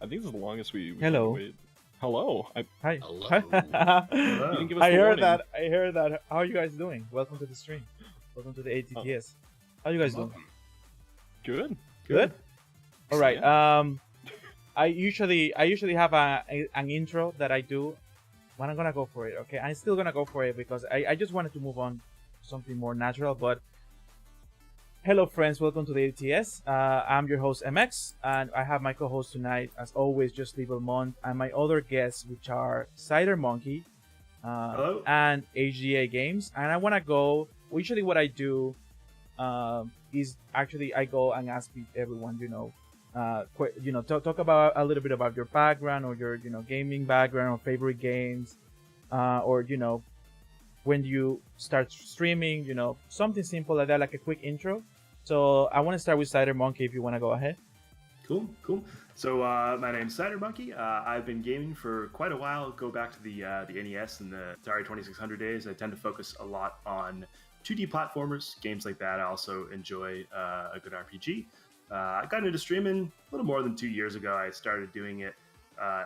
I think this is the longest we had to Hello. wait. Hello. Hi. Hello. You didn't give us I the heard warning. that. I heard that. How are you guys doing? Welcome to the stream. Welcome to the ATTS. How you guys doing? Welcome. Good. Good. All right. Yeah. I usually have an intro that I do, but I'm gonna go for it. Okay, I'm still gonna go for it because I just wanted to move on to something more natural. But hello, friends. Welcome to the ATS. I'm your host MX, and I have my co-host tonight, as always, just Belmont, and my other guests, which are Cider Monkey, Hello. and HGA Games. And I wanna go. Usually, what I do is actually I go and ask everyone, talk about a little bit about your background or your, gaming background or favorite games, or when you start streaming, something simple like that, like a quick intro. So I want to start with Cider Monkey. If you want to go ahead. Cool. So my name's Cider Monkey. I've been gaming for quite a while. Go back to the NES and the Atari 2600 days. I tend to focus a lot on 2D platformers, games like that. I also enjoy a good RPG. I got into streaming a little more than 2 years ago. I started doing it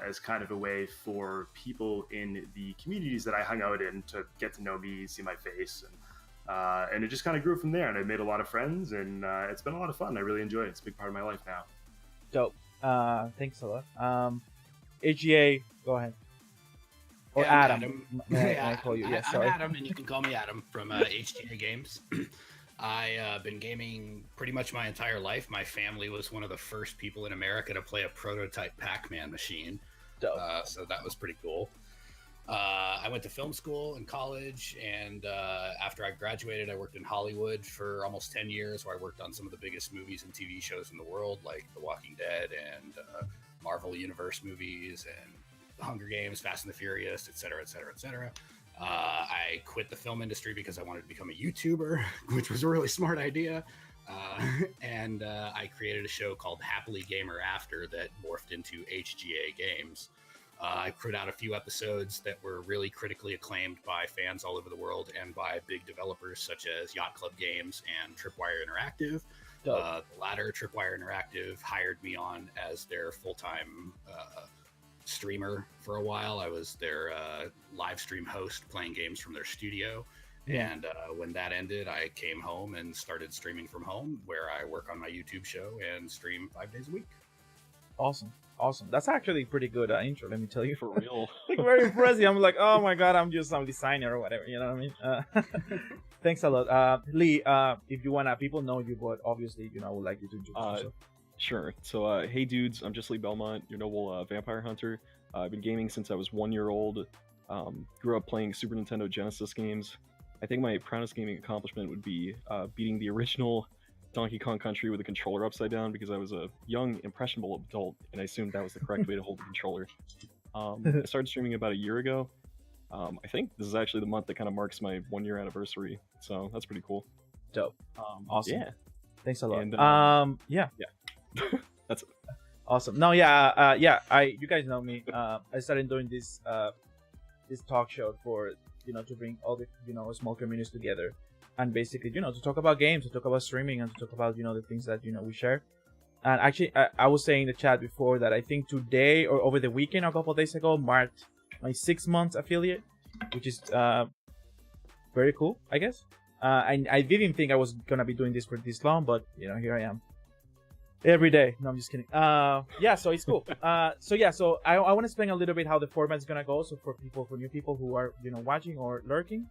as kind of a way for people in the communities that I hung out in to get to know me, see my face, and it just kind of grew from there. And I made a lot of friends, and it's been a lot of fun. I really enjoy it. It's a big part of my life now. Dope. Thanks a lot. HGA, go ahead. Or Yeah, I'm Adam. May I call you? Yes, sorry. I'm Adam, and you can call me Adam from HGA Games. I've been gaming pretty much my entire life. My family was one of the first people in America to play a prototype Pac-Man machine. Dope. So that was pretty cool. I went to film school in college, and after I graduated, I worked in Hollywood for almost 10 years, where I worked on some of the biggest movies and TV shows in the world, like The Walking Dead and Marvel Universe movies and The Hunger Games, Fast and the Furious, etc., etc., etc. I quit the film industry because I wanted to become a YouTuber, which was a really smart idea. And I created a show called Happily Gamer After that morphed into HGA Games. I put out a few episodes that were really critically acclaimed by fans all over the world and by big developers such as Yacht Club Games and Tripwire Interactive. The latter, Tripwire Interactive, hired me on as their full-time streamer for a while. I was their live stream host playing games from their studio. Yeah. And when that ended, I came home and started streaming from home, where I work on my YouTube show and stream 5 days a week. Awesome. That's actually pretty good intro, let me tell you. For real. Like, very impressive. I'm like, oh my god, I'm just some designer or whatever, you know what I mean? Thanks a lot. Lee, if you wanna, people know you, but obviously, I would like you to introduce yourself. Sure. So, hey dudes, I'm just Lee Belmont, your noble vampire hunter. I've been gaming since I was 1 year old. Grew up playing Super Nintendo Genesis games. I think my proudest gaming accomplishment would be beating the original Donkey Kong Country with the controller upside down, because I was a young, impressionable adult, and I assumed that was the correct way to hold the controller. I started streaming about a year ago. I think this is actually the month that kind of marks my 1 year anniversary, so that's pretty cool. Dope. Awesome. Yeah. Thanks a lot. And, Yeah. That's it. Awesome. No, yeah, you guys know me. I started doing this talk show for to bring all the small communities together, and basically to talk about games, to talk about streaming, and to talk about the things that we share. And actually, I was saying in the chat before that I think today or over the weekend, a couple of days ago, marked my 6 months affiliate, which is very cool, I guess. And I didn't think I was gonna be doing this for this long, but here I am. Every day. No, I'm just kidding. Yeah, so it's cool. So I want to explain a little bit how the format is gonna go. So for new people who are watching or lurking,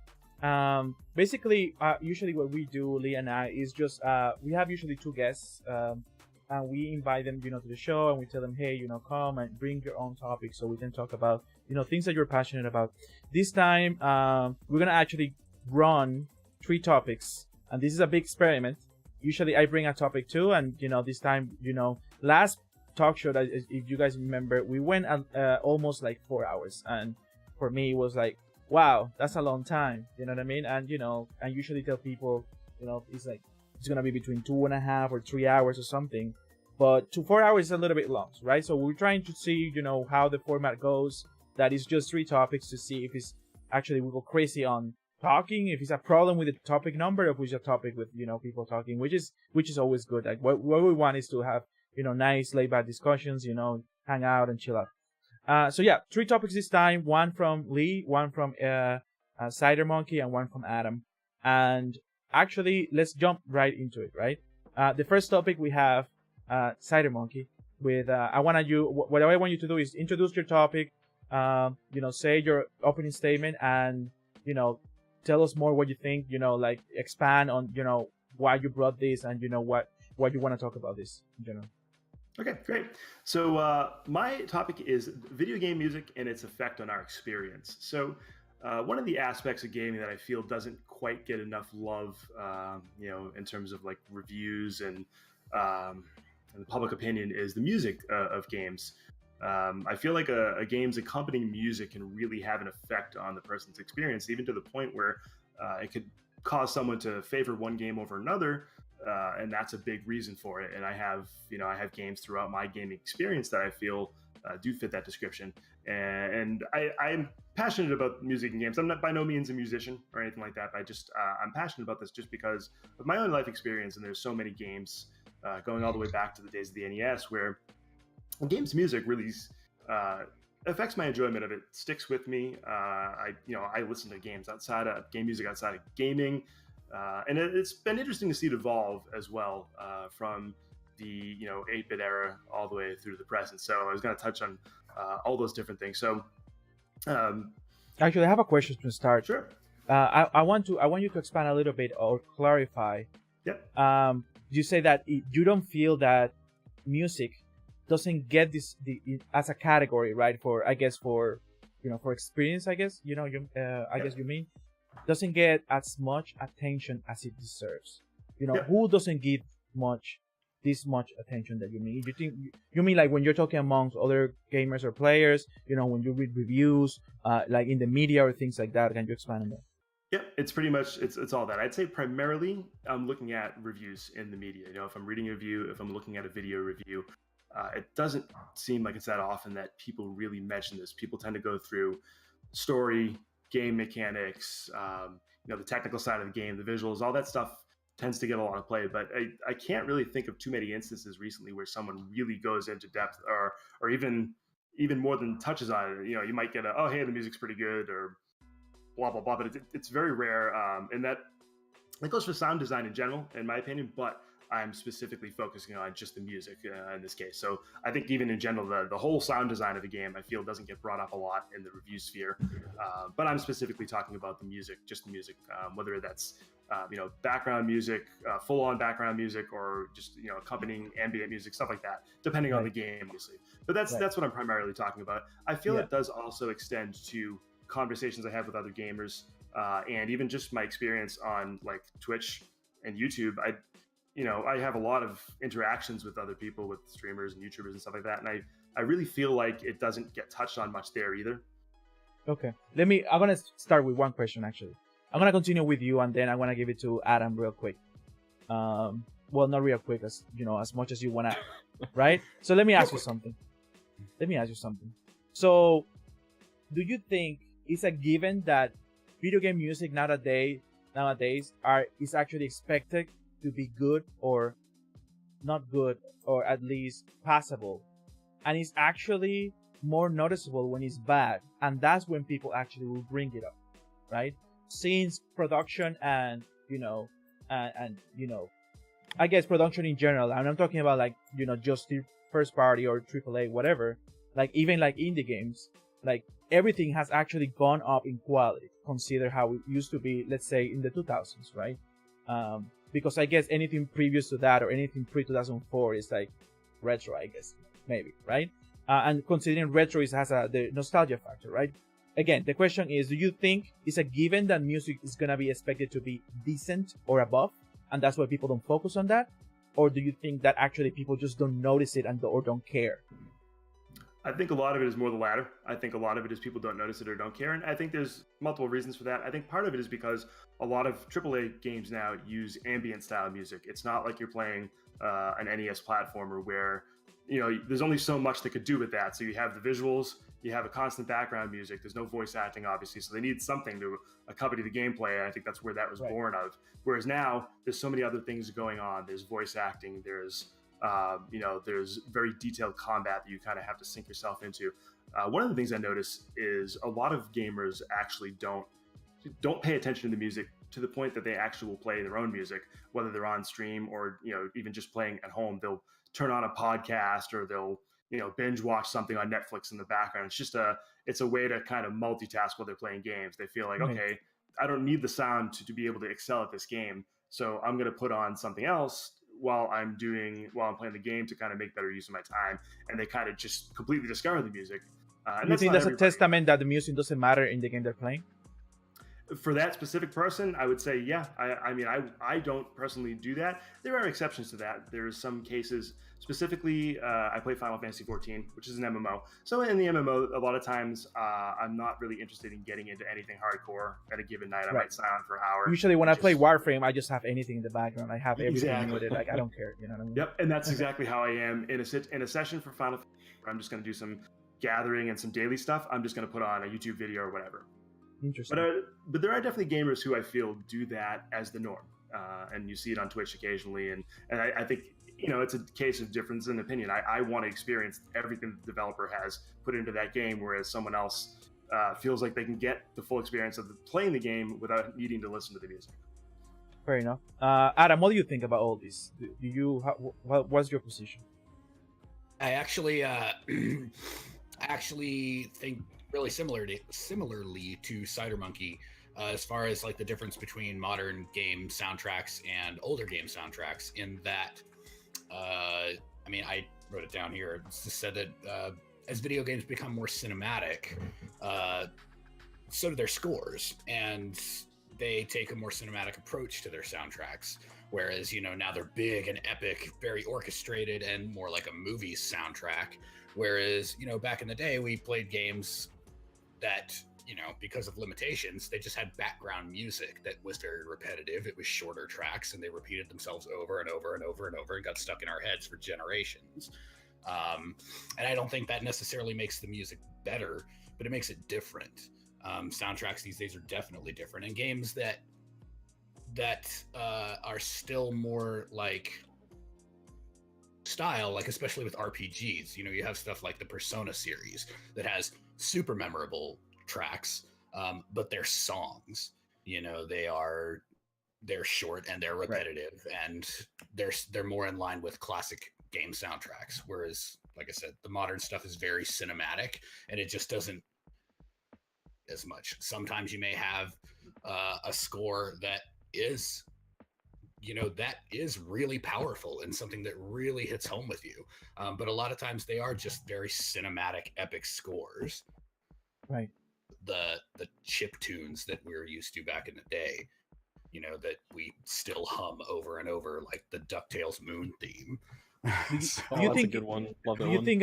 basically, usually what we do, Lee and I, is just we have usually two guests, and we invite them to the show, and we tell them, hey, come and bring your own topic, so we can talk about things that you're passionate about. This time, we're gonna actually run 3 topics, and this is a big experiment. Usually I bring a topic too, and this time, last talk show, that if you guys remember, we went almost like 4 hours, and for me it was like, wow, that's a long time, you know what I mean? And I usually tell people, it's gonna be between 2.5 or 3 hours or something, but 4 hours is a little bit long, right? So we're trying to see how the format goes. That is just 3 topics, to see if it's actually we go crazy on talking, if it's a problem with the topic number, or if it's a topic with people talking, which is always good. Like what we want is to have nice laid back discussions, hang out and chill out. So yeah, 3 topics this time. One from Lee, one from Cider Monkey, and one from Adam. And actually, let's jump right into it. Right. The first topic we have Cider Monkey. With what I want you to do is introduce your topic. Say your opening statement, and tell us more what you think. Like expand on why you brought this, and what you want to talk about this in general. Okay, great. So my topic is video game music and its effect on our experience. So one of the aspects of gaming that I feel doesn't quite get enough love, in terms of like reviews and the public opinion, is the music of games. I feel like a game's accompanying music can really have an effect on the person's experience, even to the point where it could cause someone to favor one game over another, and that's a big reason for it. And I have games throughout my gaming experience that I feel do fit that description. And I'm passionate about music and games. I'm not by no means a musician or anything like that, but I'm passionate about this just because of my own life experience. And there's so many games going all the way back to the days of the NES where games music really affects my enjoyment of it, sticks with me. I listen to game music outside of gaming, and it's been interesting to see it evolve as well, from the 8-bit era all the way through to the present. So I was going to touch on all those different things. So actually, I have a question to start. Sure. I want you to expand a little bit or clarify. Yep. You say that you don't feel that music doesn't get as a category, right? For experience, I guess guess you mean doesn't get as much attention as it deserves. Who doesn't give this much attention that you mean? You mean like when you're talking amongst other gamers or players, when you read reviews, like in the media or things like that? Can you expand on that? Yeah, it's pretty much it's all that. I'd say primarily I'm looking at reviews in the media. If I'm reading a review, if I'm looking at a video review, it doesn't seem like it's that often that people really mention this. People tend to go through story, game mechanics, the technical side of the game, the visuals, all that stuff tends to get a lot of play. But I can't really think of too many instances recently where someone really goes into depth or even more than touches on it. You might get hey, the music's pretty good, or blah, blah, blah, but it's very rare. And that goes for sound design in general, in my opinion, but I'm specifically focusing on just the music in this case. So I think even in general, the whole sound design of a game, I feel doesn't get brought up a lot in the review sphere. But I'm specifically talking about the music, just the music, whether that's, background music, full-on background music, or just, accompanying ambient music, stuff like that, depending on the game, obviously. But that's what I'm primarily talking about. I feel it does also extend to conversations I have with other gamers, and even just my experience on like Twitch and YouTube. I have a lot of interactions with other people, with streamers and YouTubers and stuff like that, and I really feel like it doesn't get touched on much there either. Okay, I'm gonna start with one question. Actually, I'm gonna continue with you, and then I'm gonna give it to Adam real quick. Well, not real quick, as much as you wanna, right? So let me ask you something. So, do you think it's a given that video game music nowadays is actually expected to be good or not good, or at least passable, and it's actually more noticeable when it's bad, and that's when people actually will bring it up, right? Since production and I guess production in general, and I'm talking about like just the first party or AAA, whatever, like even like indie games, like everything has actually gone up in quality. Consider how it used to be, let's say in the 2000s, right? Because I guess anything previous to that or anything pre-2004 is like retro, I guess, maybe, right? And considering retro has the nostalgia factor, right? Again, the question is, do you think it's a given that music is going to be expected to be decent or above, and that's why people don't focus on that? Or do you think that actually people just don't notice it or don't care? I think a lot of it is more the latter. I think a lot of it is people don't notice it or don't care. And I think there's multiple reasons for that. I think part of it is because a lot of AAA games now use ambient style music. It's not like you're playing an NES platformer where, there's only so much they could do with that. So you have the visuals, you have a constant background music. There's no voice acting, obviously. So they need something to accompany the gameplay. And I think that's where that was born of. Whereas now there's so many other things going on. There's voice acting, there's There's very detailed combat that you kind of have to sink yourself into. One of the things I notice is a lot of gamers actually don't pay attention to the music to the point that they actually will play their own music, whether they're on stream or even just playing at home. They'll turn on a podcast or they'll binge watch something on Netflix in the background. It's a way to kind of multitask while they're playing games. They feel like, okay, I don't need the sound to be able to excel at this game, so I'm going to put on something else while I'm playing the game to kind of make better use of my time. And they kind of just completely discard the music. You think that's a testament that the music doesn't matter in the game they're playing? For that specific person, I would say, yeah. I don't personally do that. There are exceptions to that. There's some cases, specifically, I play Final Fantasy 14, which is an MMO. So in the MMO, a lot of times, I'm not really interested in getting into anything hardcore at a given night. I might sign on for an hour. Usually when I play Warframe, I just have anything in the background. I have everything with it. Like, I don't care. You know what I mean? Yep, and that's exactly how I am. In a session for Final Fantasy, I'm just going to do some gathering and some daily stuff. I'm just going to put on a YouTube video or whatever. Interesting. But there are definitely gamers who I feel do that as the norm, and you see it on Twitch occasionally. And I think it's a case of difference in opinion. I want to experience everything the developer has put into that game, whereas someone else feels like they can get the full experience of playing the game without needing to listen to the music. Fair enough. Adam, what do you think about all this? What's your position? I actually think really similarly to Cider Monkey, as far as like the difference between modern game soundtracks and older game soundtracks, in that I wrote it down here. It just said that as video games become more cinematic, so do their scores, and they take a more cinematic approach to their soundtracks. Whereas, now they're big and epic, very orchestrated, and more like a movie soundtrack. Whereas, back in the day, we played games that, because of limitations, they just had background music that was very repetitive. It was shorter tracks, and they repeated themselves over and over and over and over and got stuck in our heads for generations. And I don't think that necessarily makes the music better, but it makes it different. Soundtracks these days are definitely different, and games that are still more like style, like especially with RPGs, you have stuff like the Persona series that has super memorable tracks, but they're songs. They're short and they're repetitive, and they're more in line with classic game soundtracks. Whereas, like I said, the modern stuff is very cinematic, and it just doesn't as much. Sometimes you may have a score that is really powerful and something that really hits home with you, but a lot of times they are just very cinematic, epic scores, right? The chip tunes that we were used to back in the day, that we still hum over and over, like the DuckTales Moon theme. That's a good one. Love that do you one. think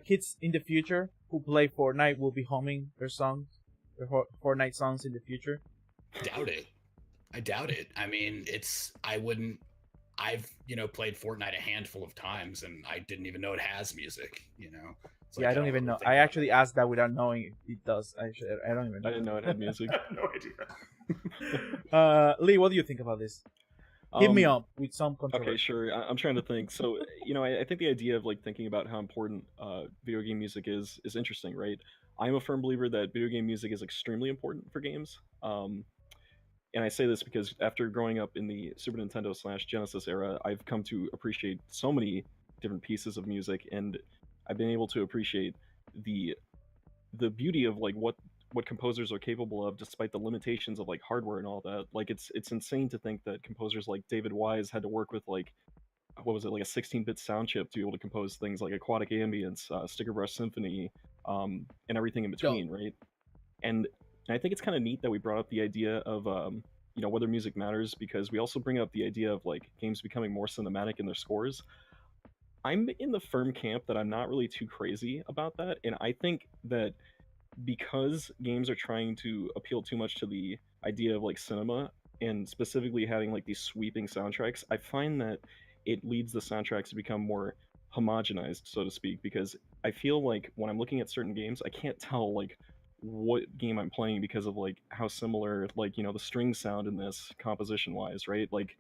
kids in the future who play Fortnite will be humming their songs, their Fortnite songs in the future? I doubt it. I mean, I've played Fortnite a handful of times, and I didn't even know it has music. Yeah, I don't even know. I actually asked that without knowing it does. Actually, I don't even know. I didn't know it had music. I have no idea. Lee, what do you think about this? Hit me up with some controversy. Okay, sure. I'm trying to think. So, I think the idea of like thinking about how important video game music is interesting, right? I'm a firm believer that video game music is extremely important for games. And I say this because after growing up in the Super Nintendo / Genesis era, I've come to appreciate so many different pieces of music, and I've been able to appreciate the beauty of like what composers are capable of, despite the limitations of like hardware and all that. Like it's insane to think that composers like David Wise had to work with like, what was it, like a 16-bit sound chip to be able to compose things like Aquatic Ambience, Sticker Brush Symphony, and everything in between, right? And I think it's kind of neat that we brought up the idea of whether music matters, because we also bring up the idea of like games becoming more cinematic in their scores. I'm in the firm camp that I'm not really too crazy about that, and I think that because games are trying to appeal too much to the idea of like cinema, and specifically having like these sweeping soundtracks, I find that it leads the soundtracks to become more homogenized, so to speak, because I feel like when I'm looking at certain games, I can't tell like what game I'm playing because of like how similar like the strings sound in this composition wise, right? Like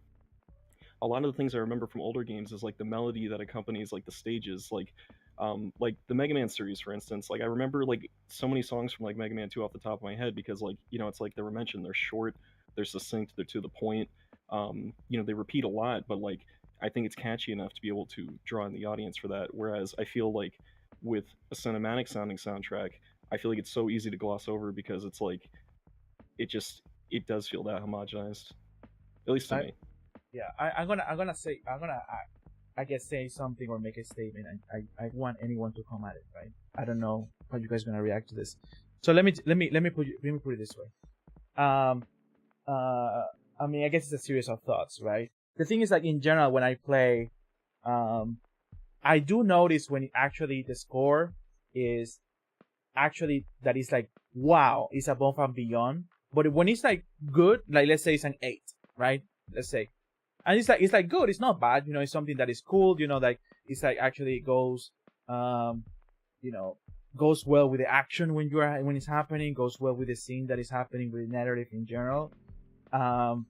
a lot of the things I remember from older games is like the melody that accompanies like the stages, like the Mega Man series, for instance. Like I remember like so many songs from like Mega Man 2 off the top of my head because like it's like they were mentioned, they're short, they're succinct, they're to the point. They repeat a lot, but like I think it's catchy enough to be able to draw in the audience for that. Whereas I feel like with a cinematic sounding soundtrack, I feel like it's so easy to gloss over because it's like it does feel that homogenized, at least to me. Yeah, I'm gonna I guess say something or make a statement, and I want anyone to come at it, right? I don't know how you guys are gonna react to this. So let me put it this way. I mean, I guess it's a series of thoughts, right? The thing is, like, in general, when I play, I do notice when actually the score is actually that is like, wow, it's above and beyond. But when it's like good, like let's say it's an 8, right? Let's say, and it's like good, it's not bad, it's something that is cool, like it's like actually goes, goes well with the action when it's happening, goes well with the scene that is happening, with the narrative in general. I'm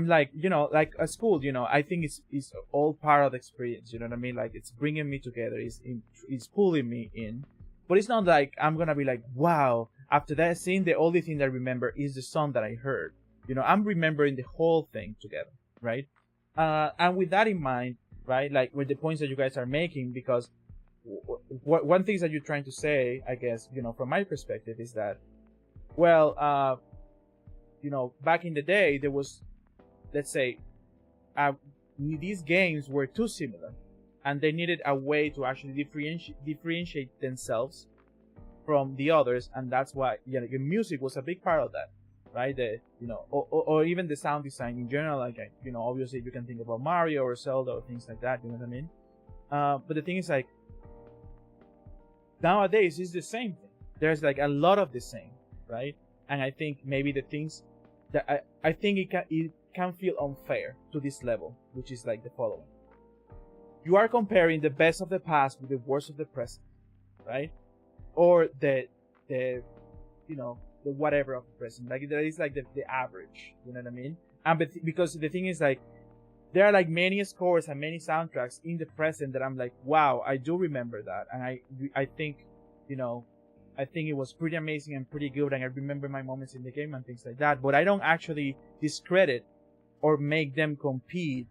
like, like at school, I think it's all part of the experience, you know what I mean? Like it's bringing me together, it's pulling me in, but it's not like I'm gonna be like, wow, after that scene, the only thing that I remember is the song that I heard. I'm remembering the whole thing together, right? And with that in mind, right, like with the points that you guys are making, because one thing that you're trying to say, I guess, from my perspective is that, well, back in the day, there was, let's say, these games were too similar, and they needed a way to actually differentiate themselves from the others, and that's why the music was a big part of that, right? Or even the sound design in general. Like obviously you can think about Mario or Zelda or things like that. You know what I mean? But the thing is, like, nowadays it's the same thing. There's like a lot of the same, right? And I think maybe the things that I think it can feel unfair to this level, which is like the following: you are comparing the best of the past with the worst of the present, right? Or the whatever of the present. Like that is like the average, you know what I mean? And because the thing is, like, there are like many scores and many soundtracks in the present that I'm like, wow, I do remember that, and I think I think it was pretty amazing and pretty good, and I remember my moments in the game and things like that. But I don't actually discredit or make them compete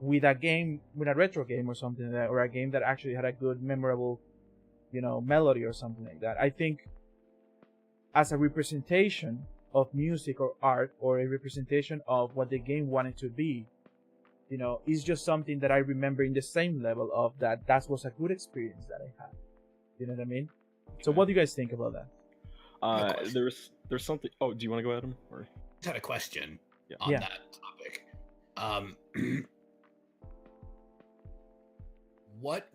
with a game, with a retro game or something like that, or a game that actually had a good, memorable, melody or something like that. I think as a representation of music or art, or a representation of what the game wanted to be, it's just something that I remember in the same level of that was a good experience that I had. You know what I mean? Okay. So what do you guys think about that? There's something. Oh, do you want to go, Adam? Or I just had a question on that topic. What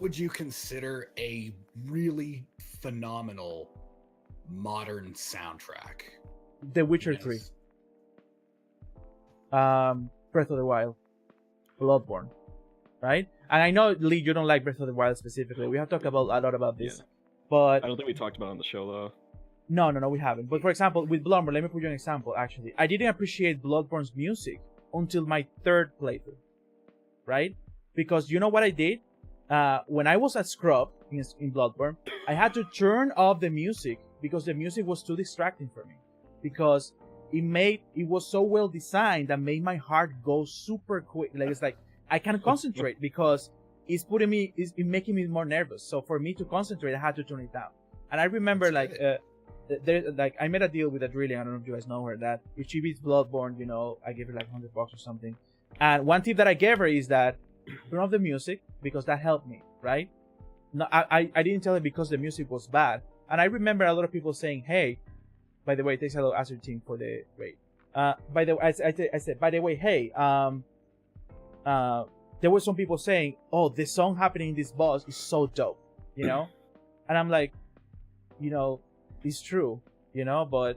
would you consider a really phenomenal modern soundtrack? The Witcher 3. Breath of the Wild. Bloodborne. Right? And I know, Lee, you don't like Breath of the Wild specifically. We have talked a lot about this. Yeah. But I don't think we talked about it on the show, though. No, we haven't. But for example, with Bloodborne, let me put you an example, actually. I didn't appreciate Bloodborne's music until my third playthrough. Right? Because you know what I did? When I was at Scrub in Bloodborne, I had to turn off the music because the music was too distracting for me. Because it was so well designed that made my heart go super quick. Like, it's like I can't concentrate because it's making me more nervous. So for me to concentrate, I had to turn it down. And I remember I made a deal with Adrelia. I don't know if you guys know her, that if she beats Bloodborne, I give her like $100 or something. And one tip that I gave her is that turn off the music, because that helped me, right? No, I didn't tell her because the music was bad. And I remember a lot of people saying, hey, by the way, thanks a lot, Azure Team, for the rate. By the way, I said, by the way, hey, there were some people saying, oh, the song happening in this boss is so dope, And I'm like, it's true, but,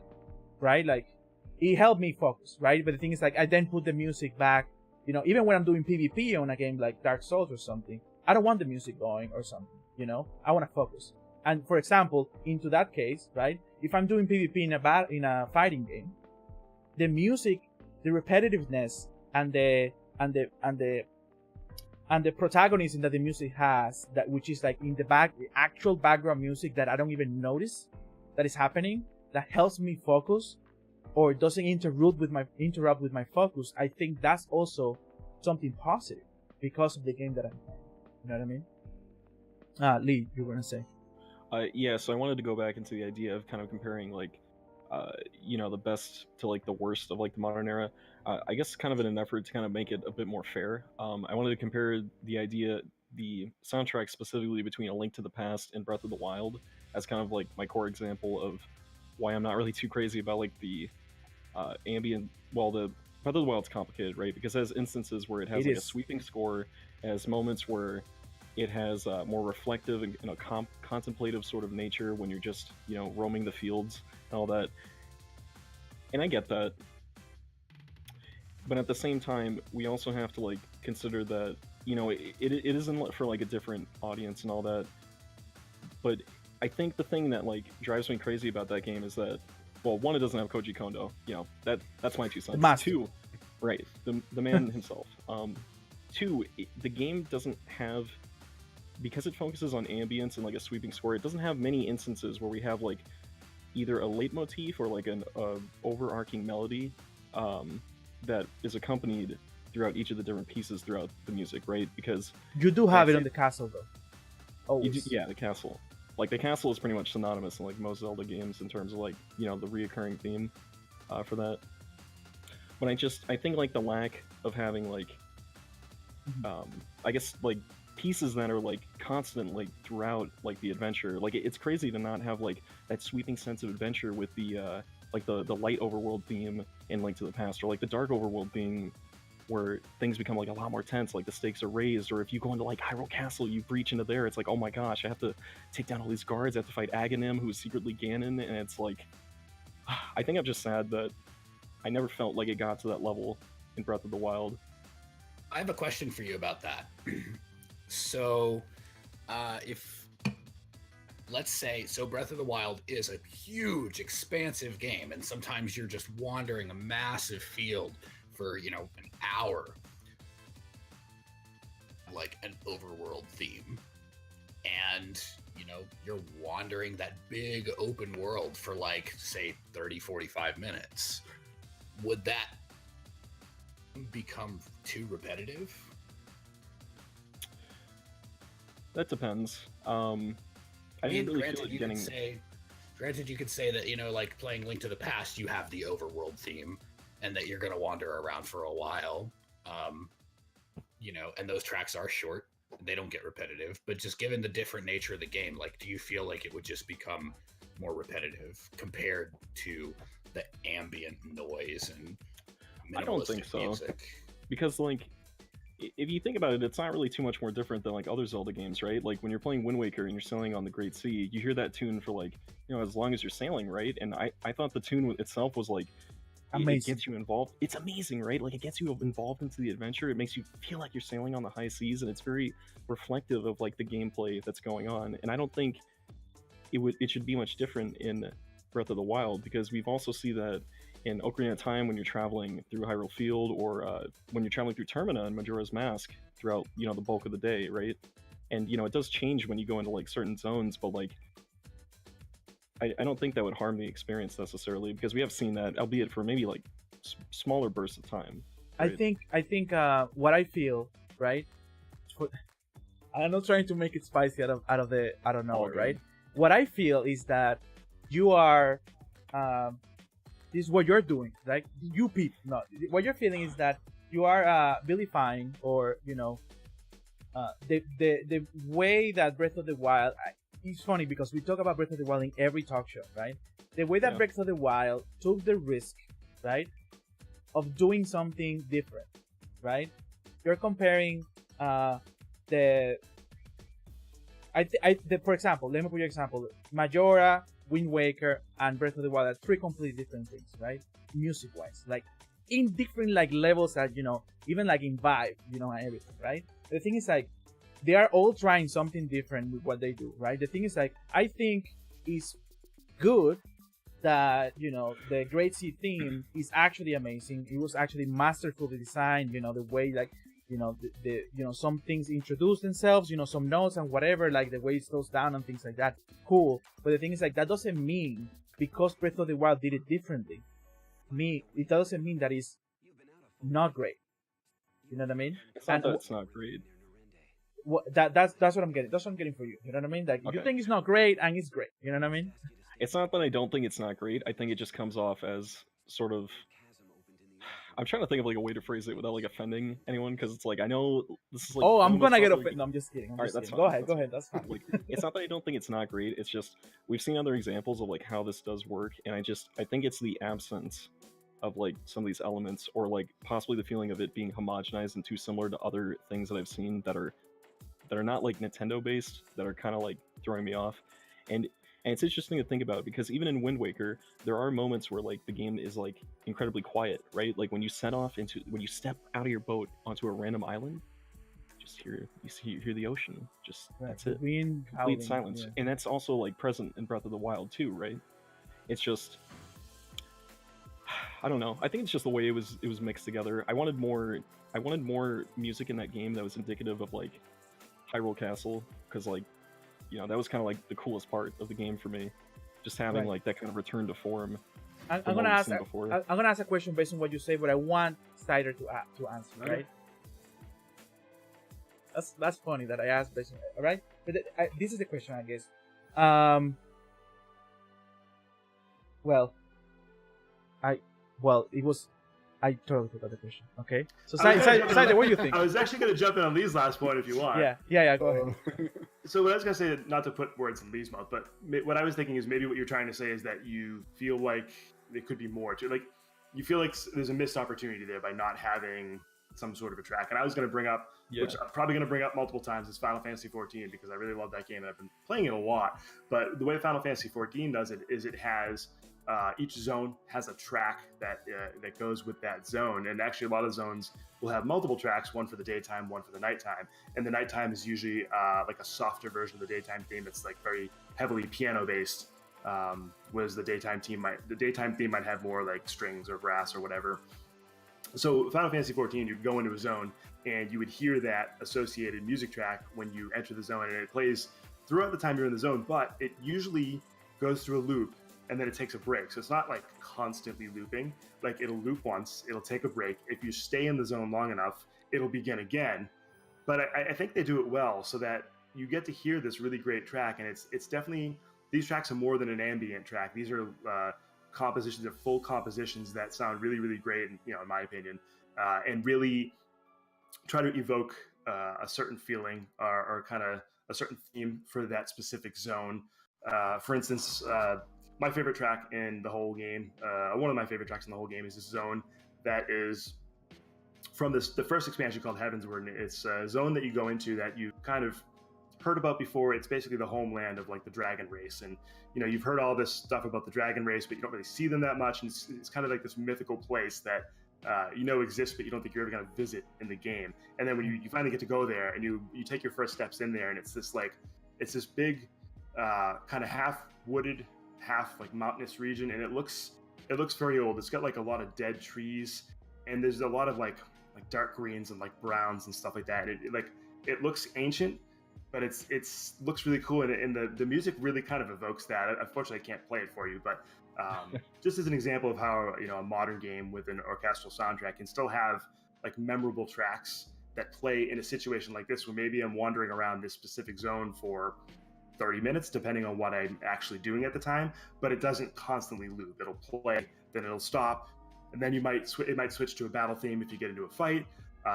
right, like, it helped me focus, right? But the thing is, like, I then put the music back, even when I'm doing PvP on a game like Dark Souls or something, I don't want the music going or something, I want to focus. And for example, into that case, right, if I'm doing PvP in a fighting game, the music, the repetitiveness and the protagonism that the music has, that which is like in the actual background music that I don't even notice that is happening, that helps me focus or doesn't interrupt with my focus. I think that's also something positive because of the game that I'm playing. You know what I mean? Lee, you were gonna say? Yeah, so I wanted to go back into the idea of kind of comparing like, the best to like the worst of like the modern era. I guess kind of in an effort to kind of make it a bit more fair. I wanted to compare the soundtrack specifically between A Link to the Past and Breath of the Wild as kind of like my core example of why I'm not really too crazy about like the ambient. Well, the Breath of the Wild's complicated, right? Because it has instances where it has a sweeping score, it has moments where it has more reflective and contemplative sort of nature when you're just roaming the fields and all that. And I get that, but at the same time, we also have to like consider that it isn't for like a different audience and all that. But I think the thing that like drives me crazy about that game is that, well, one, it doesn't have Koji Kondo. That's my 2 cents. Two, right, the man himself. Two, the game doesn't have, because it focuses on ambience and like a sweeping score, it doesn't have many instances where we have like either a leitmotif or like an overarching melody that is accompanied throughout each of the different pieces throughout the music, right? Because you do have it on the castle though. The castle. Like the castle is pretty much synonymous in like most Zelda games in terms of like the reoccurring theme for that. But I think like the lack of having like I guess like pieces that are like constant like throughout like the adventure, like it's crazy to not have like that sweeping sense of adventure with the like the light overworld theme in Link to the Past, or like the dark overworld theme where things become like a lot more tense, like the stakes are raised. Or if you go into like Hyrule Castle, you breach into there, it's like, oh my gosh, I have to take down all these guards, I have to fight Aghanim, who's secretly Ganon, and it's like I think I'm just sad that I never felt like it got to that level in Breath of the Wild. I have a question for you about that. So, if let's say, Breath of the Wild is a huge, expansive game, and sometimes you're just wandering a massive field for, an hour, like an overworld theme, and, you're wandering that big open world for like, say, 30, 45 minutes. Would that become too repetitive? That depends. I didn't really feel it getting. Granted, you could say that like playing Link to the Past, you have the overworld theme, and that you're going to wander around for a while. And those tracks are short; they don't get repetitive. But just given the different nature of the game, like, do you feel like it would just become more repetitive compared to the ambient noise and minimalistic I don't think so. music? Because like, if you think about it, it's not really too much more different than like other Zelda games, right? Like when you're playing Wind Waker and you're sailing on the Great Sea, you hear that tune for like, as long as you're sailing, right? And I thought the tune itself was like, it gets you involved. It's amazing, right? Like it gets you involved into the adventure. It makes you feel like you're sailing on the high seas, and it's very reflective of like the gameplay that's going on. And I don't think it should be much different in Breath of the Wild, because we've also seen that in Ocarina of Time when you're traveling through Hyrule Field, or when you're traveling through Termina and Majora's Mask throughout the bulk of the day, right? And it does change when you go into like certain zones, but like I don't think that would harm the experience necessarily, because we have seen that, albeit for maybe like smaller bursts of time. Right? I think what I feel, right? I'm not trying to make it spicy out of nowhere, right? What I feel is that you are this is what you're doing, right? You people, no, what you're feeling is that you are vilifying, or the way that Breath of the Wild. It's funny because we talk about Breath of the Wild in every talk show, right? The way that Breath of the Wild took the risk, right, of doing something different, right? You're comparing for example, let me put your example: Majora, Wind Waker, and Breath of the Wild are three completely different things, right? Music-wise, like in different like levels that even like in vibe, and everything, right? The thing is like, they are all trying something different with what they do, right? The thing is like, I think it's good that the Great Sea theme is actually amazing. It was actually masterfully designed. The way like the some things introduce themselves. Some notes and whatever, like the way it slows down and things like that. Cool. But the thing is, like, that doesn't mean because Breath of the Wild did it differently. It doesn't mean that it's not great. You know what I mean? It's not that it's not great. That's what I'm getting. That's what I'm getting for you. You know what I mean? Like, you think it's not great, and it's great. You know what I mean? It's not that I don't think it's not great. I think it just comes off as sort of. I'm trying to think of like a way to phrase it without like offending anyone, because it's like I know this is like. Oh, I'm gonna get offended. No, I'm just kidding. All right, that's fine. Go ahead. That's fine. Like, it's not that I don't think it's not great. It's just we've seen other examples of like how this does work, and I think it's the absence of like some of these elements, or like possibly the feeling of it being homogenized and too similar to other things that I've seen that are not like Nintendo based, that are kind of like throwing me off. And it's interesting to think about, because even in Wind Waker, there are moments where like the game is like incredibly quiet, right? Like when you step out of your boat onto a random island, just hear the ocean. Just that's it. Complete silence. Yeah. And that's also like present in Breath of the Wild too, right? It's just I don't know. I think it's just the way it was mixed together. I wanted more music in that game that was indicative of like Hyrule Castle, because like that was kind of like the coolest part of the game for me, just having like that kind of return to form. I'm gonna ask a question based on what you say, but I want Cider to answer. Okay. Right? That's funny that I asked based on all right. But this is the question, I guess. I totally forgot the question. Okay, so Cider, what do you think? I was actually going to jump in on Lee's last point if you want. Yeah. Go ahead. So what I was going to say, not to put words in Lee's mouth, but what I was thinking is maybe what you're trying to say is that you feel like there could be more to, like, you feel like there's a missed opportunity there by not having some sort of a track. And I was going to bring up, which I'm probably going to bring up multiple times, is Final Fantasy 14, because I really love that game and I've been playing it a lot. But the way Final Fantasy 14 does it is it has each zone has a track that goes with that zone, and actually a lot of zones will have multiple tracks, one for the daytime, one for the nighttime. And the nighttime is usually like a softer version of the daytime theme that's like very heavily piano based, whereas the daytime theme might have more like strings or brass or whatever. So Final Fantasy 14, you'd go into a zone and you would hear that associated music track when you enter the zone, and it plays throughout the time you're in the zone, but it usually goes through a loop and then it takes a break. So it's not like constantly looping. Like, it'll loop once, it'll take a break. If you stay in the zone long enough, it'll begin again. But I think they do it well so that you get to hear this really great track. And it's definitely, these tracks are more than an ambient track. These are compositions, of full compositions that sound really, really great, in my opinion, and really try to evoke a certain feeling or kind of a certain theme for that specific zone. For instance, my favorite track in the whole game, one of my favorite tracks in the whole game, is this zone that is from the first expansion called Heavensward. It's a zone that you go into that you kind of heard about before. It's basically the homeland of like the dragon race, and you've heard all this stuff about the dragon race, but you don't really see them that much, and it's kind of like this mythical place that exists, but you don't think you're ever going to visit in the game. And then when you finally get to go there and you take your first steps in there, and it's this big kind of half wooded, half like mountainous region, and it looks very old. It's got like a lot of dead trees, and there's a lot of like dark greens and like browns and stuff like that. It looks ancient, but it looks really cool, and the music really kind of evokes that. Unfortunately, I can't play it for you, but just as an example of how a modern game with an orchestral soundtrack can still have like memorable tracks that play in a situation like this, where maybe I'm wandering around this specific zone for 30 minutes, depending on what I'm actually doing at the time, but it doesn't constantly loop. It'll play, then it'll stop, and then it might switch to a battle theme if you get into a fight.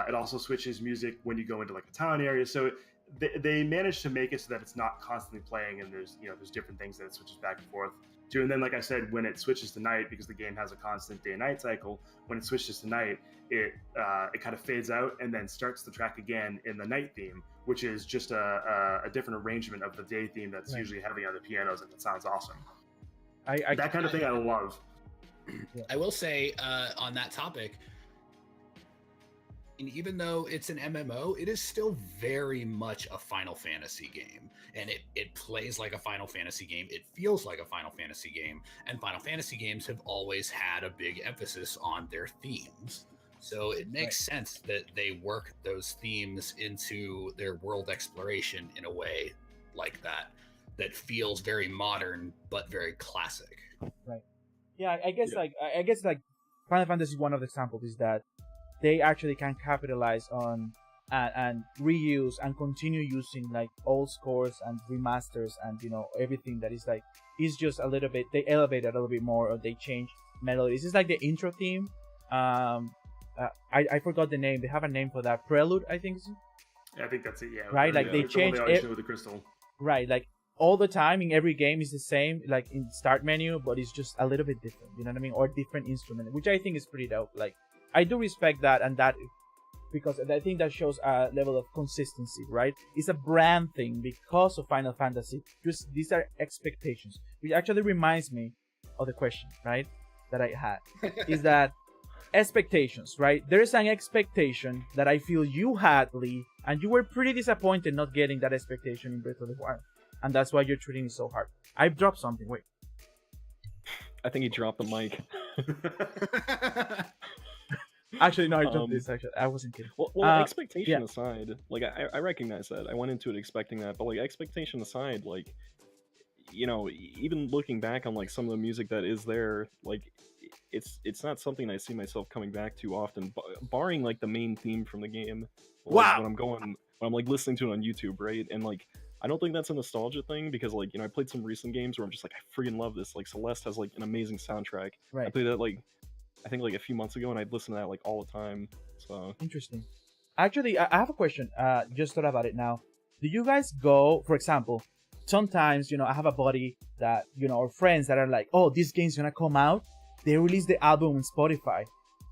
It also switches music when you go into like a town area. So they managed to make it so that it's not constantly playing, and there's different things that it switches back and forth to. And then, like I said, when it switches to night, because the game has a constant day-night cycle, when it switches to night, it kind of fades out and then starts the track again in the night theme, which is just a different arrangement of the day theme that's usually heavy on the pianos, and it sounds awesome. That kind of thing I love. I will say on that topic, even though it's an MMO, it is still very much a Final Fantasy game. And it plays like a Final Fantasy game. It feels like a Final Fantasy game. And Final Fantasy games have always had a big emphasis on their themes. So it makes sense that they work those themes into their world exploration in a way like that feels very modern but very classic. Right. Yeah, I guess like Final Fantasy, one of the examples is that they actually can capitalize on and reuse and continue using like old scores and remasters and everything that is like is just a little bit, they elevate it a little bit more, or they change melodies. It's like the intro theme. I forgot the name. They have a name for that. Prelude, I think. Yeah, I think that's it. Yeah. Right, like they change it with the crystal. Right, like all the time in every game is the same, like in start menu, but it's just a little bit different. You know what I mean? Or different instrument, which I think is pretty dope. Like I do respect that, and that because I think that shows a level of consistency. Right? It's a brand thing because of Final Fantasy. Just these are expectations, which actually reminds me of the question, right, that I had, is that expectations, right? There's an expectation that I feel you had, Lee, and you were pretty disappointed not getting that expectation in Breath of the Wild, and that's why you're treating it so hard. I've dropped something. Wait. I think he dropped the mic. Actually, no, I dropped this. Actually, I wasn't kidding. Well, expectation aside, like I recognize that. I went into it expecting that, but like expectation aside, like even looking back on like some of the music that is there, like it's not something I see myself coming back to often, barring like the main theme from the game. Like, when I'm like listening to it on YouTube, right? And like I don't think that's a nostalgia thing, because like I played some recent games where I'm just like, I freaking love this. Like Celeste has like an amazing soundtrack. Right. I played that like I think like a few months ago, and I'd listen to that like all the time. So interesting. Actually, I have a question. Just thought about it now. Do you guys go, for example, sometimes I have a buddy that or friends that are like, oh, this game's gonna come out. They release the album on Spotify.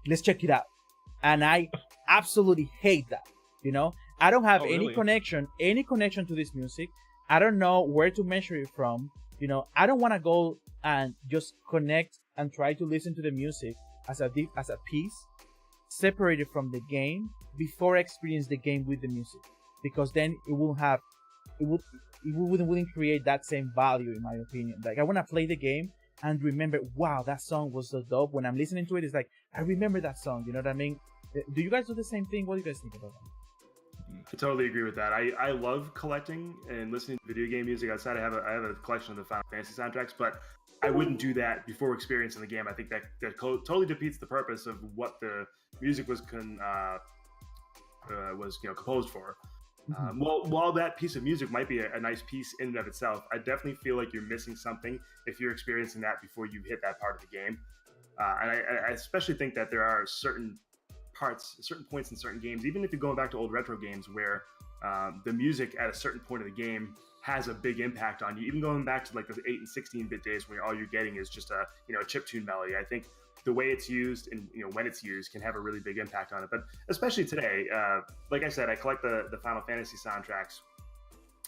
Let's check it out. And I absolutely hate that. I don't have any connection to this music. I don't know where to measure it from. I don't want to go and just connect and try to listen to the music as a piece separated from the game before I experience the game with the music, because then it wouldn't create that same value, in my opinion. Like I want to play the game and remember, wow, that song was so dope. When I'm listening to it, it's like, I remember that song. You know what I mean? Do you guys do the same thing? What do you guys think about that? I totally agree with that. I love collecting and listening to video game music. Outside, I have a collection of the Final Fantasy soundtracks, but I wouldn't do that before experiencing the game. I think that totally defeats the purpose of what the music was composed for. While that piece of music might be a nice piece in and of itself, I definitely feel like you're missing something if you're experiencing that before you hit that part of the game. And I especially think that there are certain points in certain games, even if you're going back to old retro games, where the music at a certain point of the game has a big impact on you. Even going back to like the 8 and 16-bit days, where all you're getting is just a chiptune melody. I think the way it's used and when it's used can have a really big impact on it. But especially today, like I said, I collect the Final Fantasy soundtracks,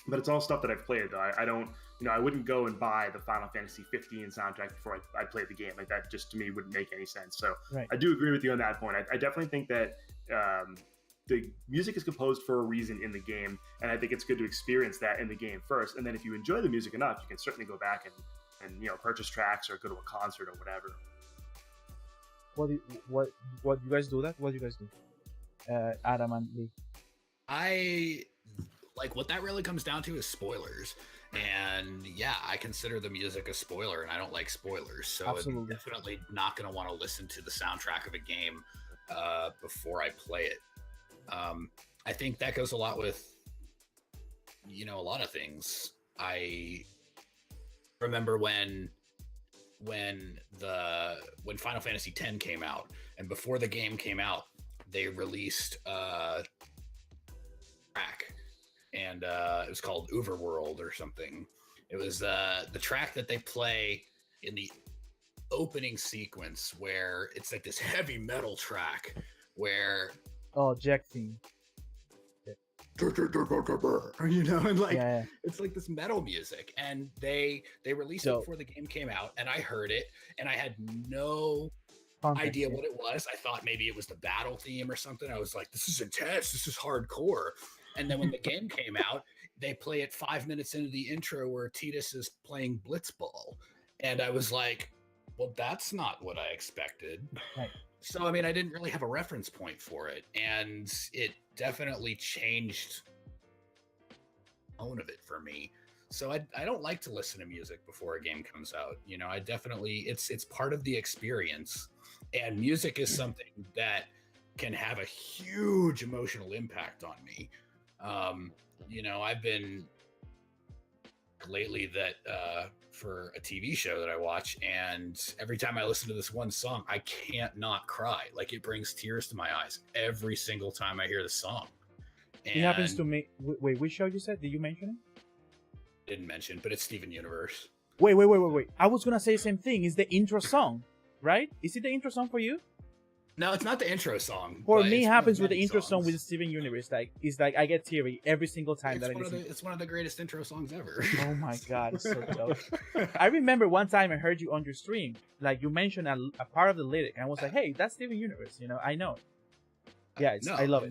but it's all stuff that I've played. Though I don't, I wouldn't go and buy the Final Fantasy 15 soundtrack before I played the game. Like that just to me wouldn't make any sense. So right. I do agree with you on that point. I definitely think that the music is composed for a reason in the game, and I think it's good to experience that in the game first. And then if you enjoy the music enough, you can certainly go back and purchase tracks or go to a concert or whatever. What you guys do that? What do you guys do? Adam and Lee. I like what that really comes down to is spoilers. And yeah, I consider the music a spoiler, and I don't like spoilers. So I'm definitely not going to want to listen to the soundtrack of a game before I play it. I think that goes a lot with, a lot of things. I remember when Final Fantasy X came out, and before the game came out, they released a track, and it was called Overworld or something. It was the track that they play in the opening sequence, where it's like this heavy metal track where Jack theme. And like it's like this metal music, and they released it before the game came out, and I heard it, and I had no idea what it was. I thought maybe it was the battle theme or something. I was like, this is intense. This is hardcore. And then when the game came out, they play it 5 minutes into the intro where Titus is playing Blitzball. And I was like, well, that's not what I expected. Right. So, I mean, I didn't really have a reference point for it. And it definitely changed the tone of it for me. So I don't like to listen to music before a game comes out. You know, I definitely, it's part of the experience. And music is something that can have a huge emotional impact on me. You know, I've been lately that for a TV show that I watch, and every time I listen to this one song, I can't not cry. Like, it brings tears to my eyes every single time I hear the song. And it happens to me. Wait, which show you said? Did you mention it? Didn't mention, but it's Steven Universe. Wait. I was gonna say the same thing. It's the intro song, right? Is it the intro song for you? No, it's not the intro song. For me, it happens with the intro song with Steven Universe. It's like I get teary every single time that I listen. It's one of the greatest intro songs ever. Oh my god, it's so dope. I remember one time I heard you on your stream, like you mentioned a part of the lyric, and I was like, "Hey, that's Steven Universe." You know, I know it. Yeah, I love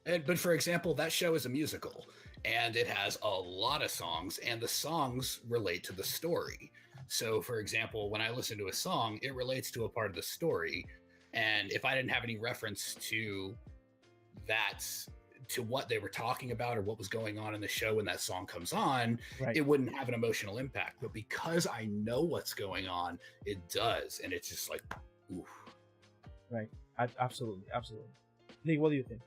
it. But for example, that show is a musical, and it has a lot of songs, and the songs relate to the story. So, for example, when I listen to a song, it relates to a part of the story. And if I didn't have any reference to that, to what they were talking about or what was going on in the show when that song comes on, right, it wouldn't have an emotional impact. But because I know what's going on, it does. And it's just like, oof. Right. Absolutely. Lee, what do you think?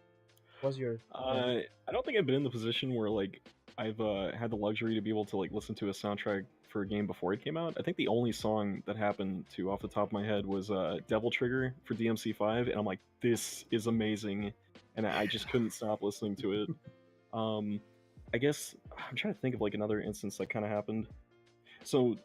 What's your... I don't think I've been in the position where, like, I've had the luxury to be able to, like, listen to a soundtrack for a game before it came out. I think the only song that happened to, off the top of my head, was Devil Trigger for DMC5, and I'm like, this is amazing, and I just couldn't stop listening to it. I guess I'm trying to think of like another instance that kind of happened. So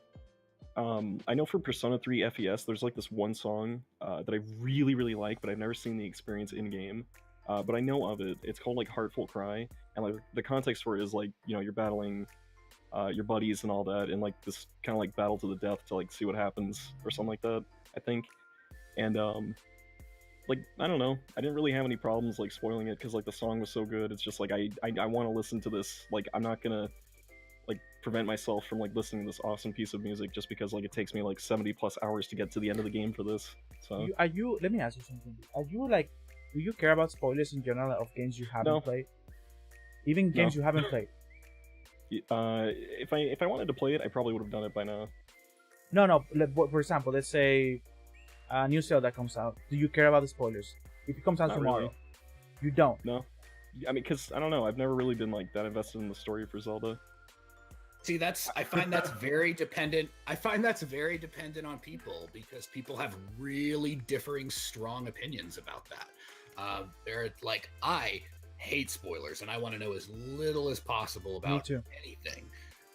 I know for Persona 3 FES, there's like this one song that I really, really like, but I've never seen the experience in game. But I know of it. It's called like Heartful Cry, and like the context for it is like, you know, you're battling your buddies and all that, and like this kind of like battle to the death to like see what happens or something like that, I think. And like, I don't know, I didn't really have any problems like spoiling it because like the song was so good. It's just like I want to listen to this. Like, I'm not gonna like prevent myself from like listening to this awesome piece of music just because like it takes me like 70 plus hours to get to the end of the game for this. So let me ask you something. Do you care about spoilers in general of games you haven't played? Even games you haven't played? If I wanted to play it, I probably would have done it by now. No. For example, let's say a new Zelda comes out. Do you care about the spoilers? If it comes out tomorrow, really. You don't. No, I mean, because I don't know. I've never really been like that invested in the story for Zelda. See, I find that's very dependent. I find that's very dependent on people because people have really differing, strong opinions about that. They're like, I hate spoilers and I want to know as little as possible about anything.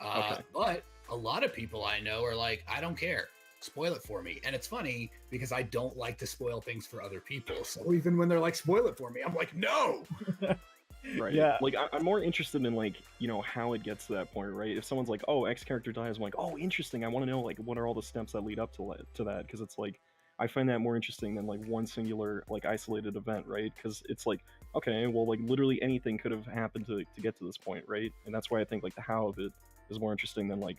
Okay. But a lot of people I know are like, I don't care. Spoil it for me. And it's funny because I don't like to spoil things for other people. So even when they're like, spoil it for me, I'm like, no. Right. Yeah. Like, I'm more interested in like, you know, how it gets to that point, right? If someone's like, oh, X character dies, I'm like, oh, interesting. I want to know like what are all the steps that lead up to that, because it's like I find that more interesting than like one singular like isolated event, right? Because it's like, okay, well, like literally anything could have happened to get to this point, right? And that's why I think like the how of it is more interesting than like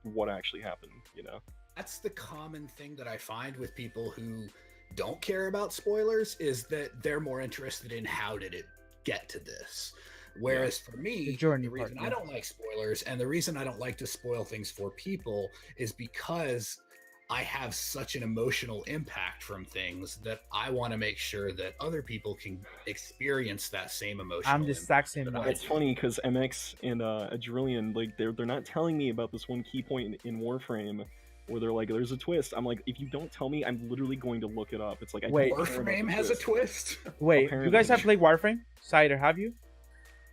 what actually happened, you know? That's the common thing that I find with people who don't care about spoilers is that they're more interested in how did it get to this. Whereas for me, the reason I don't like spoilers and the reason I don't like to spoil things for people is because I have such an emotional impact from things that I want to make sure that other people can experience that same emotion. I'm the exact same way. It's funny because MX and Adrillion, like they're not telling me about this one key point in Warframe where they're like, there's a twist. I'm like, if you don't tell me, I'm literally going to look it up. It's like, Warframe has a twist. Wait, apparently. You guys have played Warframe? Cider, have you?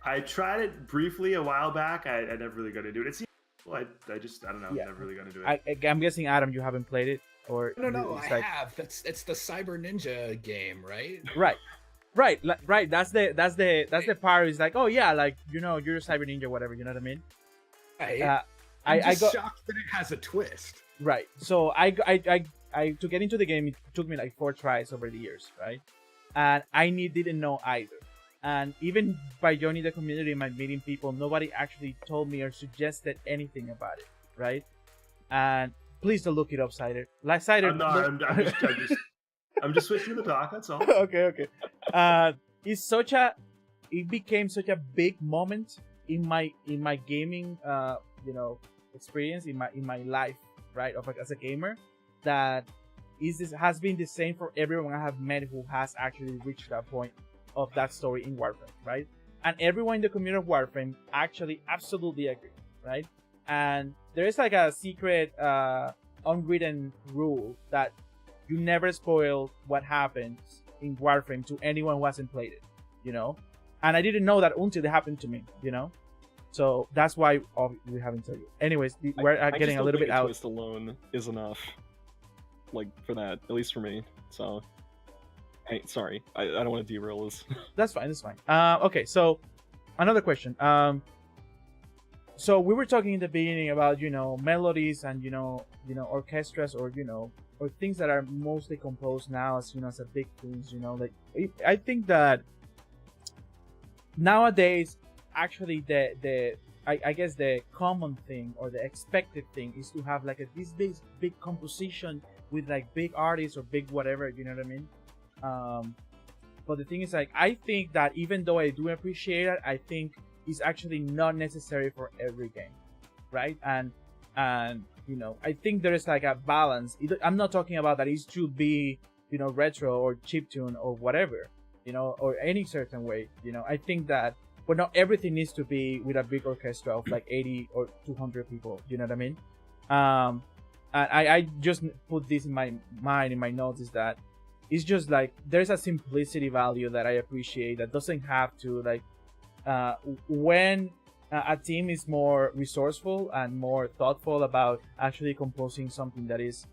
I tried it briefly a while back. I never really got to do it. It's well, I don't know. Yeah. Never really got to do it. I'm guessing, Adam, you haven't played it, or no, I have. It's the Cyber Ninja game, right? Right. That's the part. It's like, oh yeah, like, you know, you're a Cyber Ninja, whatever. You know what I mean? Right. I'm just shocked that it has a twist. Right. So I to get into the game, it took me like 4 tries over the years, right? And I didn't know either. And even by joining the community and by meeting people, nobody actually told me or suggested anything about it, right? And please don't look it up, Cider. Like Cider. I'm just switching the talk. That's all. Okay. It became such a big moment in my gaming, experience in my life, right? As a gamer, that has been the same for everyone I have met who has actually reached that point of that story in Warframe, right? And everyone in the community of Warframe actually absolutely agree, right? And there is like a secret unwritten rule that you never spoil what happens in Warframe to anyone who hasn't played it, And I didn't know that until it happened to me, So that's why we haven't told you. Anyways, we're getting a little bit out. Twist alone is enough, like for that, at least for me. So, hey, sorry, I don't want to derail this. That's fine. Okay, so another question. So we were talking in the beginning about melodies and orchestras or or things that are mostly composed now as as a big things. Like I think that nowadays actually I guess the common thing or the expected thing is to have like this big composition with like big artists or big whatever, you know what I mean? But the thing is, like, I think that even though I do appreciate it, I think it's actually not necessary for every game, right? And I think there is like a balance. I'm not talking about that it should be retro or chiptune or whatever, or any certain way. I think that, but not everything needs to be with a big orchestra of like 80 or 200 people. You know what I mean? And I just put this in my mind, in my notes, is that it's just like there's a simplicity value that I appreciate that doesn't have to like when a team is more resourceful and more thoughtful about actually composing something that is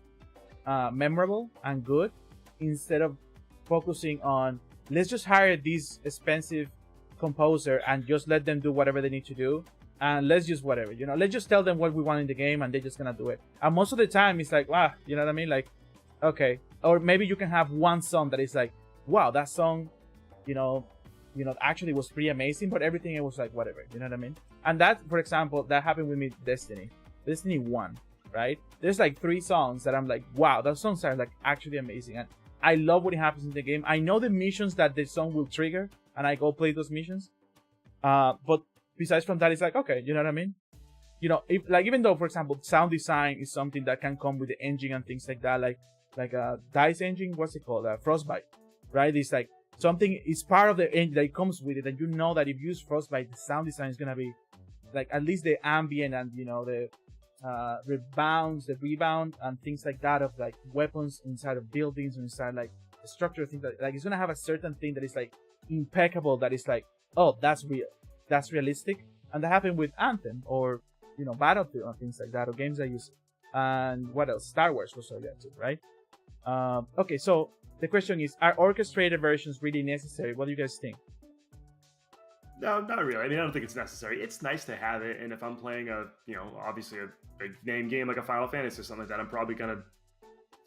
memorable and good, instead of focusing on let's just hire this expensive composer and just let them do whatever they need to do, and let's just whatever, let's just tell them what we want in the game and they're just gonna do it. And most of the time it's like, wow, you know what I mean? Like, okay. Or maybe you can have one song that is like, wow, that song, actually was pretty amazing, but everything it was like whatever, you know what I mean? And that, for example, that happened with me Destiny 1, right? There's like 3 songs that I'm like, wow, those songs are like actually amazing, and I love what happens in the game. I know the missions that the song will trigger, and I go play those missions. But besides from that, it's like, okay, you know what I mean? If, like, even though, for example, sound design is something that can come with the engine and things like that, like a DICE engine, what's it called? Frostbite, right? It's like something is part of the engine that comes with it, and that if you use Frostbite, the sound design is gonna be like at least the ambient and the the rebound and things like that of like weapons inside of buildings and inside like the structure, things like it's gonna have a certain thing that is like impeccable, that is like, oh, that's real, that's realistic. And that happened with Anthem or Battlefield and things like that, or games that use it. And what else? Star Wars was like that too, right? Okay, so the question is, are orchestrated versions really necessary? What do you guys think? No, not really. I mean, I don't think it's necessary. It's nice to have it, and if I'm playing obviously a big name game like a Final Fantasy or something like that, I'm probably gonna,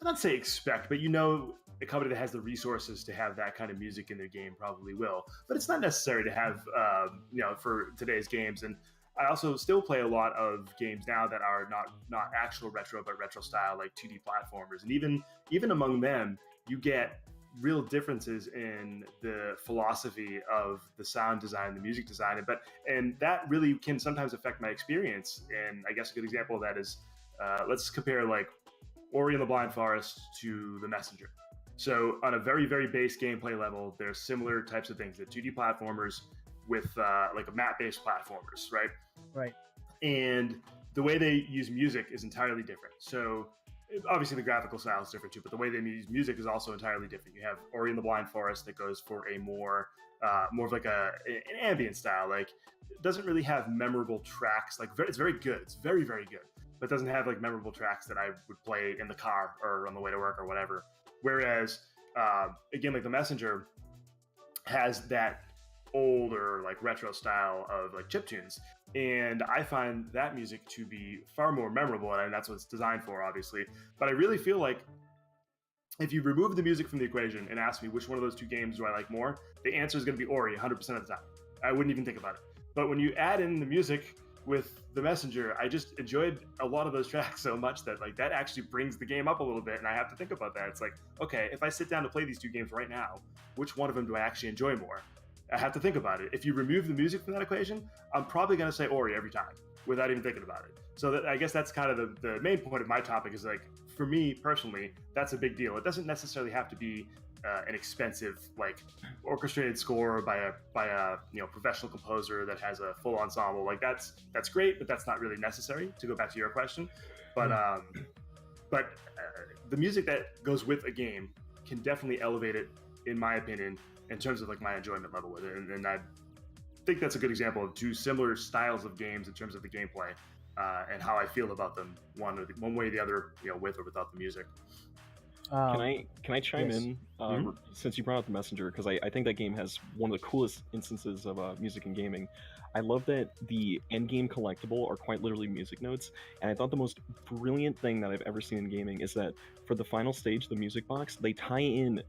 not say expect, but a company that has the resources to have that kind of music in their game probably will. But it's not necessary to have, for today's games. And I also still play a lot of games now that are not actual retro, but retro style, like 2D platformers. And even among them, you get real differences in the philosophy of the sound design, the music design, and that really can sometimes affect my experience. And I guess a good example of that is, let's compare like Ori and the Blind Forest to The Messenger. So on a very, very base gameplay level, there's similar types of things, the 2D platformers with like a map-based platformers, right? Right. And the way they use music is entirely different. So obviously the graphical style is different too, but the way they use music is also entirely different. You have Ori and the Blind Forest that goes for a more of like an ambient style. Like, it doesn't really have memorable tracks. Like, it's very good. It's very, very good, but it doesn't have like memorable tracks that I would play in the car or on the way to work or whatever. Whereas, again, like The Messenger has that older, like retro style of like chiptunes, and I find that music to be far more memorable, and that's what it's designed for, obviously. But I really feel like if you remove the music from the equation and ask me which one of those two games do I like more, the answer is going to be Ori 100% of the time. I wouldn't even think about it. But when you add in the music with The Messenger, I just enjoyed a lot of those tracks so much that like that actually brings the game up a little bit, and I have to think about that. It's like, okay, if I sit down to play these two games right now, which one of them do I actually enjoy more? I have to think about it. If you remove the music from that equation, I'm probably going to say Ori every time without even thinking about it. So that, I guess that's kind of the main point of my topic is like, for me personally, that's a big deal. It doesn't necessarily have to be an expensive like orchestrated score by a professional composer that has a full ensemble. Like that's great, but that's not really necessary. To go back to your question, but the music that goes with a game can definitely elevate it, in my opinion, in terms of like my enjoyment level with it. And I think that's a good example of two similar styles of games in terms of the gameplay and how I feel about them, one way or the other, with or without the music. Can I chime yes. in since you brought up The Messenger, because I think that game has one of the coolest instances of music in gaming. I love that the end game collectible are quite literally music notes, and I thought the most brilliant thing that I've ever seen in gaming is that for the final stage, the music box, they tie in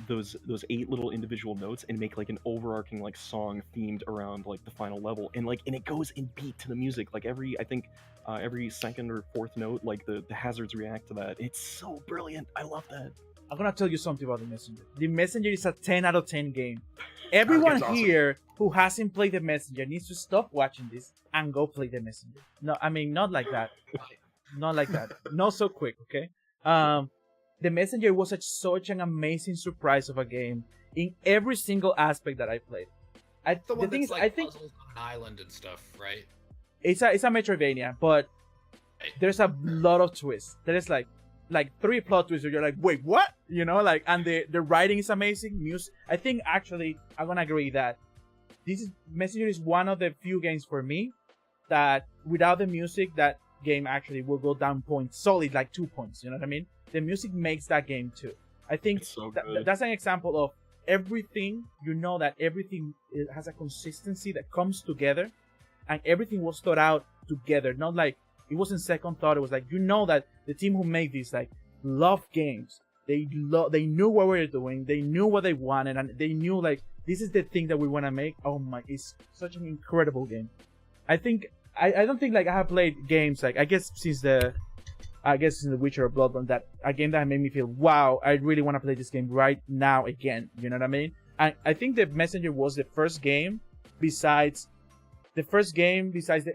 those 8 little individual notes and make like an overarching like song themed around like the final level, and it goes in beat to the music, like every second or fourth note, like the hazards react to that. It's so brilliant. I love that. I'm gonna tell you something about The Messenger. The Messenger is a 10 out of 10 game. Everyone here who hasn't played The Messenger needs to stop watching this and go play The Messenger. No, I mean, not like that. Not like that. Not so quick, okay? The Messenger was such an amazing surprise of a game in every single aspect that I played. The one that's like puzzles on an island and stuff, right? It's a Metroidvania, but there's a lot of twists. There's like 3 plot twists where you're like, wait, what? And the writing is amazing. Music, I think actually I'm gonna agree that Messenger is one of the few games for me that without the music, that game actually will go down points, solid like 2 points. You know what I mean? The music makes that game too. I think so that's an example of everything. That everything has a consistency that comes together, and everything was thought out together. Not like it wasn't second thought. It was like that the team who made these like love games. They knew what we were doing. They knew what they wanted, and they knew like this is the thing that we want to make. Oh my! It's such an incredible game. I think I don't think like I have played games like I guess since The Witcher or Bloodborne, that a game that made me feel, wow, I really want to play this game right now again. You know what I mean? And I think The Messenger was the first game besides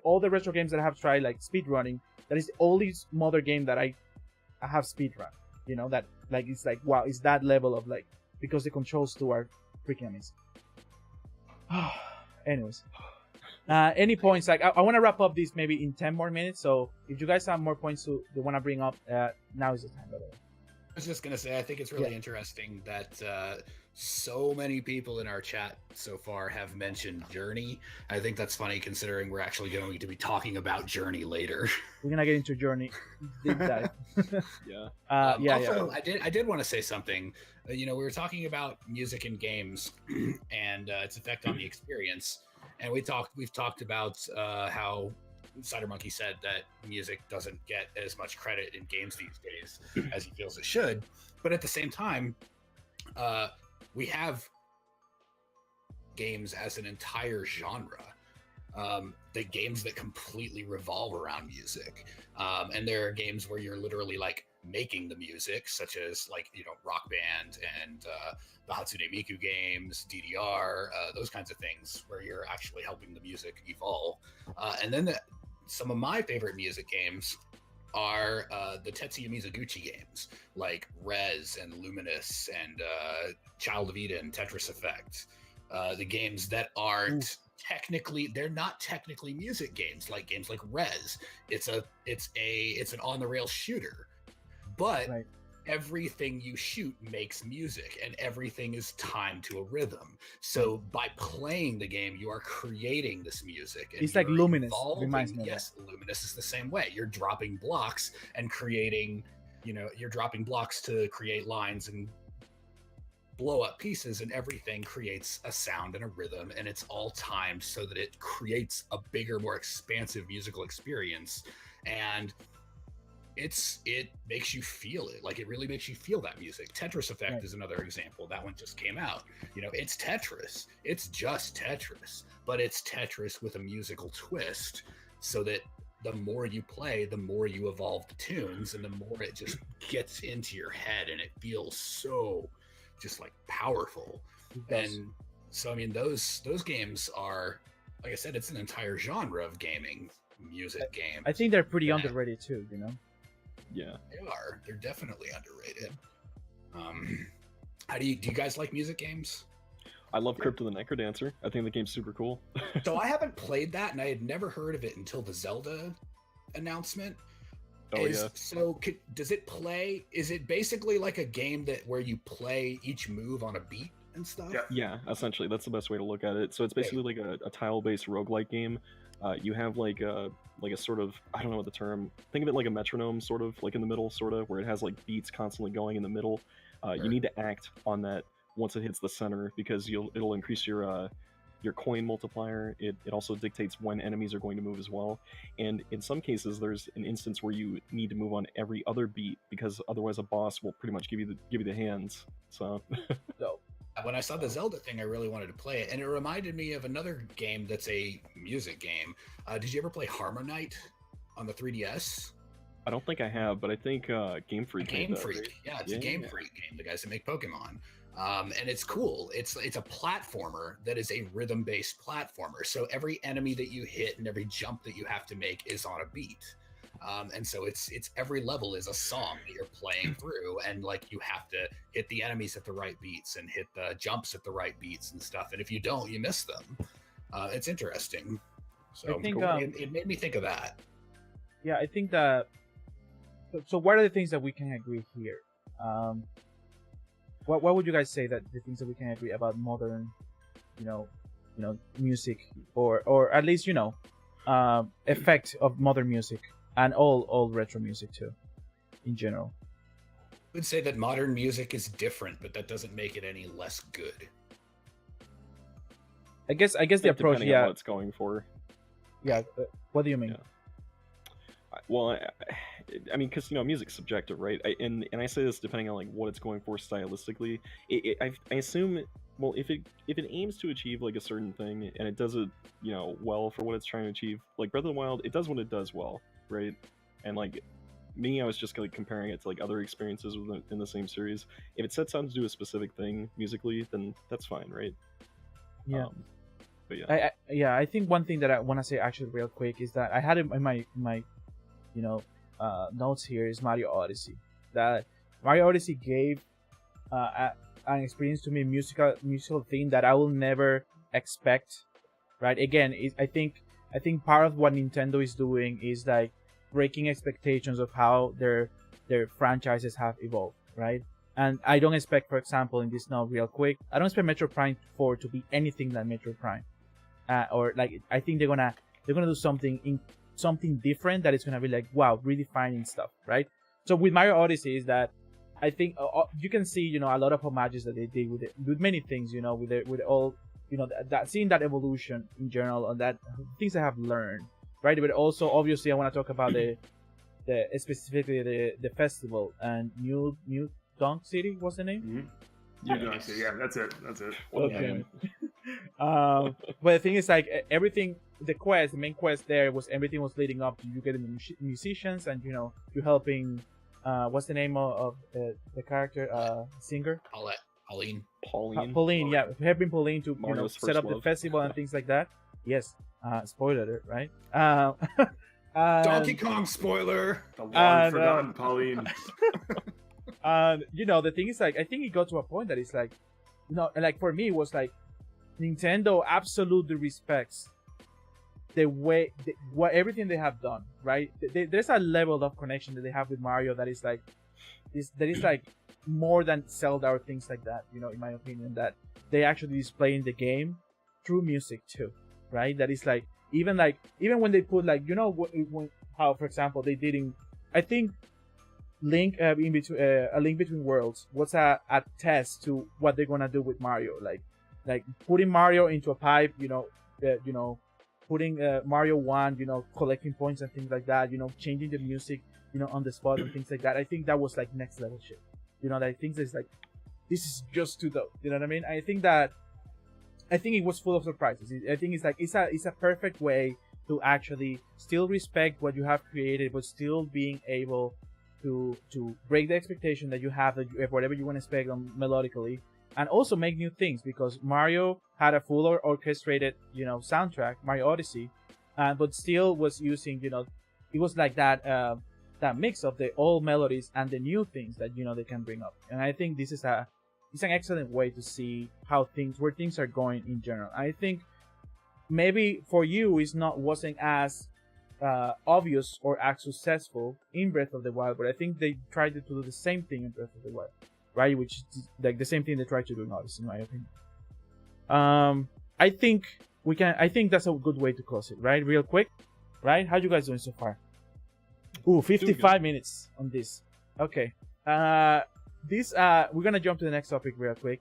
all the retro games that I have tried, like speedrunning, that is the only modern game that I have speedrun. That like it's like, wow, it's that level of like, because the controls too are freaking amazing. Anyways. Any points? Like I want to wrap up this maybe in 10 more minutes. So if you guys have more points you want to bring up, now is the time. By the way, I was just gonna say, I think it's really interesting that so many people in our chat so far have mentioned Journey. I think that's funny considering we're actually going to be talking about Journey later. We're gonna get into Journey deep dive. Also, I did want to say something. We were talking about music in games and its effect on the experience. And we've talked about how Cider Monkey said that music doesn't get as much credit in games these days as he feels it should. But at the same time, we have games as an entire genre. The games that completely revolve around music. And there are games where you're literally like making the music, such as like, Rock Band and the Hatsune Miku games, DDR, those kinds of things where you're actually helping the music evolve. And then some of my favorite music games are the Tetsuya Mizuguchi games like Rez and Luminous and Child of Eden, Tetris Effect. The games that aren't they're not technically music games, like games like Rez. It's an on the rails shooter, but everything you shoot makes music, and everything is timed to a rhythm. So by playing the game, you are creating this music. And it's like Luminous. Reminds me. Yes, Luminous is the same way. You're dropping blocks and creating. You're dropping blocks to create lines and blow up pieces, and everything creates a sound and a rhythm, and it's all timed so that it creates a bigger, more expansive musical experience. And it makes you feel it. Like, it really makes you feel that music. Tetris Effect Right. is another example. That one just came out. You know, it's Tetris. It's just Tetris, but it's Tetris with a musical twist, so that the more you play, the more you evolve the tunes, and the more it just gets into your head, and it feels so just like powerful. Yes. And so, I mean, those games are, like I said, it's an entire genre of gaming, music game. I think they're pretty Yeah. underrated too, you know. Yeah. They're definitely underrated. How do you guys like music games? I love Crypt of the Necrodancer. I think the game's super cool. So I haven't played that, and I had never heard of it until the Zelda announcement. Oh, yeah. So does it play? Is it basically like a game where you play each move on a beat and stuff? Yeah. Yeah, essentially, that's the best way to look at it. So it's basically like a tile-based roguelike game. You have like a sort of, I don't know what the term, think of it like a metronome, sort of, like in the middle, sort of, where it has like beats constantly going in the middle. You need to act on that once it hits the center, because it'll increase your coin multiplier. It also dictates when enemies are going to move as well. And in some cases, there's an instance where you need to move on every other beat, because otherwise a boss will pretty much give you the hands. So So When I saw the Zelda thing, I really wanted to play it, and it reminded me of another game that's a music game. Did you ever play Harmonite on the 3DS? I don't think I have, but I think Game Freak. made Game that, Freak, right? yeah, it's a Game Freak game. The guys that make Pokemon, and it's cool. It's a platformer that is a rhythm-based platformer. So every enemy that you hit and every jump that you have to make is on a beat. And so it's every level is a song that you're playing through, and like you have to hit the enemies at the right beats and hit the jumps at the right beats and stuff. And if you don't, you miss them. It's interesting. So I think, it made me think of that. yeah, I think that. So what are the things that we can agree here? What would you guys say that the things that we can agree about modern, music, or at least effect of modern music and all retro music too, in general? I would say that modern music is different, but that doesn't make it any less good. I guess the approach, Depending on yeah, what it's going for. yeah. What do you mean? Yeah. Well, I mean, because music's subjective, right? And I say this depending on like what it's going for stylistically. I assume, well, if it aims to achieve like a certain thing and it does it, well for what it's trying to achieve, like Breath of the Wild, it does what it does well, right? And like me, I was just like comparing it to like other experiences in the same series. If it sets out to do a specific thing musically, then that's fine, right? Yeah. But yeah. I think one thing that I want to say actually real quick is that I had in my notes here is Mario Odyssey. That Mario Odyssey gave an experience to me, musical thing that I will never expect. Right? Again, I think part of what Nintendo is doing is like breaking expectations of how their franchises have evolved. Right? And I don't expect, for example, in this note real quick, I don't expect Metroid Prime 4 to be anything like Metroid Prime. Or like I think they're gonna do something different that is gonna be like, wow, redefining stuff, right? So with Mario Odyssey is that I think you can see a lot of homages that they did with many things, with all that seeing that evolution in general and that things I have learned, right? But also obviously I want to talk about the specifically the festival and New Donk City. What's the name? Mm-hmm. Yeah, that's it. Okay. But the thing is, like, everything, the main quest there was everything was leading up to you getting the musicians and you helping. What's the name of the character? Singer. Pauline. Yeah, helping Pauline to Mario's set up first the love. festival and things like that. Yes. Spoiler alert, right? Donkey Kong spoiler. The long forgotten Pauline. And the thing is, like, I think it got to a point that it's like, like for me, it was like Nintendo absolutely respects the way what everything they have done, right? There's a level of connection that they have with Mario that is like more than Zelda or things like that, in my opinion, that they actually display in the game through music too, right? That is like even when they put like how, for example, they did in, I think, Link in between a Link Between Worlds was a test to what they're gonna do with Mario, like putting Mario into a pipe, putting Mario 1, collecting points and things like that, changing the music, on the spot and things like that. I think that was like next level shit. I think it's like, this is just too dope. You know what I mean? I think it was full of surprises. I think it's like, it's a perfect way to actually still respect what you have created, but still being able to break the expectation that you have, that whatever you want to expect melodically, and also make new things, because Mario had a full orchestrated, soundtrack, Mario Odyssey, but still was using, it was like that mix of the old melodies and the new things that, they can bring up. And I think this is it's an excellent way to see where things are going in general. I think maybe for you wasn't as obvious or as successful in Breath of the Wild, but I think they tried to do the same thing in Breath of the Wild, right? Which is like the same thing they tried to do in Odyssey, in my opinion. I think that's a good way to close it, right? Real quick, right? How you guys doing so far? Ooh, 55 minutes on this. Okay. We're gonna jump to the next topic real quick.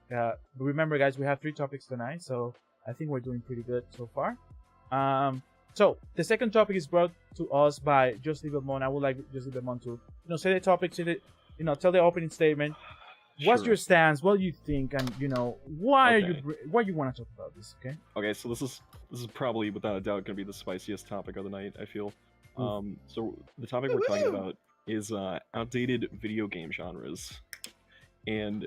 Remember, guys, we have 3 topics tonight, so I think we're doing pretty good so far. So the second topic is brought to us by Jocelyn Belmont. I would like Jocelyn Belmont to, say the topic, tell the opening statement. What's your stance? What do you think? And why you want to talk about this? Okay. Okay, so this is probably without a doubt going to be the spiciest topic of the night, I feel. So the topic we're talking about is outdated video game genres, and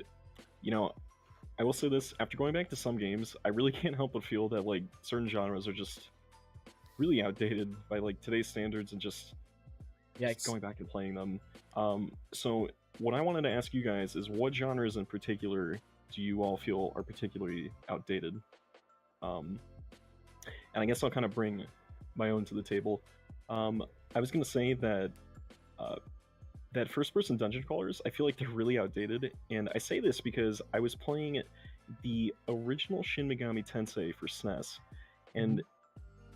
I will say this: after going back to some games, I really can't help but feel that like certain genres are just really outdated by like today's standards, and just going back and playing them. So what I wanted to ask you guys is, what genres in particular do you all feel are particularly outdated? And I guess I'll kind of bring my own to the table. I was going to say that that first-person dungeon crawlers, I feel like they're really outdated, and I say this because I was playing the original Shin Megami Tensei for SNES, and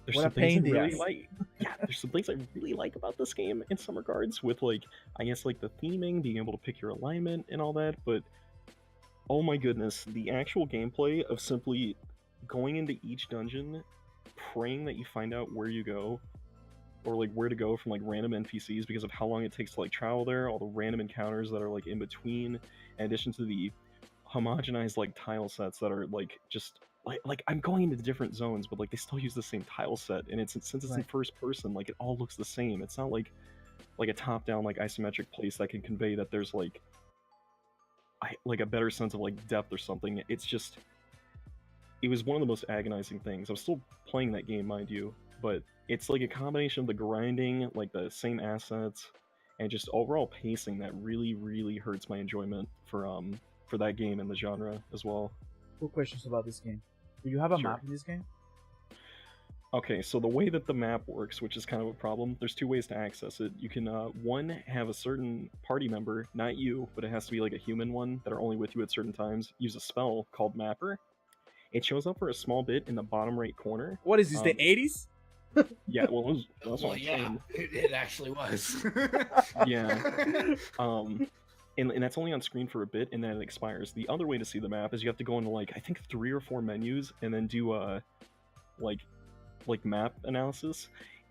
there's some things I really like. Yeah, there's some things I really like about this game in some regards, with like, I guess like the theming, being able to pick your alignment and all that, but oh my goodness, the actual gameplay of simply going into each dungeon, praying that you find out where you go, or like where to go from like random NPCs because of how long it takes to like travel there, all the random encounters that are like in between, in addition to the homogenized like tile sets that are like just like I'm going into different zones, but like they still use the same tile set, and since it's in first person, like it all looks the same. It's not like a top-down like isometric place that can convey that there's like a better sense of like depth or something. It's just, it was one of the most agonizing things. I'm still playing that game, mind you, but it's like a combination of the grinding, like the same assets, and just overall pacing that really, really hurts my enjoyment for that game and the genre as well. Cool questions about this game. Do you have a map in this game? Okay, so the way that the map works, which is kind of a problem, there's 2 ways to access it. You can, one, have a certain party member, not you, but it has to be like a human one, that are only with you at certain times, use a spell called Mapper. It shows up for a small bit in the bottom right corner. What is this, the 80s? Yeah, well, that's what I'm saying. It actually was. Yeah. And that's only on screen for a bit, and then it expires. The other way to see the map is you have to go into like, I think 3 or 4 menus, and then do like map analysis,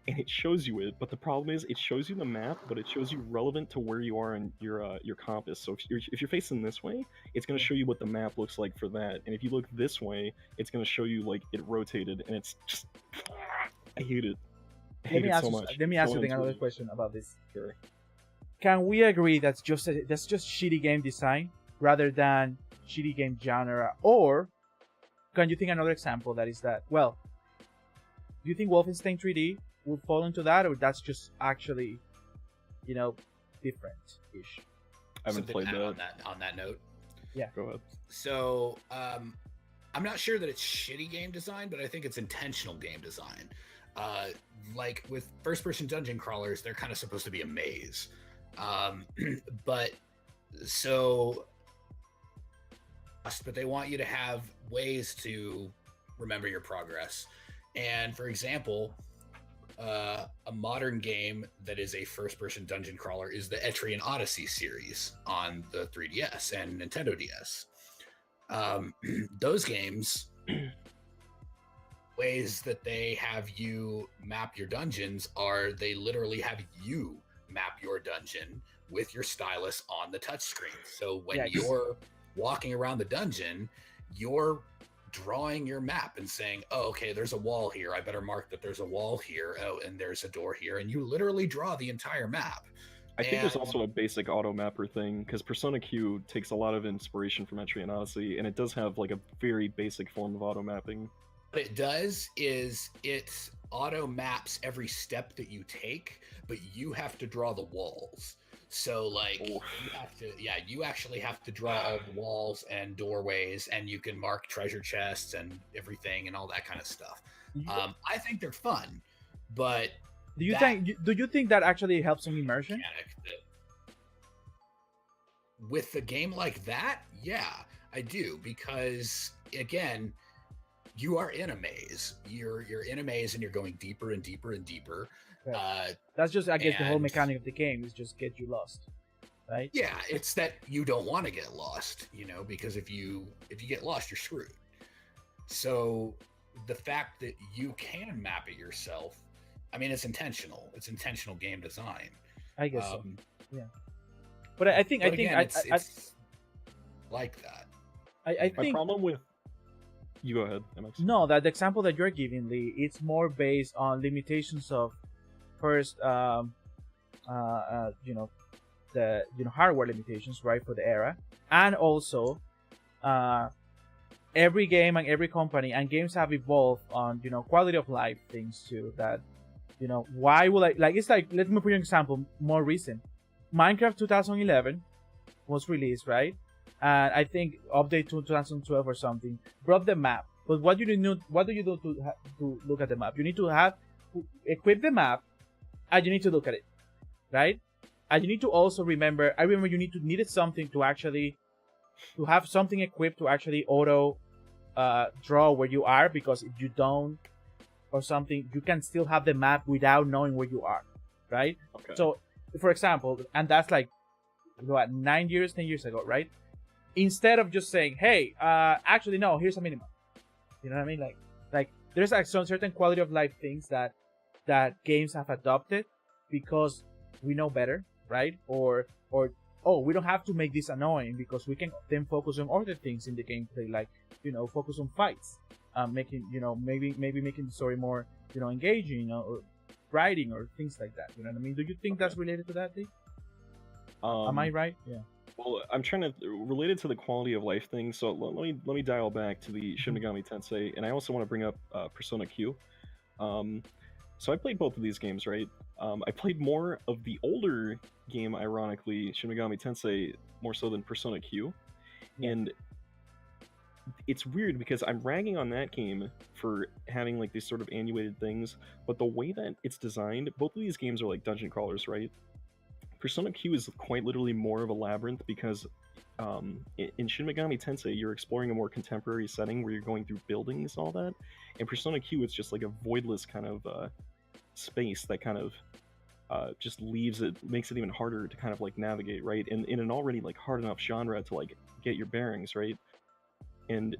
and it shows you it. But the problem is, it shows you the map, but it shows you relevant to where you are in your compass. So if you're facing this way, it's going to show you what the map looks like for that, and if you look this way, it's going to show you like it rotated, and it's just, I hate it. Let me ask you another question about this. Sure. Can we agree that's just shitty game design rather than shitty game genre? Or can you think another example that is that, well, do you think Wolfenstein 3D would fall into that, or that's just actually, different-ish? I haven't played that. On that note. Yeah. Go ahead. So, I'm not sure that it's shitty game design, but I think it's intentional game design. Like with first-person dungeon crawlers, they're kind of supposed to be a maze. But they want you to have ways to remember your progress. And for example, a modern game that is a first-person dungeon crawler is the Etrian Odyssey series on the 3DS and Nintendo DS. Those games ways that they have you map your dungeons are they literally have you map your dungeon with your stylus on the touchscreen. So when Yes. you're walking around the dungeon, you're drawing your map and saying, oh, okay, there's a wall here. I better mark that there's a wall here. Oh, and there's a door here. And you literally draw the entire map. I think there's also a basic auto mapper thing, because Persona Q takes a lot of inspiration from Entry and Odyssey, and it does have like a very basic form of auto mapping. What it does is it auto maps every step that you take, but you have to draw the walls. So like you have to, you actually have to draw all the walls and doorways, and you can mark treasure chests and everything and all that kind of stuff. I think they're fun, but do you think that actually helps in immersion? With a game like that, yeah, I do, because again, you are in a maze. You're in a maze, and you're going deeper and deeper and deeper. Right. That's just, I guess, the whole mechanic of the game is just get you lost, right? Yeah, it's that you don't want to get lost, because if you get lost, you're screwed. So the fact that you can map it yourself, I mean, it's intentional. It's intentional game design. I guess so. Yeah. But I think it's like that. I think my problem with you go ahead, MX. No, that the example that you're giving, Lee, it's more based on limitations of first, the hardware limitations, right, for the era, and also, every game and every company and games have evolved on quality of life things too. That why will it's like, let me put you an example more recent. Minecraft 2011 was released, right? And I think update to 2012 or something brought the map. But what do you do to look at the map? You need to equip the map, and you need to look at it, right? And you need to also remember. I remember you needed something to have something equipped to actually auto draw where you are, because if you don't or something, you can still have the map without knowing where you are, right? Okay. So, for example, and that's like 10 years ago, right? Instead of just saying, hey, actually no, here's a minimap. You know what I mean? Like there's like some certain quality of life things that games have adopted because we know better, right? Or we don't have to make this annoying because we can then focus on other things in the gameplay, like focus on fights, making maybe making the story more engaging, or writing or things like that. You know what I mean? Do you think that's related to that, Lee? Am I right? Yeah. Well, I'm trying to related to the quality of life thing. So let me dial back to the Shin Megami Tensei, and I also want to bring up Persona Q. So I played both of these games, right? I played more of the older game, ironically, Shin Megami Tensei, more so than Persona Q, and it's weird because I'm ragging on that game for having like these sort of annuated things, but the way that it's designed, both of these games are like dungeon crawlers, right? Persona Q is quite literally more of a labyrinth because in Shin Megami Tensei, you're exploring a more contemporary setting where you're going through buildings and all that. In Persona Q, it's just like a voidless kind of space that kind of just makes it even harder to kind of like navigate, right? In an already like hard enough genre to like get your bearings, right? And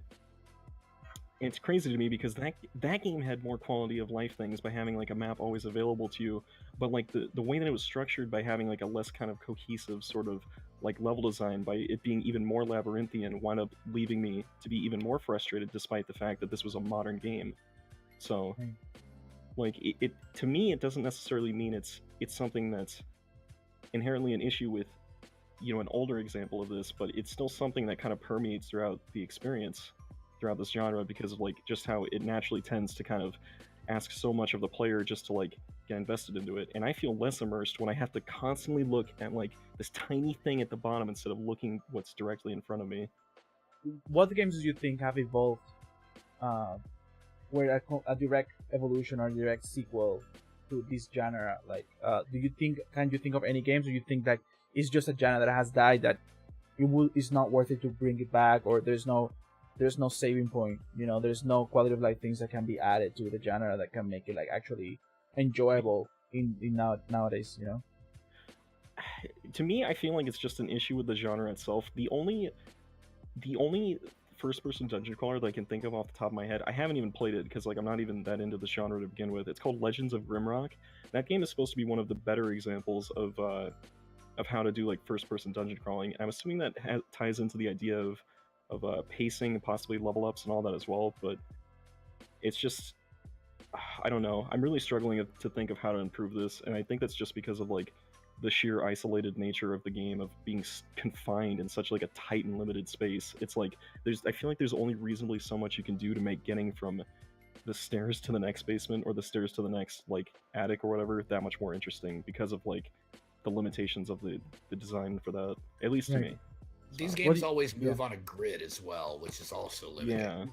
it's crazy to me because that game had more quality of life things by having like a map always available to you, but like the way that it was structured by having like a less kind of cohesive sort of like level design, by it being even more labyrinthian, wound up leaving me to be even more frustrated despite the fact that this was a modern game. So like it to me, it doesn't necessarily mean it's something that's inherently an issue with an older example of this, but it's still something that kind of permeates throughout the experience throughout this genre because of like just how it naturally tends to kind of ask so much of the player just to like get invested into it. And I feel less immersed when I have to constantly look at like this tiny thing at the bottom instead of looking what's directly in front of me. What games do you think have evolved where a direct evolution or direct sequel to this genre? Like, can you think of any games, or you think that it's just a genre that has died, that it's not worth it to bring it back, or there's no saving point, there's no quality of life things that can be added to the genre that can make it like actually enjoyable in nowadays? To me, I feel like it's just an issue with the genre itself. The only first-person dungeon crawler that I can think of off the top of my head. I haven't even played it because like I'm not even that into the genre to begin with. It's called Legends of Grimrock. That game is supposed to be one of the better examples of how to do like first-person dungeon crawling. I'm assuming that ties into the idea of pacing, possibly level ups and all that as well. But it's just I don't know. I'm really struggling to think of how to improve this, and I think that's just because of like the sheer isolated nature of the game of being confined in such like a tight and limited space. It's like I feel like there's only reasonably so much you can do to make getting from the stairs to the next basement or the stairs to the next like attic or whatever that much more interesting because of like the limitations of the design for that, at least to me. These games always move on a grid as well, which is also limiting.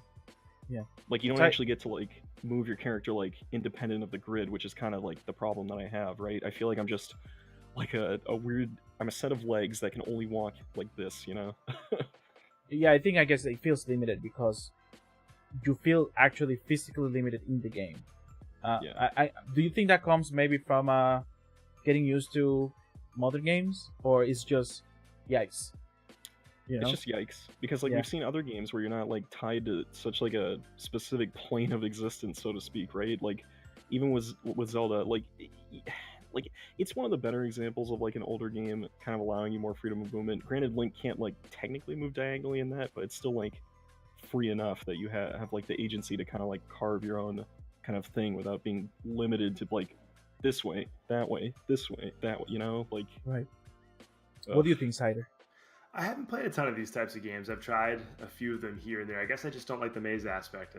Yeah. Like you don't actually get to like move your character like independent of the grid, which is kind of like the problem that I have, right? I feel like I'm just like a weird, I'm a set of legs that can only walk like this, you know? Yeah, I guess it feels limited because you feel actually physically limited in the game. Do you think that comes maybe from getting used to modern games, or it's just yikes? You know? It's just yikes because like we've seen other games where you're not like tied to such like a specific plane of existence, so to speak, right? Like even with Zelda, like it's one of the better examples of like an older game kind of allowing you more freedom of movement. Granted, Link can't like technically move diagonally in that, but it's still like free enough that you have like the agency to kind of like carve your own kind of thing without being limited to like this way, that way, this way, that way, you know? Like right. What do you think, Cider? I haven't played a ton of these types of games. I've tried a few of them here and there. I guess I just don't like the maze aspect.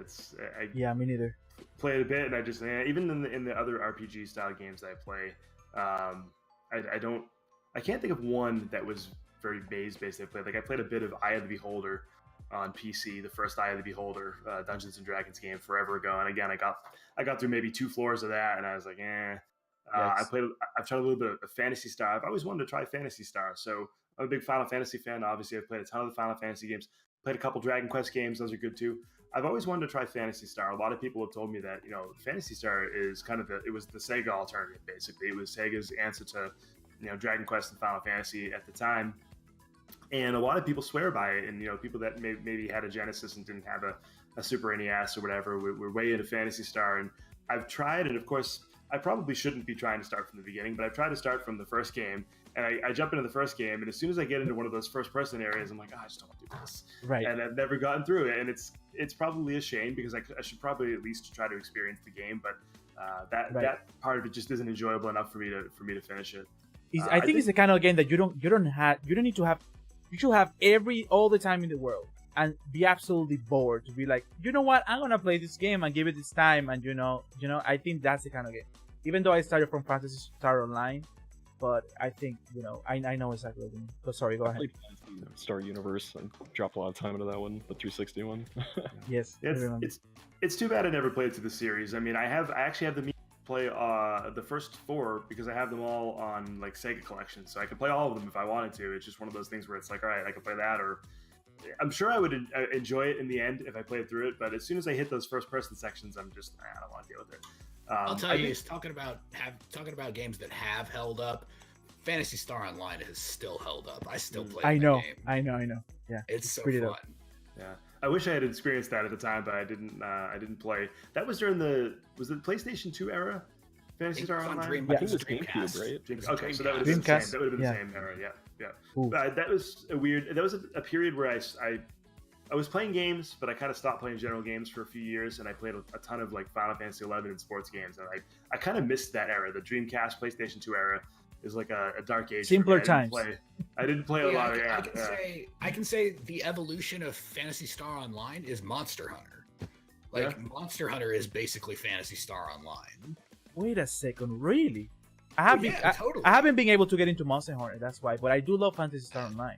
Yeah, me neither. Played a bit, and I just even in the other RPG style games that I play, I can't think of one that was very maze based. I played I played a bit of Eye of the Beholder on PC, the first Eye of the Beholder Dungeons and Dragons game forever ago, and again I got through maybe 2 floors of that, and I was like, I've tried a little bit of Phantasy Star. I've always wanted to try Phantasy Star, so I'm a big Final Fantasy fan. Obviously, I've played a ton of the Final Fantasy games. Played a couple Dragon Quest games; those are good too. I've always wanted to try Phantasy Star. A lot of people have told me that Phantasy Star is kind of it was the Sega alternative. Basically, it was Sega's answer to Dragon Quest and Final Fantasy at the time. And a lot of people swear by it, and people that maybe had a Genesis and didn't have a Super NES or whatever, we're way into Phantasy Star. And I've tried, and of course, I probably shouldn't be trying to start from the beginning, but I've tried to start from the first game. And I jump into the first game, and as soon as I get into one of those first-person areas, I'm like, I just don't want to do this. Right. And I've never gotten through it, and it's probably a shame because I should probably at least try to experience the game, but that part of it just isn't enjoyable enough for me to finish it. I think it's the kind of game that you don't need to have. You should have all the time in the world and be absolutely bored to be like, you know what, I'm gonna play this game and give it this time, and I think that's the kind of game. Even though I started from Phantasy Star Online. But I think, I know exactly what you mean. So sorry, go ahead. I played Star Universe and dropped a lot of time into that one, the 360 one. Yes, it's too bad I never played through the series. I mean, I actually have the means to play the first 4 because I have them all on like Sega Collection, so I could play all of them if I wanted to. It's just one of those things where it's like, all right, I can play that, or I'm sure I would enjoy it in the end if I played through it. But as soon as I hit those first-person sections, I'm just I don't want to deal with it. I'll tell you, talking about games that have held up, Phantasy Star Online has still held up. I still play I know. Yeah, it's so fun. Yeah, I wish I had experienced that at the time, but I didn't play. That was during was it the PlayStation 2 era? Phantasy Star Online. I think it was GameCube, right? Okay, so that would have been the same. That would have been the same era. Yeah. That was a weird. That was a period where I was playing games, but I kind of stopped playing general games for a few years, and I played a ton of like Final Fantasy 11 and sports games, and I kind of missed that era. The Dreamcast, PlayStation 2 era is like a dark age. Simpler times. I didn't play a lot of I can say the evolution of Phantasy Star Online is Monster Hunter. Monster Hunter is basically Phantasy Star Online. Wait a second, really? I haven't been able to get into Monster Hunter, that's why, but I do love Phantasy Star Online.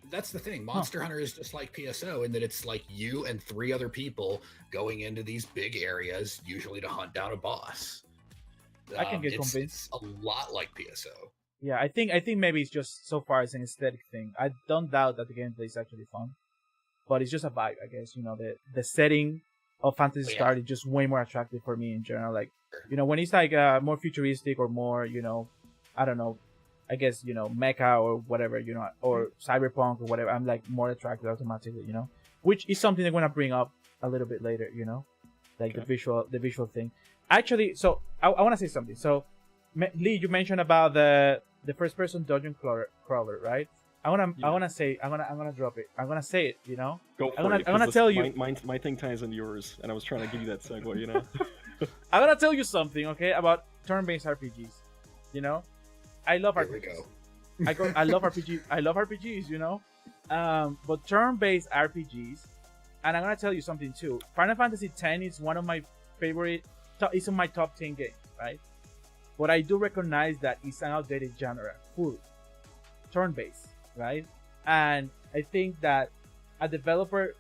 That's the thing. Monster Hunter is just like PSO in that it's like you and 3 other people going into these big areas, usually to hunt down a boss. I can get convinced. It's a lot like PSO. Yeah, I think maybe it's just so far it's an aesthetic thing. I don't doubt that the gameplay is actually fun, but it's just a vibe, I guess. The setting of Phantasy Star is just way more attractive for me in general. Like, when it's like more futuristic or more, I don't know. I guess, mecha or whatever, or cyberpunk or whatever, I'm like more attracted automatically, which is something I'm gonna bring up a little bit later. You know, like Okay. the visual thing. Actually, so I want to say something. So, Lee, you mentioned about the first person dungeon crawler, right? I wanna drop it. I'm gonna say it. You know, Go for I'm gonna- it. I'm gonna 'cause tell you- My thing ties into yours, and I was trying to give you that segue. You know. I'm gonna tell you something, okay, about turn-based RPGs. You know, I love Here we RPGs. go. I love RPGs. I love RPGs. You know, but turn-based RPGs, and I'm gonna tell you something too. Final Fantasy X is one of my favorite. It's in my top 10 games, right? But I do recognize that it's an outdated genre, full turn-based, right? And I think that a developer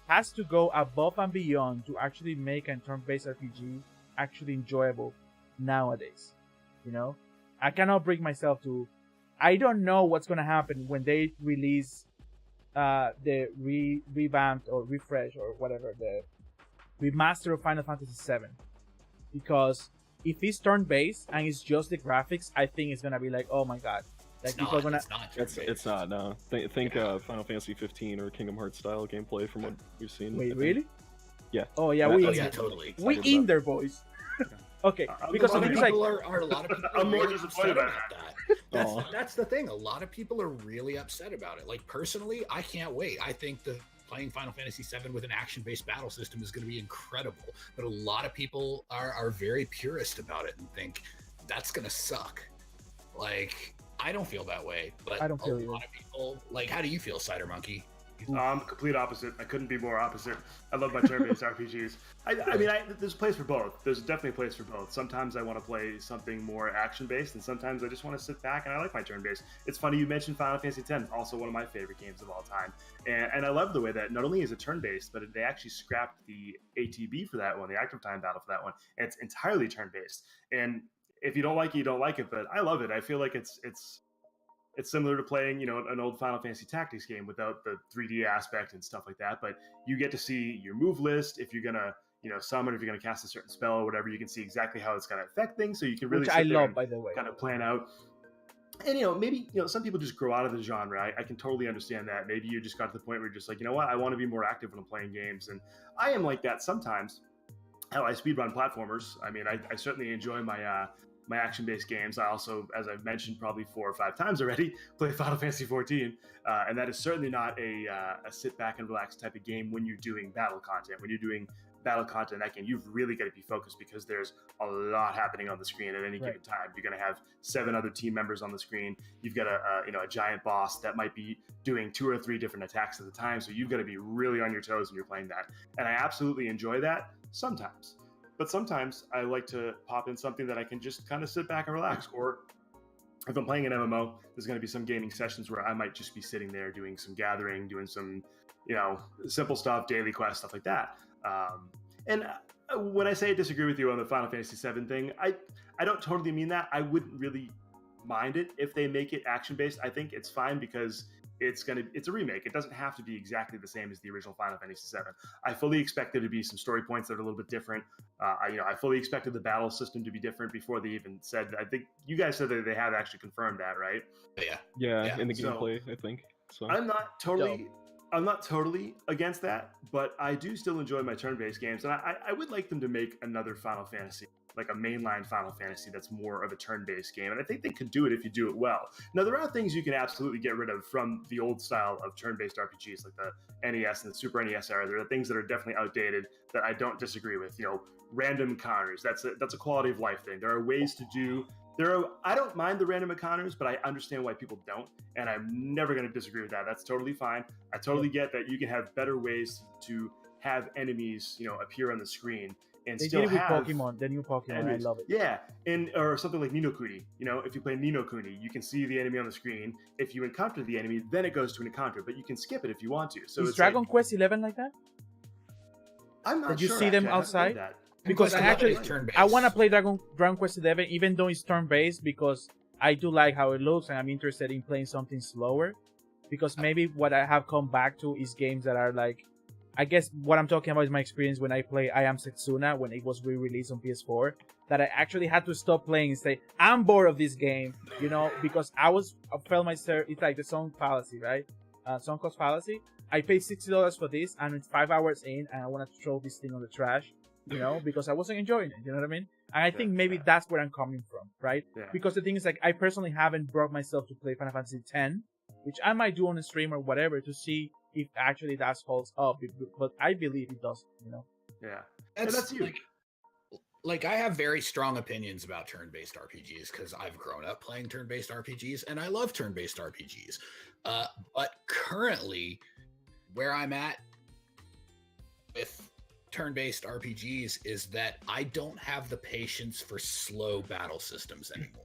has to go above and beyond to actually make a turn-based RPG actually enjoyable nowadays. You know, I cannot bring myself to. I don't know what's gonna happen when they release the revamped or refresh or whatever, the remaster of Final Fantasy VII, because if it's turn-based and it's just the graphics, I think it's gonna be like, oh my god, like people are gonna. It's not. It's not. No. Think Final Fantasy 15 or Kingdom Hearts style gameplay from what we've seen. I Wait, think. really? Yeah. Oh yeah, Oh, we Oh in yeah, there. totally. We Talk in about- there, boys. Okay, I'm because a A lot lot it's of like people are a lot of people I'm are more really disappointed upset about about that. Aw. That's the thing. A lot of people are really upset about it. Like personally, I can't wait. I think the playing Final Fantasy VII with an action-based battle system is going to be incredible. But a lot of people are very purist about it and think that's going to suck. Like I don't feel that way, but I don't feel a either. lot of people. Like, how do you feel, Cider Monkey? Complete opposite. I couldn't be more opposite. I love my turn-based RPGs. I mean, there's a place for both. There's definitely a place for both. Sometimes I want to play something more action-based, and sometimes I just want to sit back and I like my turn-based. It's funny you mentioned Final Fantasy X, also one of my favorite games of all time. And I love the way that not only is it turn-based, but they actually scrapped the ATB for that one, the active time battle for that one. And it's entirely turn-based. And if you don't like it, you don't like it. But I love it. I feel like it's similar to playing, you know, an old Final Fantasy Tactics game without the 3D aspect and stuff like that. But you get to see your move list. If you're gonna, you know, summon, if you're gonna cast a certain spell or whatever, you can see exactly how it's gonna affect things. So you can really which sit I there love, and by the way. kind of plan out. And you know, maybe some people just grow out of the genre. I can totally understand that. Maybe you just got to the point where you're just like, you know what, I want to be more active when I'm playing games, and I am like that sometimes. Hell, I speedrun platformers. I mean, I certainly enjoy my my action-based games. I also, as I've mentioned probably 4 or 5 times already, play Final Fantasy 14, and that is certainly not a sit back and relax type of game when you're doing battle content. When you're doing battle content in that game, you've really got to be focused because there's a lot happening on the screen at any given time. You're going to have 7 other team members on the screen. You've got a giant boss that might be doing 2 or 3 different attacks at a time, so you've got to be really on your toes when you're playing that. And I absolutely enjoy that sometimes. But sometimes I like to pop in something that I can just kind of sit back and relax. Or if I'm playing an MMO, there's going to be some gaming sessions where I might just be sitting there doing some gathering, doing some, simple stuff, daily quests, stuff like that. And when I say I disagree with you on the Final Fantasy VII thing, I don't totally mean that. I wouldn't really mind it if they make it action-based. I think it's fine because it's a remake. It doesn't have to be exactly the same as the original Final Fantasy VII. I fully expect there to be some story points that are a little bit different. I fully expected the battle system to be different before they even said. I think you guys said that they have actually confirmed that, right? Yeah. In the So- gameplay, I think. So I'm not totally against that, but I do still enjoy my turn-based games, and I would like them to make another Final Fantasy, like a mainline Final Fantasy that's more of a turn-based game, and I think they could do it if you do it well. Now, there are things you can absolutely get rid of from the old style of turn-based RPGs, like the NES and the Super NES era. There are things that are definitely outdated that I don't disagree with. Random encounters. That's a quality of life thing. There are ways to do. I don't mind the random encounters, but I understand why people don't, and I'm never going to disagree with that. That's totally fine. I totally get that you can have better ways to have enemies, appear on the screen and They still did it with have Pokemon, the new Pokemon. enemies. I love it. Yeah, or something like Ni no Kuni. If you play Ni no Kuni, you can see the enemy on the screen. If you encounter the enemy, then it goes to an encounter, but you can skip it if you want to. So Is it's Dragon Quest 11 like that? I'm not Did you sure, see them actually. I haven't played outside? that. Because I want to play Dragon Quest 11, even though it's turn-based, because I do like how it looks, and I'm interested in playing something slower. Because maybe what I have come back to is games that are like, I guess what I'm talking about is my experience when I play I Am Setsuna when it was re-released on PS4. That I actually had to stop playing and say, I'm bored of this game, because I felt myself. It's like the song fallacy, right? Song cost fallacy. I paid $60 for this, and it's 5 hours in, and I want to throw this thing on the trash, because I wasn't enjoying it. You know what I mean? And I think maybe that's where I'm coming from, right? Yeah. Because the thing is, like, I personally haven't brought myself to play Final Fantasy X, which I might do on a stream or whatever to see if actually that holds up. But I believe it does. Yeah. That's you. Like I have very strong opinions about turn-based RPGs because I've grown up playing turn-based RPGs and I love turn-based RPGs. But currently, where I'm at with turn-based RPGs is that I don't have the patience for slow battle systems anymore.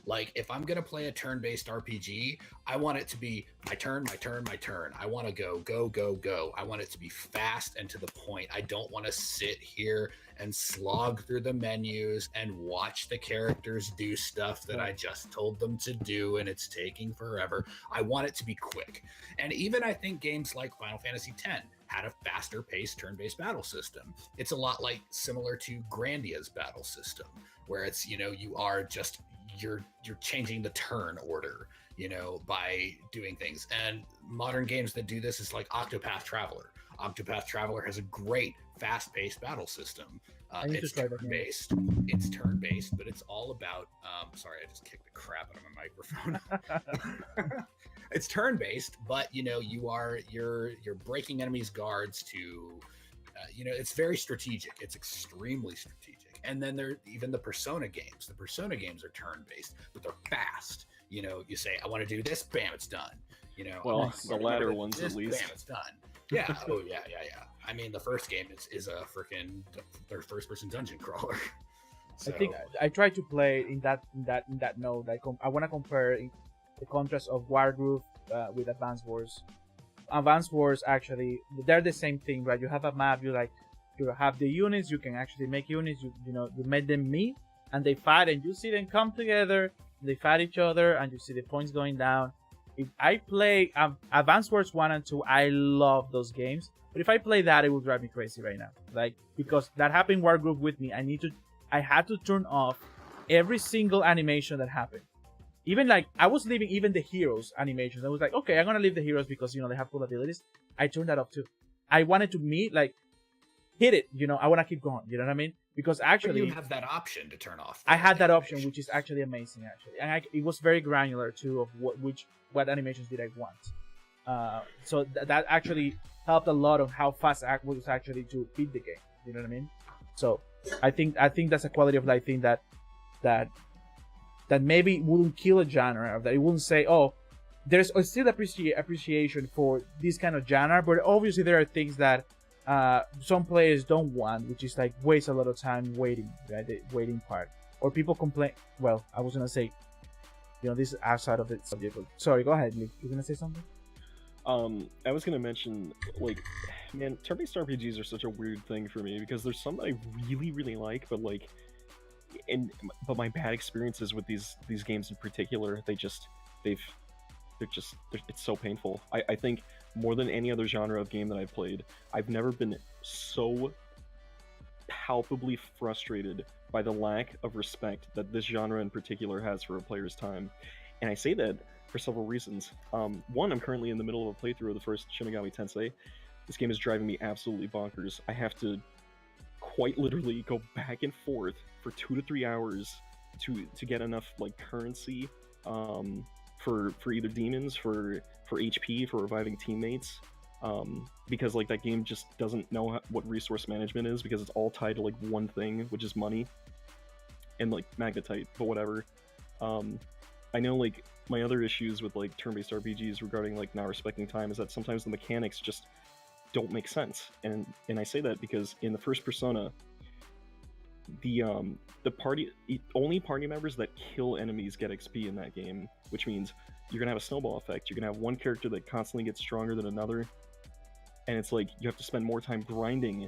Like, if I'm going to play a turn-based RPG, I want it to be my turn, my turn, my turn. I want to go, go, go, go. I want it to be fast and to the point. I don't want to sit here and slog through the menus and watch the characters do stuff that I just told them to do and it's taking forever. I want it to be quick. And even I think games like Final Fantasy X had a faster paced turn-based battle system. It's a lot like similar to Grandia's battle system, where it's, you are just you're changing the turn order, by doing things. And modern games that do this is like Octopath Traveler. Octopath Traveler has a great fast-paced battle system. It's turn-based. It's turn-based, but it's all about. Sorry, I just kicked the crap out of my microphone. It's turn-based, but you're breaking enemies' guards to. It's very strategic. It's extremely strategic. And then there even the Persona games. The Persona games are turn-based, but they're fast. You say, I want to do this, bam, it's done. Well, the latter ones this, at least. Bam, it's done. Yeah. Oh, yeah. I mean, the first game is a freaking first-person dungeon crawler. So. I think I try to play in that note. I want to compare the contrast of Wargroove with Advance Wars. Advance Wars, actually, they're the same thing, right? You have a map, you have the units, you can actually make units, you make them meet, and they fight, and you see them come together, they fight each other, and you see the points going down. If I play Advance Wars 1 and 2, I love those games, but if I play that, it will drive me crazy right now. Like, because that happened Wargroove with me, I had to turn off every single animation that happened. Even like, I was leaving even the heroes animations. I was like, okay, I'm gonna leave the heroes because, they have cool abilities. I turned that off too. I wanted to hit it, I want to keep going, you know what I mean? Because actually... But you have that option to turn off. I had that option, which is actually amazing, actually. And it was very granular too of what animations did I want. So that actually helped a lot of how fast I was actually to beat the game, you know what I mean? So I think that's a quality of life thing that maybe wouldn't kill a genre, that it wouldn't say, oh, there's still appreciation for this kind of genre, but obviously there are things that some players don't want, which is like waste a lot of time waiting, right? The waiting part. Or people complain. Well, I was gonna say, this is outside of the subject. But sorry, go ahead, Nick. You gonna say something? I was gonna mention, like, man, turn-based RPGs are such a weird thing for me because there's some that I really, really like, but like. But my bad experiences with these games in particular, it's so painful. I think more than any other genre of game that I've played, I've never been so palpably frustrated by the lack of respect that this genre in particular has for a player's time. And I say that for several reasons. One, I'm currently in the middle of a playthrough of the first Shin Megami Tensei. This game is driving me absolutely bonkers. I have to quite literally go back and forth for 2 to 3 hours to get enough like currency for either demons, for HP, for reviving teammates, because like that game just doesn't know what resource management is, because it's all tied to like one thing, which is money and like magnetite. But whatever. I know like my other issues with like turn-based RPGs regarding like not respecting time is that sometimes the mechanics just don't make sense, and I say that because in the first Persona, the only party members that kill enemies get XP in that game, which means you're gonna have a snowball effect. You're gonna have one character that constantly gets stronger than another, and it's like you have to spend more time grinding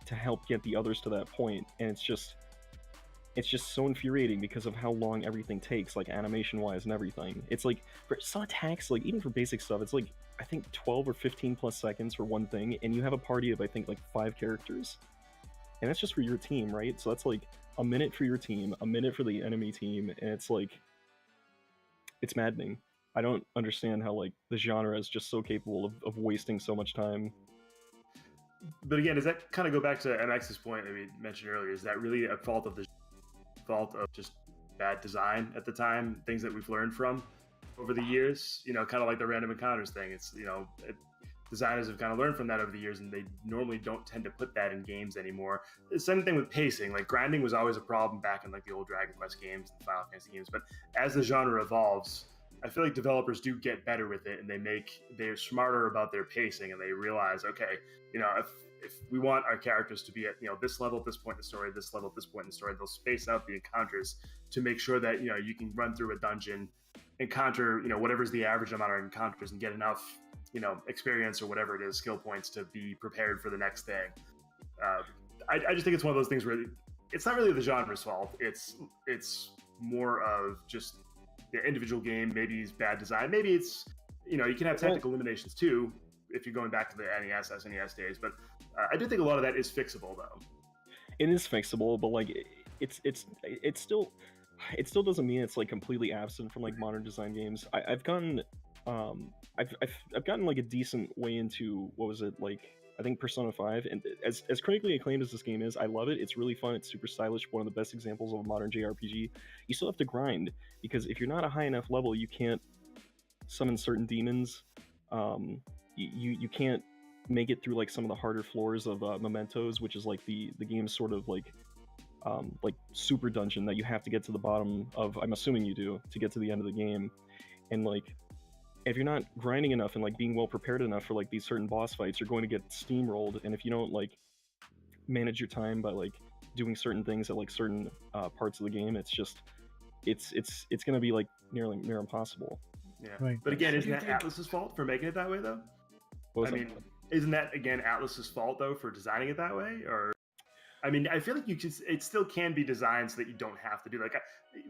to help get the others to that point, and it's just so infuriating because of how long everything takes, like animation wise and everything. It's like for some attacks, like even for basic stuff, it's like I think 12 or 15 plus seconds for one thing, and you have a party of I think like 5 characters, and that's just for your team, right? So that's like a minute for your team, a minute for the enemy team, and it's like, it's maddening. I don't understand how like the genre is just so capable of wasting so much time. But again, does that kind of go back to MX's point that we mentioned earlier? Is that really a fault of just bad design at the time? Things that we've learned from over the years, kind of like the random encounters thing. It's designers have kind of learned from that over the years, and they normally don't tend to put that in games anymore. The same thing with pacing. Like grinding was always a problem back in like the old Dragon Quest games and Final Fantasy games, but as the genre evolves, I feel like developers do get better with it, and they're smarter about their pacing, and they realize, okay, if we want our characters to be at this level at this point in the story, this level at this point in the story, they'll space out the encounters to make sure that you can run through a dungeon, encounter whatever's the average amount of encounters, and get enough experience or whatever it is, skill points, to be prepared for the next thing. I just think it's one of those things where it's not really the genre's fault. It's more of just the individual game. Maybe it's bad design. Maybe it's you can have technical limitations too if you're going back to the NES, SNES days. But I do think a lot of that is fixable though. It is fixable, but like it's still doesn't mean it's like completely absent from like modern design games. I've gotten I've gotten like a decent way into, what was it, like I think Persona 5, and as critically acclaimed as this game is, I love it. It's really fun. It's super stylish. One of the best examples of a modern JRPG. You still have to grind, because if you're not a high enough level, you can't summon certain demons. You can't make it through like some of the harder floors of Mementos, which is like the game's sort of like super dungeon that you have to get to the bottom of. I'm assuming you do, to get to the end of the game. And like, if you're not grinding enough and like being well prepared enough for like these certain boss fights, you're going to get steamrolled. And if you don't like manage your time by like doing certain things at like certain parts of the game, it's going to be like near impossible. Yeah, right. But again, isn't that Atlus's fault for making it that way though? Isn't that again Atlus's fault though for designing it that way? Or I feel like it still can be designed so that you don't have to do, like,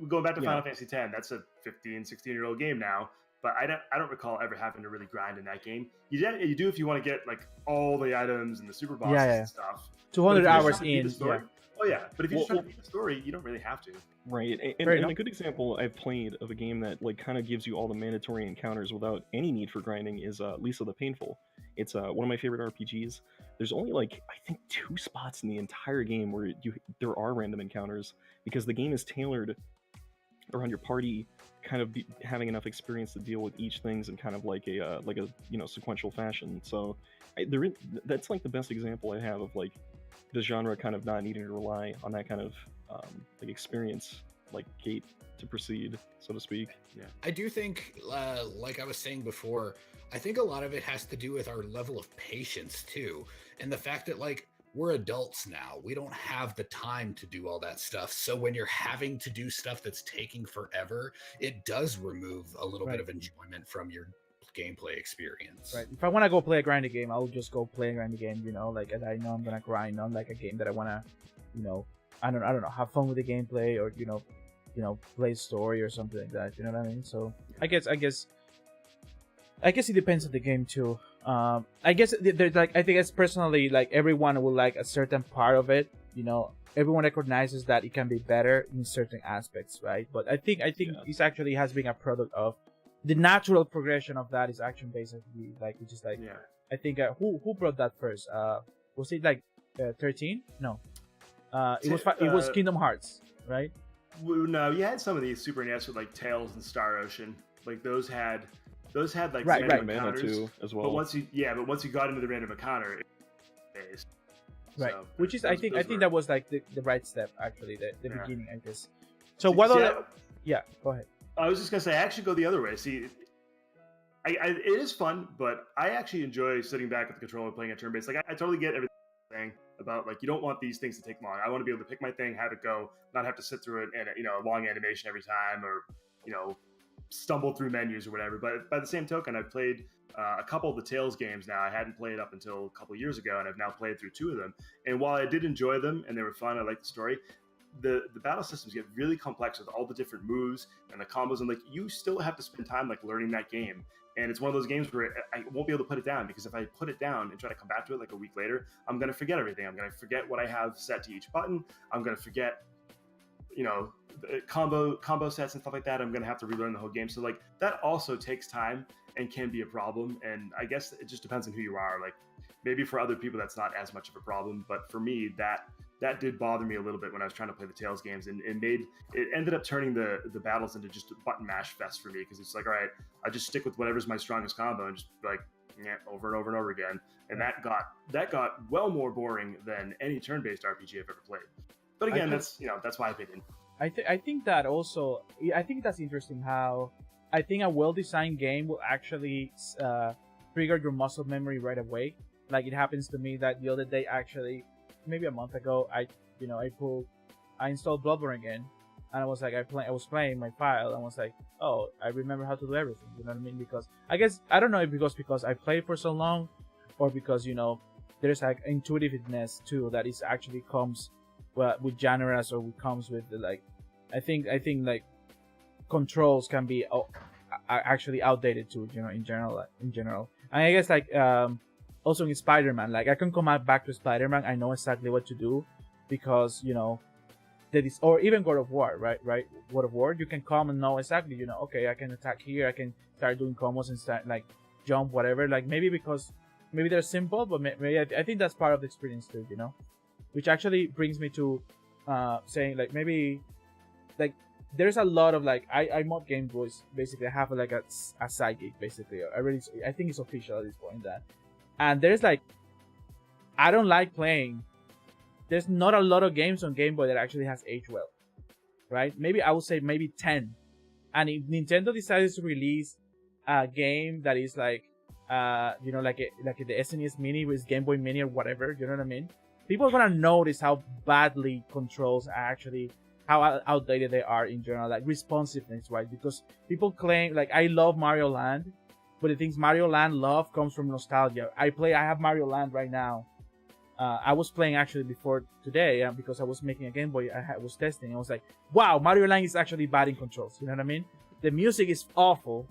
going back to Final Fantasy X, that's a 15, 16-year-old game now, but I don't recall ever having to really grind in that game. You do if you want to get like all the items and the super bosses and stuff. 200 hours in. Oh yeah, but if you just try to beat the story, you don't really have to. Right, and a good example I've played of a game that like kind of gives you all the mandatory encounters without any need for grinding is Lisa the Painful. It's one of my favorite RPGs. There's only like, I think, 2 spots in the entire game where there are random encounters, because the game is tailored around your party kind of having enough experience to deal with each things in kind of like a sequential fashion. So that's like the best example I have of like the genre kind of not needing to rely on that kind of like experience, like gate to proceed, so to speak. Yeah, I do think, like I was saying before, I think a lot of it has to do with our level of patience too, and the fact that like we're adults now, we don't have the time to do all that stuff. So when you're having to do stuff that's taking forever, it does remove a little bit of enjoyment from your gameplay experience. Right. If I want to go play a grindy game, I'll just go play a grindy game. Like, as I know I'm gonna grind on like a game that I wanna, I don't know, have fun with the gameplay, or play story or something like that. You know what I mean? So I guess it depends on the game too. I guess there's like, I think it's personally like everyone will like a certain part of it. Everyone recognizes that it can be better in certain aspects, right? But I think this actually has been a product of the natural progression of that is action based. Like it's just like I think who brought that first? Was it like 13? No, it was Kingdom Hearts, right? No, you had some of these Super NES with like Tales and Star Ocean. Like those had like random encounters too, as well. But once you got into the random encounter, it based. Right, so, which is I think that was like the right step, actually, the beginning, I guess. So go ahead. I was just gonna say, I actually go the other way. See, it is fun, but I actually enjoy sitting back with the controller playing a turn-based. Like I totally get everything about like you don't want these things to take long. I want to be able to pick my thing, have it go, not have to sit through it and a long animation every time, or stumble through menus or whatever. But by the same token, I've played a couple of the Tales games now. I hadn't played up until a couple of years ago, and I've now played through 2 of them. And while I did enjoy them and they were fun, I liked the story, the battle systems get really complex with all the different moves and the combos, and like you still have to spend time like learning that game. And it's one of those games where I won't be able to put it down, because if I put it down and try to come back to it like a week later, I'm going to forget everything. I'm going to forget what I have set to each button. I'm going to forget combo sets and stuff like that. I'm gonna have to relearn the whole game. So like that also takes time and can be a problem. And I guess it just depends on who you are. Like maybe for other people that's not as much of a problem, but for me that did bother me a little bit when I was trying to play the Tales games, and it ended up turning the battles into just a button mash fest for me, because it's like, all right, I just stick with whatever's my strongest combo and just like over and over and over again, and that got well more boring than any turn-based RPG I've ever played. But again, that's my opinion. I think that also, I think that's interesting how I think a well-designed game will actually trigger your muscle memory right away. Like it happens to me that the other day, actually, maybe a month ago, I installed Bloodborne again, and I was like, I was playing my file, and I was like, oh, I remember how to do everything. You know what I mean? Because I guess I don't know if because I played for so long, or because there's like intuitiveness too that is actually comes with genres, or comes with like I think like controls can be actually outdated too. In general, and I guess like also in Spider-Man, like I can come back to Spider-Man, I know exactly what to do, because or even God of War, right? God of War, you can come and know exactly, okay, I can attack here, I can start doing combos and start like jump, whatever. Like maybe they're simple, but maybe I think that's part of the experience too, which actually brings me to saying like maybe like there's a lot of like I mod Game Boys. Basically, I have like a side gig. Basically, I think it's official at this point that, and there's like I don't like playing. There's not a lot of games on Game Boy that actually has aged well, right? Maybe I would say maybe 10. And if Nintendo decides to release a game that is like like the SNES Mini with Game Boy Mini or whatever, you know what I mean? People are gonna notice how badly controls are actually, how outdated they are in general, like responsiveness, right? Because people claim, like, I love Mario Land, but the things Mario Land love comes from nostalgia. I have Mario Land right now. I was playing actually before today because I was making a Game Boy. I was testing. I was like, wow, Mario Land is actually bad in controls. You know what I mean? The music is awful.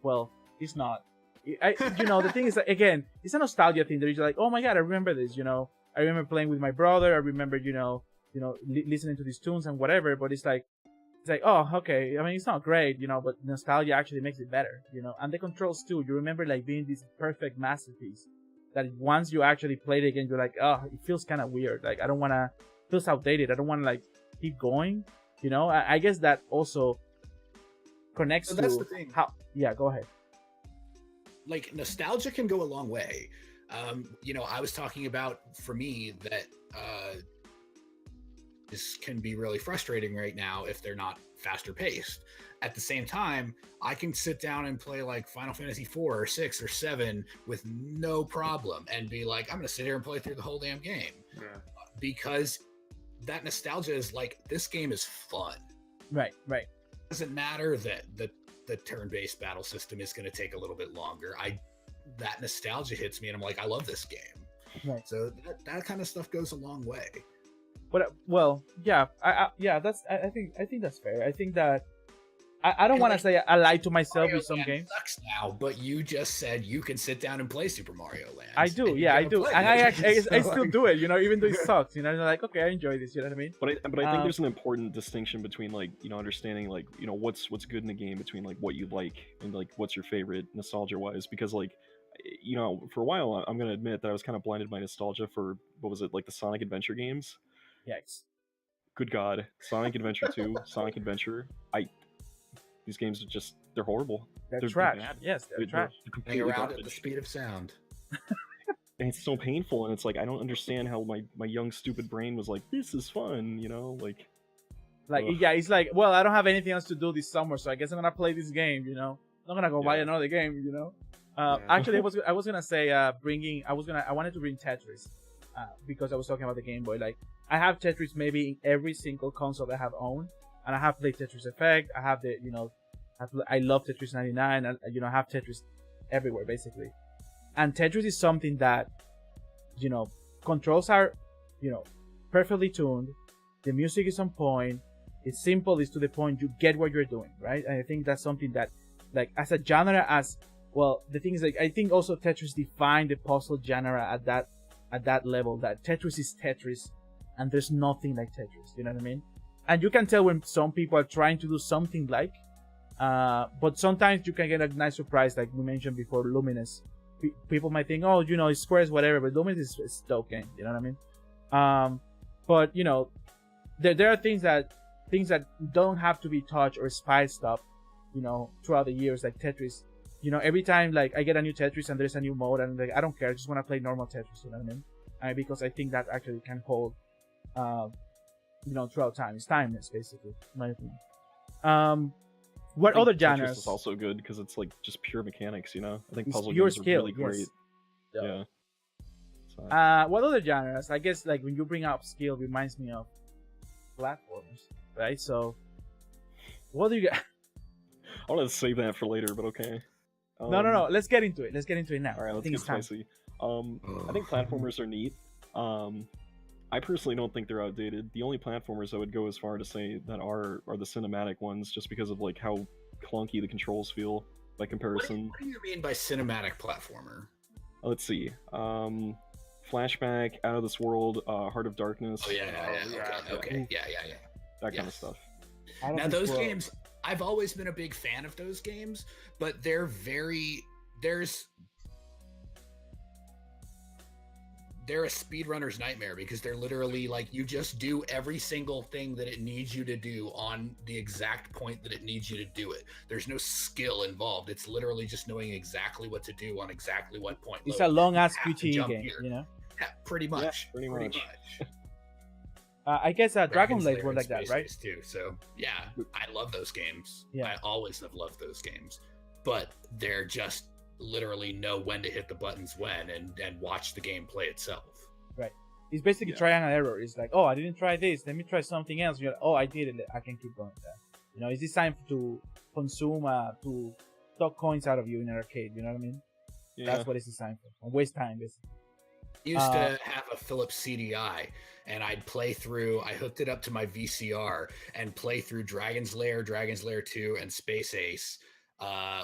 Well, it's not. The thing is that, again, it's a nostalgia thing. That you're like, oh my god, I remember this. I remember playing with my brother. I remember, listening to these tunes and whatever. But it's like, oh, okay. I mean, it's not great, but nostalgia actually makes it better, And the controls too. You remember like being this perfect masterpiece that once you actually play it again, you're like, oh, it feels kind of weird. Like, I don't want to, feels outdated. I don't want to like keep going. I guess that also connects to that's the thing. How. Yeah, go ahead. Like, nostalgia can go a long way. I was talking about, for me, that this can be really frustrating right now if they're not faster paced. At the same time, I can sit down and play like Final Fantasy 4 or 6 or 7 with no problem and be like, I'm going to sit here and play through the whole damn game. Yeah. Because that nostalgia is like, this game is fun. Right. It doesn't matter that the turn-based battle system is going to take a little bit longer. That nostalgia hits me and I'm like, I love this game. Right. So that kind of stuff goes a long way. But yeah, I think that's fair. I think that I don't want to say I lied to myself Mario with some Land games. Sucks now, but you just said you can sit down and play Super Mario Land. I do, yeah, I do, and I still do it. Even though it sucks, like, okay, I enjoy this. You know what I mean? But I think there's an important distinction between like understanding like what's good in the game, between like what you like and like what's your favorite nostalgia wise, because like for a while I'm gonna admit that I was kind of blinded by nostalgia for what was it, like the Sonic Adventure games. Yikes. Good God, Sonic Adventure 2, Sonic Adventure. These games are just, they're horrible. They're trash. Yes, they're trash. Hang around at the speed of sound. And it's so painful, and it's like, I don't understand how my young, stupid brain was like, this is fun, yeah, it's like, well, I don't have anything else to do this summer, so I guess I'm gonna play this game, I'm not gonna go buy another game, Actually, I was gonna say, I wanted to bring Tetris, because I was talking about the Game Boy. Like, I have Tetris maybe in every single console I have owned. And I have played Tetris Effect. I have I love Tetris 99. And, I have Tetris everywhere, basically. And Tetris is something that, controls are, perfectly tuned. The music is on point. It's simple. It's to the point. You get what you're doing, right? And I think that's something that, like, as a genre, the thing is, like, I think also Tetris defined the puzzle genre at that level. That Tetris is Tetris, and there's nothing like Tetris. You know what I mean? and you can tell when some people are trying to do something like, but sometimes you can get a nice surprise, like we mentioned before, Luminous. People might think, oh, you know, it's squares, whatever, but Luminous is dope game. You know what I mean? But you know, there are things that don't have to be touched or spiced up, you know, throughout the years, like Tetris. You know, every time like I get a new Tetris and there's a new mode, and like I don't care, I just want to play normal Tetris. You know what I mean? Because I think that actually can hold, you know, throughout time. It's timeless, basically, in my opinion. What other genres? Tetris is also good because it's like just pure mechanics, you know. I think It's puzzle pure games skill, are really great. yes. Yeah. So, What other genres? I guess like when you bring up skill, it reminds me of platformers, right? So, what do you got? I want to save that for later, but okay. No. Let's get into it. Let's get into it now. All right, I let's think get it's time. spicy. I think platformers are neat. I personally don't think they're outdated. The only platformers I would go as far to say that are the cinematic ones, just because of like how clunky the controls feel by comparison. What do you mean by cinematic platformer? Let's see. Flashback, Out of This World, Heart of Darkness. Oh yeah. Okay. Yeah. That kind of stuff. Now those games, I've always been a big fan of those games, but they're a speedrunner's nightmare because they're literally like you just do every single thing that it needs you to do on the exact point that it needs you to do it. There's no skill involved. It's literally just knowing exactly what to do on exactly what point. It's a long ass QTE game, here. you know. Yeah, pretty much. Pretty much. I guess Dragon Blade were like that, right? Too. So yeah, I love those games. Yeah. I always have loved those games, but they're just literally know when to hit the buttons when and watch the game play itself. Right. It's basically trial and error. It's like, oh, I didn't try this. Let me try something else. You're like, oh, I did it. I can keep going with that. You know, it's designed to consume, to suck coins out of you in an arcade. You know what I mean? Yeah. That's what it's designed for. And waste time, basically. Used to have a Philips CDI, and I'd play through. I hooked it up to my VCR and play through Dragon's Lair 2, and Space Ace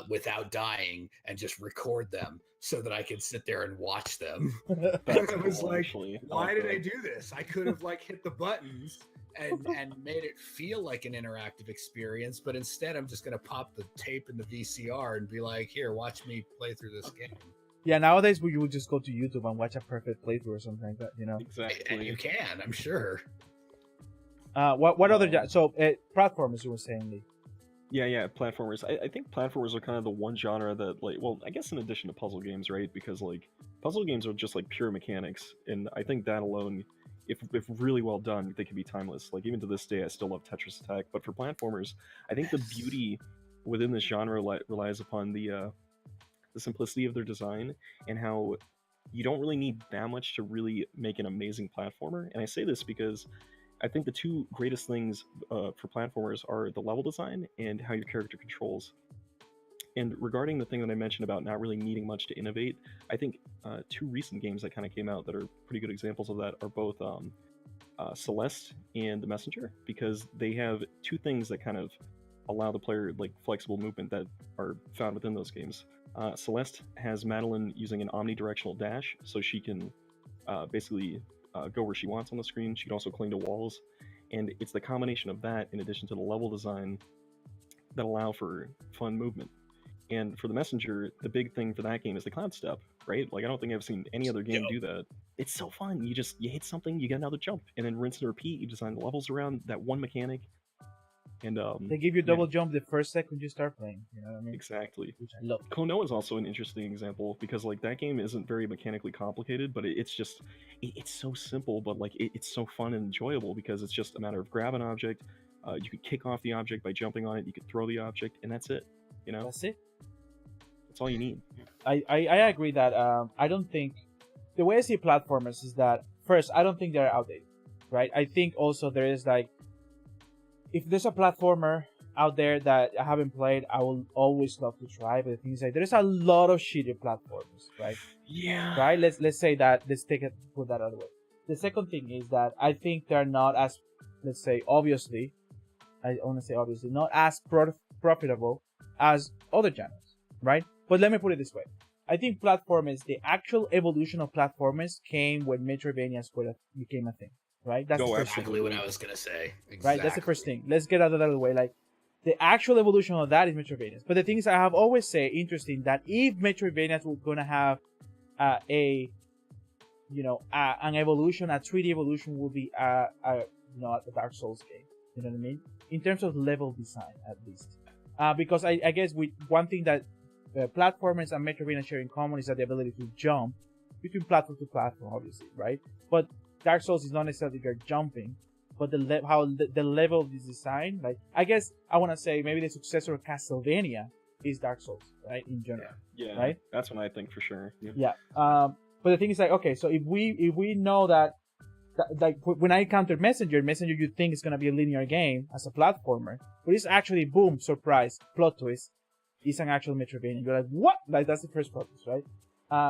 without dying, and just record them so that I could sit there and watch them. And I was cool, like, actually. why did I do this? I could have like hit the buttons and made it feel like an interactive experience, but instead I'm just gonna pop the tape in the VCR and be like, here, watch me play through this game. Yeah, nowadays you would just go to YouTube and watch a perfect playthrough or something like that, you know? Exactly. And you can, I'm sure. What other platformers you were saying, Lee? Yeah, platformers. I think platformers are kind of the one genre that, like, well, I guess in addition to puzzle games, right? Because, like, puzzle games are just, like, pure mechanics, and I think that alone, if really well done, they can be timeless. Like, even to this day, I still love Tetris Attack, but for platformers, I think the beauty within this genre relies upon the simplicity of their design, and how you don't really need that much to really make an amazing platformer. And I say this because I think the two greatest things for platformers are the level design and how your character controls. And regarding the thing that I mentioned about not really needing much to innovate, I think two recent games that kind of came out that are pretty good examples of that are both Celeste and The Messenger, because they have two things that kind of allow the player like flexible movement that are found within those games. Celeste has Madeline using an omnidirectional dash, so she can basically go where she wants on the screen. She can also cling to walls, and it's the combination of that in addition to the level design that allow for fun movement. And for The Messenger, the big thing for that game is the cloud step, right? Like, I don't think I've seen any other game do that. It's so fun. You hit something, you get another jump, and then rinse and repeat. You design the levels around that one mechanic. And they give you double jump the first second you start playing. You know what I mean? Exactly. Which I love. Konoha is also an interesting example because like that game isn't very mechanically complicated, but it's just it's so simple, but like it's so fun and enjoyable because it's just a matter of grab an object. You could kick off the object by jumping on it. You could throw the object, and that's it. You know, that's it. That's all you need. I agree that I don't think the way I see platformers is that first I don't think they're outdated, right? I think also there is like, if there's a platformer out there that I haven't played, I will always love to try. But the thing is, like, there's a lot of shitty platformers, right? Yeah. Right. Let's say that. Let's put that out of the way. The second thing is that I think they're not as, let's say, obviously, I want to say obviously, not as profitable as other genres, right? But let me put it this way: I think platformers, the actual evolution of platformers, came when Metroidvanias became a thing. right? That's the first thing. Exactly what I was gonna say. Exactly. Right, that's the first thing. Let's get out of the way. Like, the actual evolution of that is Metroidvanias. But the thing is, I have always said, interesting, that if Metroidvanias were gonna have an evolution, a 3D evolution, will be a Dark Souls game. You know what I mean? In terms of level design, at least. Because I guess with one thing that platformers and Metroidvania share in common is that the ability to jump between platform to platform, obviously, right? But Dark Souls is not necessarily you're jumping, but the level of this design, like, I guess I want to say maybe the successor of Castlevania is Dark Souls, right? In general, yeah, right? That's what I think for sure. Yeah. But the thing is, like, okay, so if we know that, like, when I encounter Messenger you think it's gonna be a linear game as a platformer, but it's actually, boom, surprise, plot twist, it's an actual Metroidvania. You're like, what? Like, that's the first plot twist, right?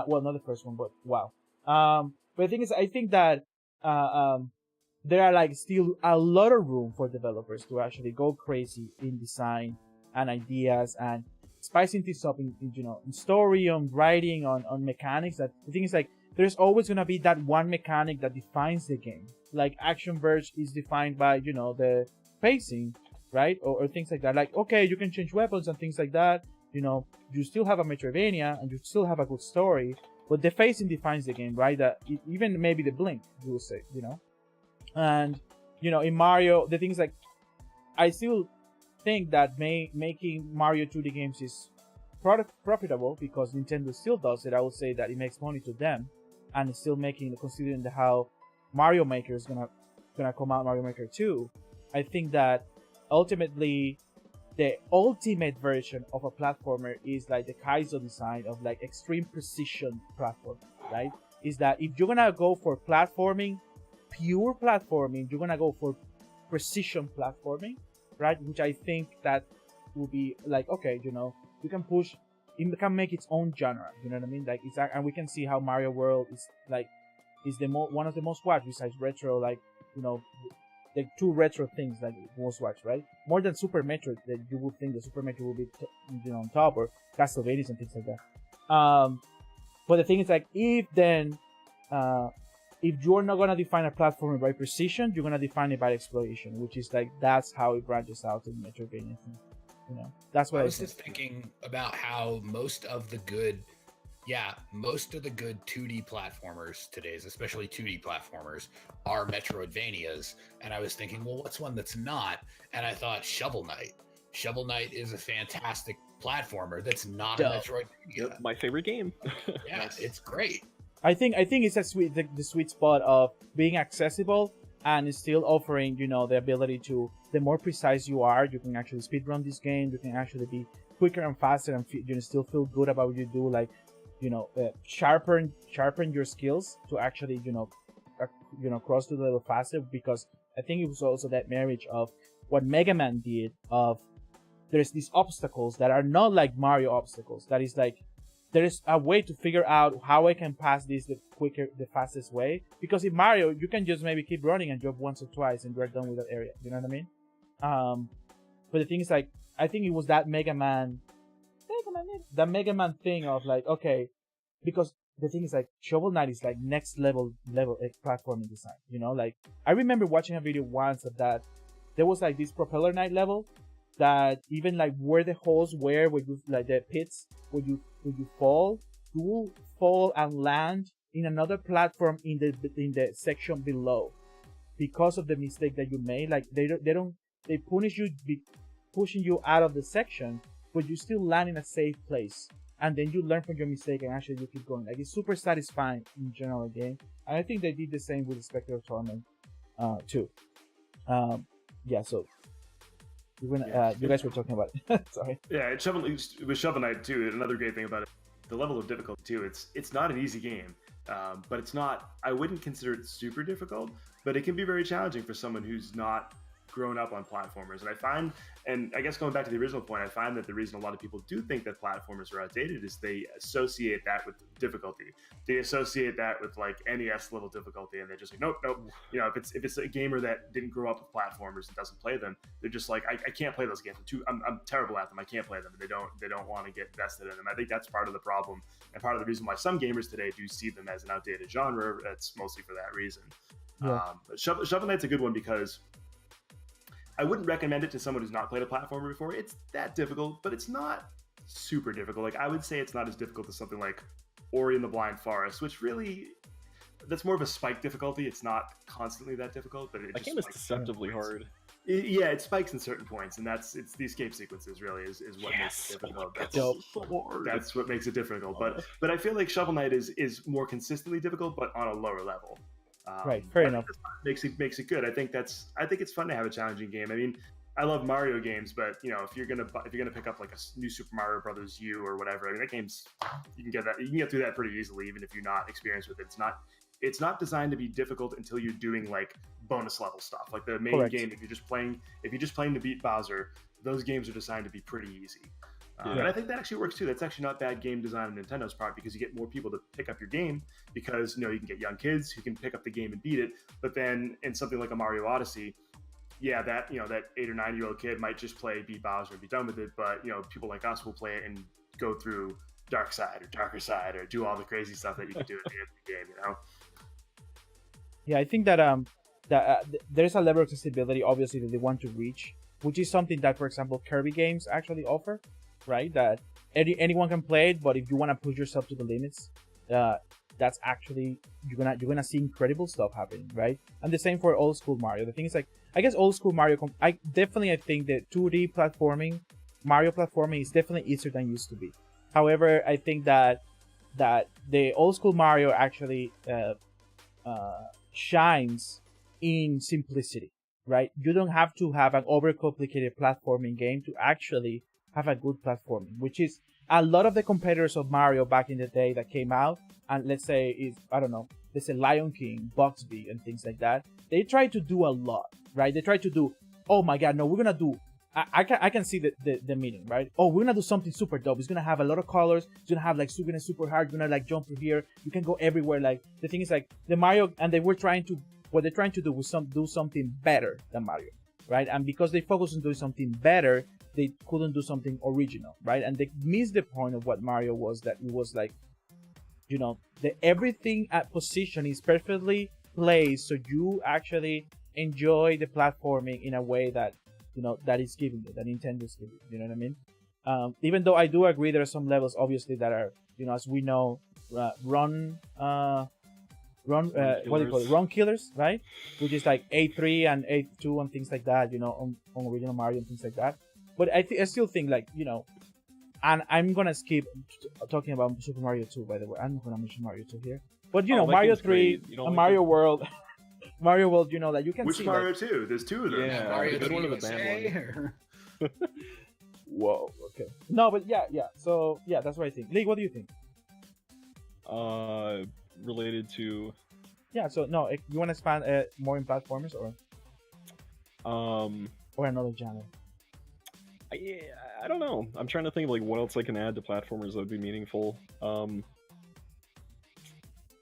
Well, not the first one, but wow. But the thing is, I think that there are, like, still a lot of room for developers to actually go crazy in design and ideas and spicing things up in story, on writing, on mechanics. That the thing is, like, there's always gonna be that one mechanic that defines the game. Like, Action Verge is defined by the pacing, right, or things like that. Like, okay, you can change weapons and things like that. You still have a Metroidvania and you still have a good story, but the pacing defines the game, right? That even maybe the blink, you would say, And in Mario, the thing is, like, I still think that making Mario 2D games is profitable because Nintendo still does it. I would say that it makes money to them, and it's still considering how Mario Maker is gonna come out, Mario Maker 2. I think that ultimately the ultimate version of a platformer is like the Kaizo design of, like, extreme precision platform, right? Is that if you're gonna go for platforming, pure platforming, you're gonna go for precision platforming, right? Which I think that will be like, okay, you can push, it can make its own genre, you know what I mean? Like, and we can see how Mario World is one of the most watched, besides retro, like, the two retro things, like, most watched, right? More than Super Metroid, that you would think the Super Metroid will be on top, or Castlevania and things like that. But the thing is, like, if you're not gonna define a platform by precision, you're gonna define it by exploration, which is, like, that's how it branches out in Metroidvania. That's what I was just thinking about how most of the good 2D platformers today, especially 2D platformers, are Metroidvanias. And I was thinking, well, what's one that's not? And I thought Shovel Knight. Shovel Knight is a fantastic platformer that's not a Metroidvania. Yep, my favorite game. Yeah, it's great. I think it's the sweet spot of being accessible and still offering, the ability to, the more precise you are, you can actually speedrun this game. You can actually be quicker and faster, and still feel good about what you do. Like, sharpen your skills to actually, cross to the level faster. Because I think it was also that marriage of what Mega Man did. Of there's these obstacles that are not like Mario obstacles. That is like, there is a way to figure out how I can pass this the fastest way. Because in Mario, you can just maybe keep running and jump once or twice and you're done with that area. You know what I mean? But the thing is, like, I think it was that Mega Man thing of, like, okay, because the thing is, like, Shovel Knight is, like, next level platforming design. Like, I remember watching a video once of that. There was, like, this Propeller Knight level that even, like, where the holes were, where you, like, the pits where you fall, you will fall and land in another platform in the section below because of the mistake that you made. Like, they punish you pushing you out of the section, but you still land in a safe place, and then you learn from your mistake and actually you keep going. Like, it's super satisfying in general game, and I think they did the same with the Spectre of Torment too. So you guys were talking about it. Sorry. Yeah, with Shovel Knight too, another great thing about it, the level of difficulty too. It's not an easy game, but it's not. I wouldn't consider it super difficult, but it can be very challenging for someone who's not grown up on platformers. And I guess going back to the original point, I find that the reason a lot of people do think that platformers are outdated is they associate that with difficulty. They associate that with, like, NES level difficulty, and they're just like, nope. If it's a gamer that didn't grow up with platformers and doesn't play them, they're just like, I can't play those games. I'm terrible at them. I can't play them. And they don't want to get invested in them. I think that's part of the problem, and part of the reason why some gamers today do see them as an outdated genre. That's mostly for that reason. But Shovel Knight's a good one because I wouldn't recommend it to someone who's not played a platformer before. It's that difficult, but it's not super difficult. Like I would say it's not as difficult as something like Ori and the Blind Forest, which really that's more of a spike difficulty. It's not constantly that difficult, but that game is deceptively hard. It spikes in certain points, and it's the escape sequences really is what makes it difficult. That's what makes it difficult. But I feel like Shovel Knight is more consistently difficult, but on a lower level. Right, fair enough. Makes it good. I think it's fun to have a challenging game. I mean, I love Mario games, but if you're gonna pick up like a new Super Mario Brothers U or whatever, I mean, that game's you can get through that pretty easily, even if you're not experienced with it. It's not designed to be difficult until you're doing like bonus level stuff. Like the main game, if you're just playing to beat Bowser, those games are designed to be pretty easy. And I think that actually works too. That's actually not bad game design on Nintendo's part because you get more people to pick up your game because you can get young kids who can pick up the game and beat it. But then in something like a Mario Odyssey, that 8 or 9 year old kid might just beat Bowser and be done with it. But people like us will play it and go through Dark Side or Darker Side or do all the crazy stuff that you can do at the end of the game. Yeah, I think that there's a level of accessibility, obviously, that they want to reach, which is something that, for example, Kirby games actually offer, right? That anyone can play it, but if you want to push yourself to the limits, that's actually you're gonna see incredible stuff happening, right? And the same for old school Mario. The thing is, like, I guess old school Mario, I think that 2D platforming, Mario platforming is definitely easier than it used to be. However, I think that the old school Mario actually shines in simplicity, right? You don't have to have an overcomplicated platforming game to actually have a good platforming, which is a lot of the competitors of Mario back in the day that came out, and let's say Lion King, Bugsby, and things like that. They try to do a lot, right? They try to do, oh my god, no, we're gonna do. I can see the meaning, right? Oh, we're gonna do something super dope. It's gonna have a lot of colors. It's gonna have like super hard. You're gonna like jump through here. You can go everywhere. Like the thing is like the Mario, and what they're trying to do was do something better than Mario, right? And because they focused on doing something better, they couldn't do something original, right? And they missed the point of what Mario was. That it was like, everything at position is perfectly placed, so you actually enjoy the platforming in a way that that is giving you, that Nintendo is giving you. You know what I mean? Even though I do agree there are some levels, obviously, that are, as we know, run killers, right? Which is like 8-3 and 8-2 and things like that, on original Mario and things like that. But I still think, like, and I'm gonna skip talking about Super Mario 2, by the way. I'm not gonna mention Mario 2 here. But Mario 3 and Mario World. Mario World, that you can Which see. Mario like, 2? There's two of them. Yeah, Mario 2 one of the bad ones. Whoa, okay. No, but yeah. So, yeah, that's what I think. Lee, what do you think? Related to... Yeah, so, no, you want to expand more in platformers, or another genre? I don't know. I'm trying to think of like what else I can add to platformers that would be meaningful.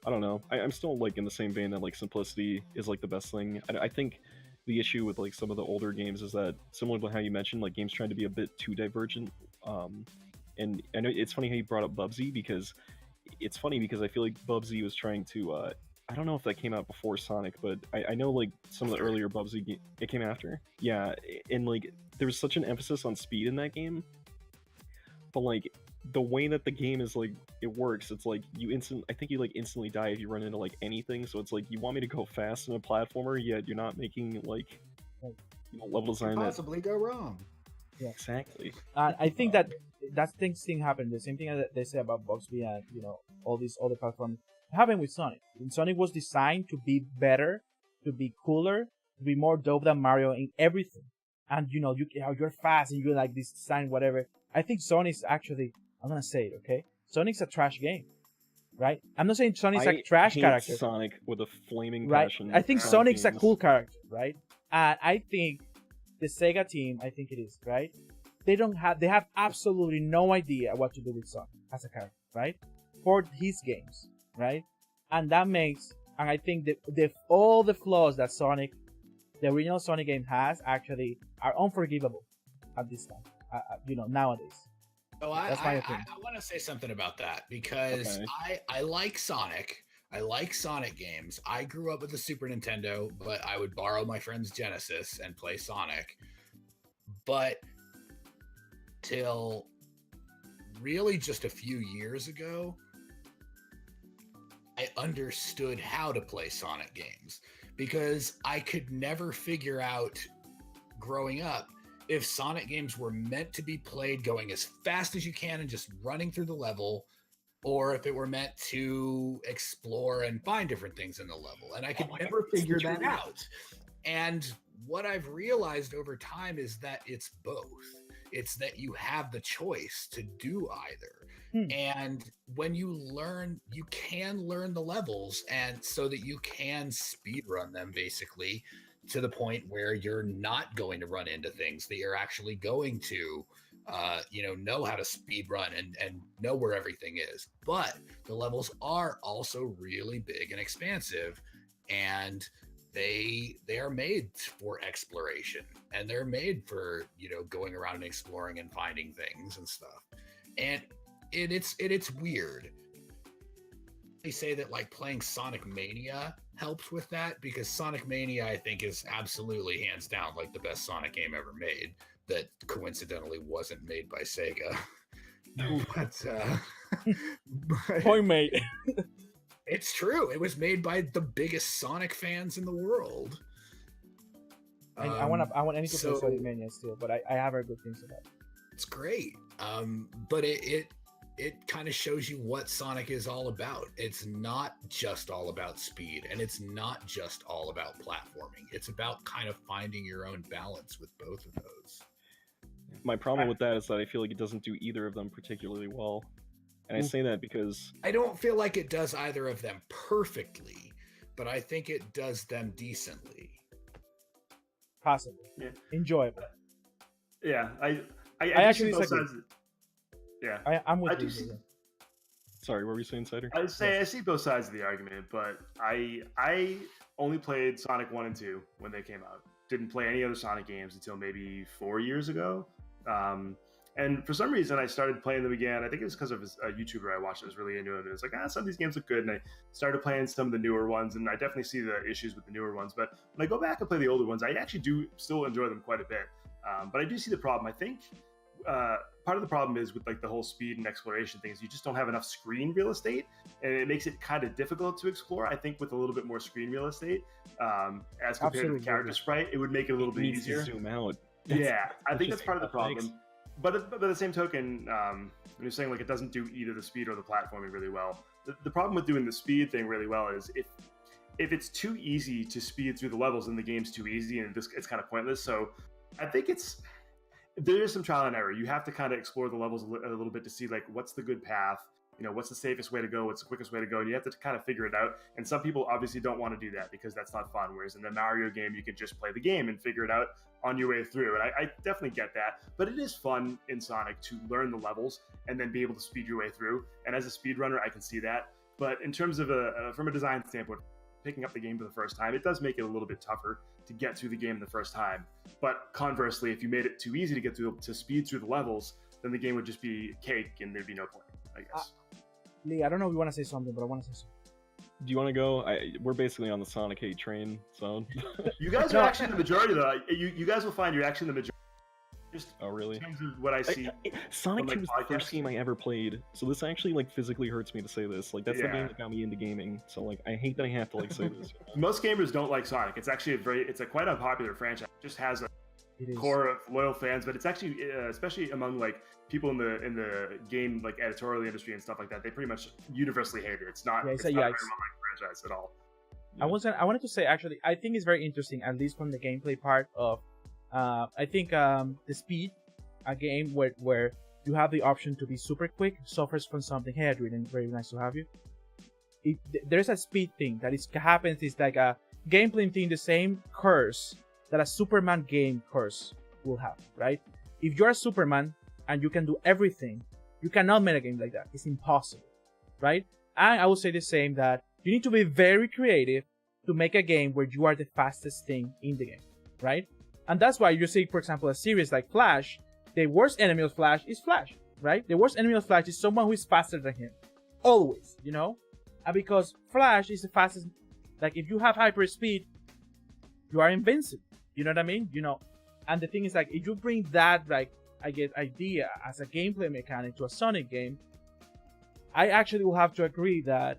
I don't know. I'm still like in the same vein that like simplicity is like the best thing. I think the issue with like some of the older games is that, similar to how you mentioned, like games trying to be a bit too divergent. And I know it's funny how you brought up Bubsy, because I feel like Bubsy was trying to I don't know if that came out before Sonic, but I know like some of the earlier Bubsy it came after. Yeah, and like there was such an emphasis on speed in that game, but like the way that the game is like it works, it's like I think you like instantly die if you run into like anything. So it's like, you want me to go fast in a platformer, yet you're not making like level design that possibly go wrong. Yeah, exactly. I think that thing happened. The same thing that they say about Bugsby and all these other platforms happened with Sonic. And Sonic was designed to be better, to be cooler, to be more dope than Mario in everything. And you're fast and you're like this design, whatever. I think Sonic's actually, I'm gonna say it, okay? Sonic's a trash game, right? I'm not saying Sonic's a trash character. Sonic with a flaming right? passion. I think Sonic's a cool character, right? And I think the Sega team, I think it is, right? They have absolutely no idea what to do with Sonic as a character, right? For his games, right? And I think that all the flaws that the original Sonic game has, actually are unforgivable at this time, nowadays. So I want to say something about that, because I like Sonic. I like Sonic games. I grew up with the Super Nintendo, but I would borrow my friend's Genesis and play Sonic. But till really just a few years ago, I understood how to play Sonic games because I could never figure out growing up if Sonic games were meant to be played going as fast as you can and just running through the level, or if it were meant to explore and find different things in the level. And I could never figure that out. And what I've realized over time is that it's both. It's that you have the choice to do either. And when you learn, you can learn the levels, and so that you can speed run them basically to the point where you're not going to run into things, that you're actually going to know how to speed run and know where everything is. But the levels are also really big and expansive, and they are made for exploration, and they're made for going around and exploring and finding things and stuff. And it's weird. They say that like playing Sonic Mania helps with that, because Sonic Mania I think is absolutely hands down like the best Sonic game ever made, that coincidentally wasn't made by Sega. But Point mate. It's true. It was made by the biggest Sonic fans in the world. I want to play Sonic Mania still, but I have heard good things about it. It's great. But it kind of shows you what Sonic is all about. It's not just all about speed, and it's not just all about platforming. It's about kind of finding your own balance with both of those. My problem with that is that I feel like it doesn't do either of them particularly well. And I say that because I don't feel like it does either of them perfectly, but I think it does them decently. Possibly. Yeah. Enjoyable. Yeah, I actually see both disagree. sides. Yeah, I'm with I do you. see- sorry, what were you saying, Cider? I see both sides of the argument, but I only played Sonic 1 and 2 when they came out. Didn't play any other Sonic games until maybe 4 years ago. And for some reason, I started playing them again. I think it was because of a YouTuber I watched that was really into him. And it's like, some of these games look good. And I started playing some of the newer ones. And I definitely see the issues with the newer ones. But when I go back and play the older ones, I actually do still enjoy them quite a bit. But I do see the problem. I think part of the problem is with like the whole speed and exploration things. You just don't have enough screen real estate. And it makes it kind of difficult to explore. I think with a little bit more screen real estate, as compared to the character sprite, it would make it a little bit easier. To zoom out. I think that's part of the problem. But by the same token, when you're saying like it doesn't do either the speed or the platforming really well, the problem with doing the speed thing really well is if it's too easy to speed through the levels, then the game's too easy and it's kind of pointless. So I think there is some trial and error. You have to kind of explore the levels a little bit to see like what's the good path, what's the safest way to go, what's the quickest way to go, and you have to kind of figure it out. And some people obviously don't want to do that because that's not fun. Whereas in the Mario game, you can just play the game and figure it out on your way through. And I definitely get that. But it is fun in Sonic to learn the levels and then be able to speed your way through. And as a speedrunner, I can see that. But in terms of from a design standpoint, picking up the game for the first time, it does make it a little bit tougher to get through the game the first time. But conversely, if you made it too easy to speed through the levels, then the game would just be cake and there'd be no point, I guess. Lee, I don't know if you want to say something, but I want to say something. Do you want to go? We're basically on the Sonic hate train, so. You guys are actually the majority, though. You guys will find you're actually the majority. Just oh, really? in terms of what I see. Sonic 2 was the podcasts. first game I ever played, so this actually like physically hurts me to say this. Like that's the game that got me into gaming. So like I hate that I have to like say this. Most gamers don't like Sonic. It's actually a quite unpopular franchise. It just has a core of loyal fans, but it's actually especially among like people in the game like editorial industry and stuff like that, they pretty much universally hate it. It's not a very well-liked franchise at all. I wanted to say actually, I think it's very interesting, at least from the gameplay part of I think the speed, a game where you have the option to be super quick, suffers from something. Hey Adrian, very nice to have you. There's a speed thing that happens. It's like a gameplay thing, the same curse that a Superman game curse will have, right? If you're a Superman and you can do everything, you cannot make a game like that. It's impossible, right? And I would say the same, that you need to be very creative to make a game where you are the fastest thing in the game, right? And that's why you see, for example, a series like Flash, the worst enemy of Flash is Flash, right? The worst enemy of Flash is someone who is faster than him. Always, And because Flash is the fastest, like if you have hyper speed, you are invincible. You know what I mean? You know, and the thing is like if you bring that like I guess idea as a gameplay mechanic to a Sonic game, I actually will have to agree that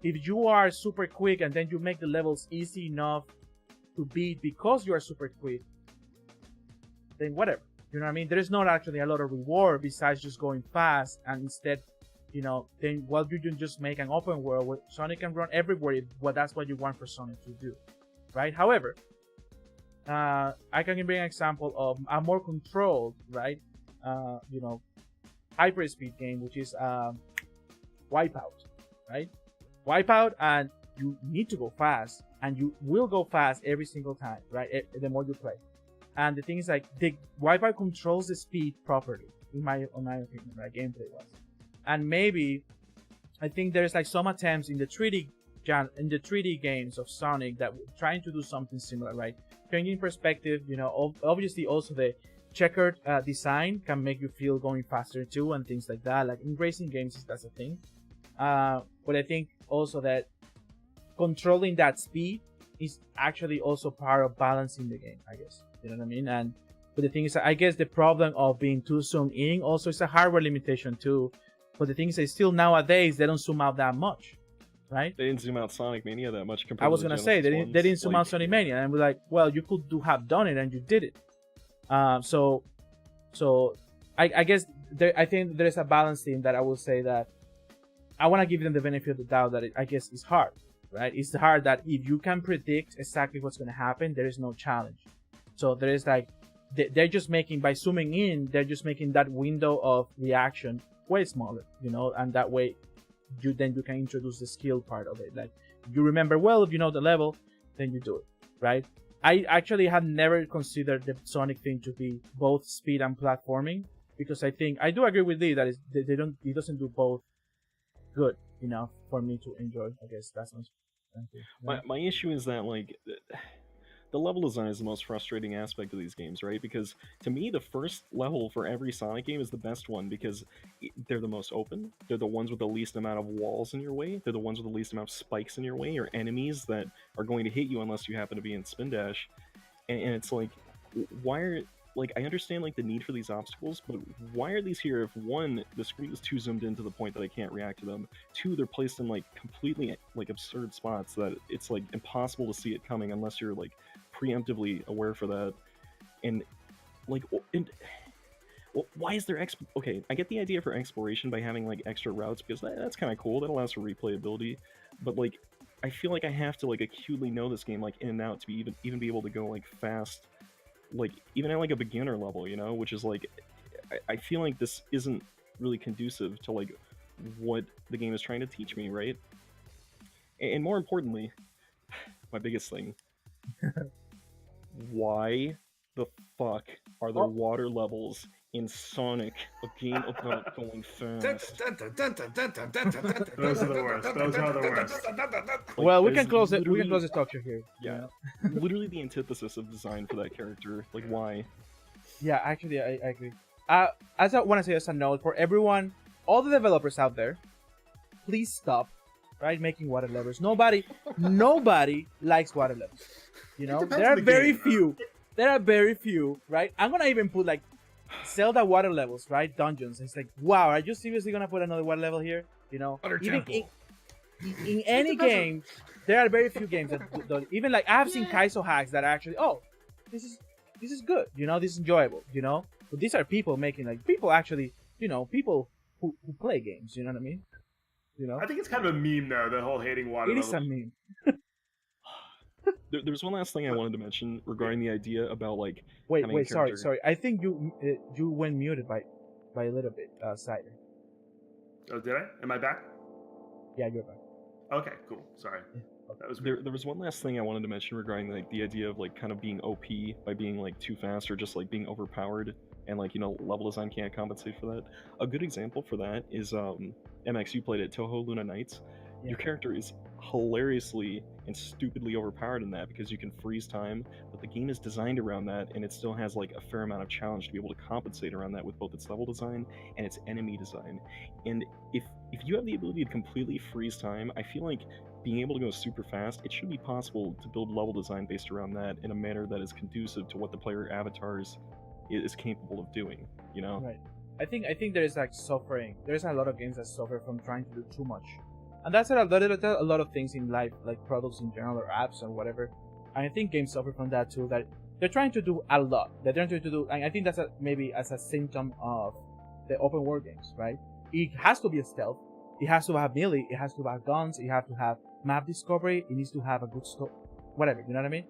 if you are super quick and then you make the levels easy enough to beat because you are super quick, then whatever. You know what I mean? There is not actually a lot of reward besides just going fast, and instead, you know, then what you can just make an open world where Sonic can run everywhere if that's what you want for Sonic to do, right? However, I can bring an example of a more controlled, right? You know, hyper speed game, which is Wipeout, right? Wipeout, and you need to go fast, and you will go fast every single time, right? The more you play. And the thing is, like, the Wipeout controls the speed properly, in my opinion, right? Gameplay wise. And maybe, I think there's like some attempts in the 3D games of Sonic that were trying to do something similar, right? Changing perspective, you know, obviously also the checkered design can make you feel going faster too, and things like that. Like in racing games, that's a thing. But I think also that controlling that speed is actually also part of balancing the game, I guess. You know what I mean? But the thing is, I guess the problem of being too zoomed in also is a hardware limitation too. But the thing is, still nowadays they don't zoom out that much, right? They didn't zoom out Sonic Mania that much compared I was to the gonna say Genesis they didn't ones. zoom out Sonic Mania, and we're like, well, you could have done it, and you did it. So I guess I think there is a balance thing that I will say that I want to give them the benefit of the doubt that I guess it's hard, right? It's hard that if you can predict exactly what's going to happen, there is no challenge. So there is like, they're just making, by zooming in, they're just making that window of reaction way smaller, you know, and that way you can introduce the skill part of it. Like, you remember well, if you know the level, then you do it, right? I actually have never considered the Sonic thing to be both speed and platforming, because I think, I do agree with Lee that it doesn't do both good enough for me to enjoy. I guess that's My issue is that like the level design is the most frustrating aspect of these games, right? Because to me, the first level for every Sonic game is the best one because they're the most open. They're the ones with the least amount of walls in your way. They're the ones with the least amount of spikes in your way or enemies that are going to hit you unless you happen to be in Spin Dash. And it's like, why are like I understand like the need for these obstacles, but why are these here if one, the screen is too zoomed in to the point that I can't react to them, two, they're placed in like completely like absurd spots that it's like impossible to see it coming unless you're like preemptively aware for that, and like why is there okay, I get the idea for exploration by having like extra routes because that's kind of cool, that allows for replayability, but like I feel like I have to like acutely know this game like in and out to be even be able to go like fast, like even at like a beginner level, you know, which is like I feel like this isn't really conducive to like what the game is trying to teach me, right? And more importantly, my biggest thing, why the fuck are there water levels in Sonic, a game about going fast? Those are the worst. Those are the worst. Like, well, we that can is close it. We can literally- close the talk show here. Yeah, literally the antithesis of design for that character. Like, why? Yeah, actually, I agree. As I want to say as a note for everyone, all the developers out there, please stop, right, making water levels. Nobody likes water levels. You know, depends there on are the very game, few. There are very few, right? I'm gonna even put like Zelda water levels, right? Dungeons. It's like, wow, are you seriously gonna put another water level here? You know, Water even temple. in any game, there are very few games that don't. Even like I have seen Kaizo hacks that are actually, oh, this is good. You know, this is enjoyable. You know, but these are people making like people actually, you know, people who play games. You know what I mean? You know, I think it's kind of a meme though, the whole hating water it is a level. meme. There's one last thing I wanted to mention regarding the idea about like having a Wait, character- sorry. I think you went muted by a little bit, Cider. Oh, did I? Am I back? Yeah, you're back. Okay, cool. Sorry. That was There was one last thing I wanted to mention regarding like the idea of like kind of being OP by being like too fast or just like being overpowered, and like, you know, level design can't compensate for that. A good example for that is MX, you played it, Toho Luna Nights. Yeah. Your character is hilariously and stupidly overpowered in that because you can freeze time, but the game is designed around that, and it still has like a fair amount of challenge to be able to compensate around that with both its level design and its enemy design. And if you have the ability to completely freeze time, I feel like being able to go super fast, it should be possible to build level design based around that in a manner that is conducive to what the player avatars is capable of doing, you know? Right. I think there is like suffering. There's a lot of games that suffer from trying to do too much, and that's a lot of things in life, like products in general or apps or whatever. And I think games suffer from that too. That they're trying to do a lot. They're trying to do, and I think that's maybe as a symptom of the open world games, right? It has to be a stealth. It has to have melee. It has to have guns. It has to have map discovery. It needs to have a good story, whatever. You know what I mean?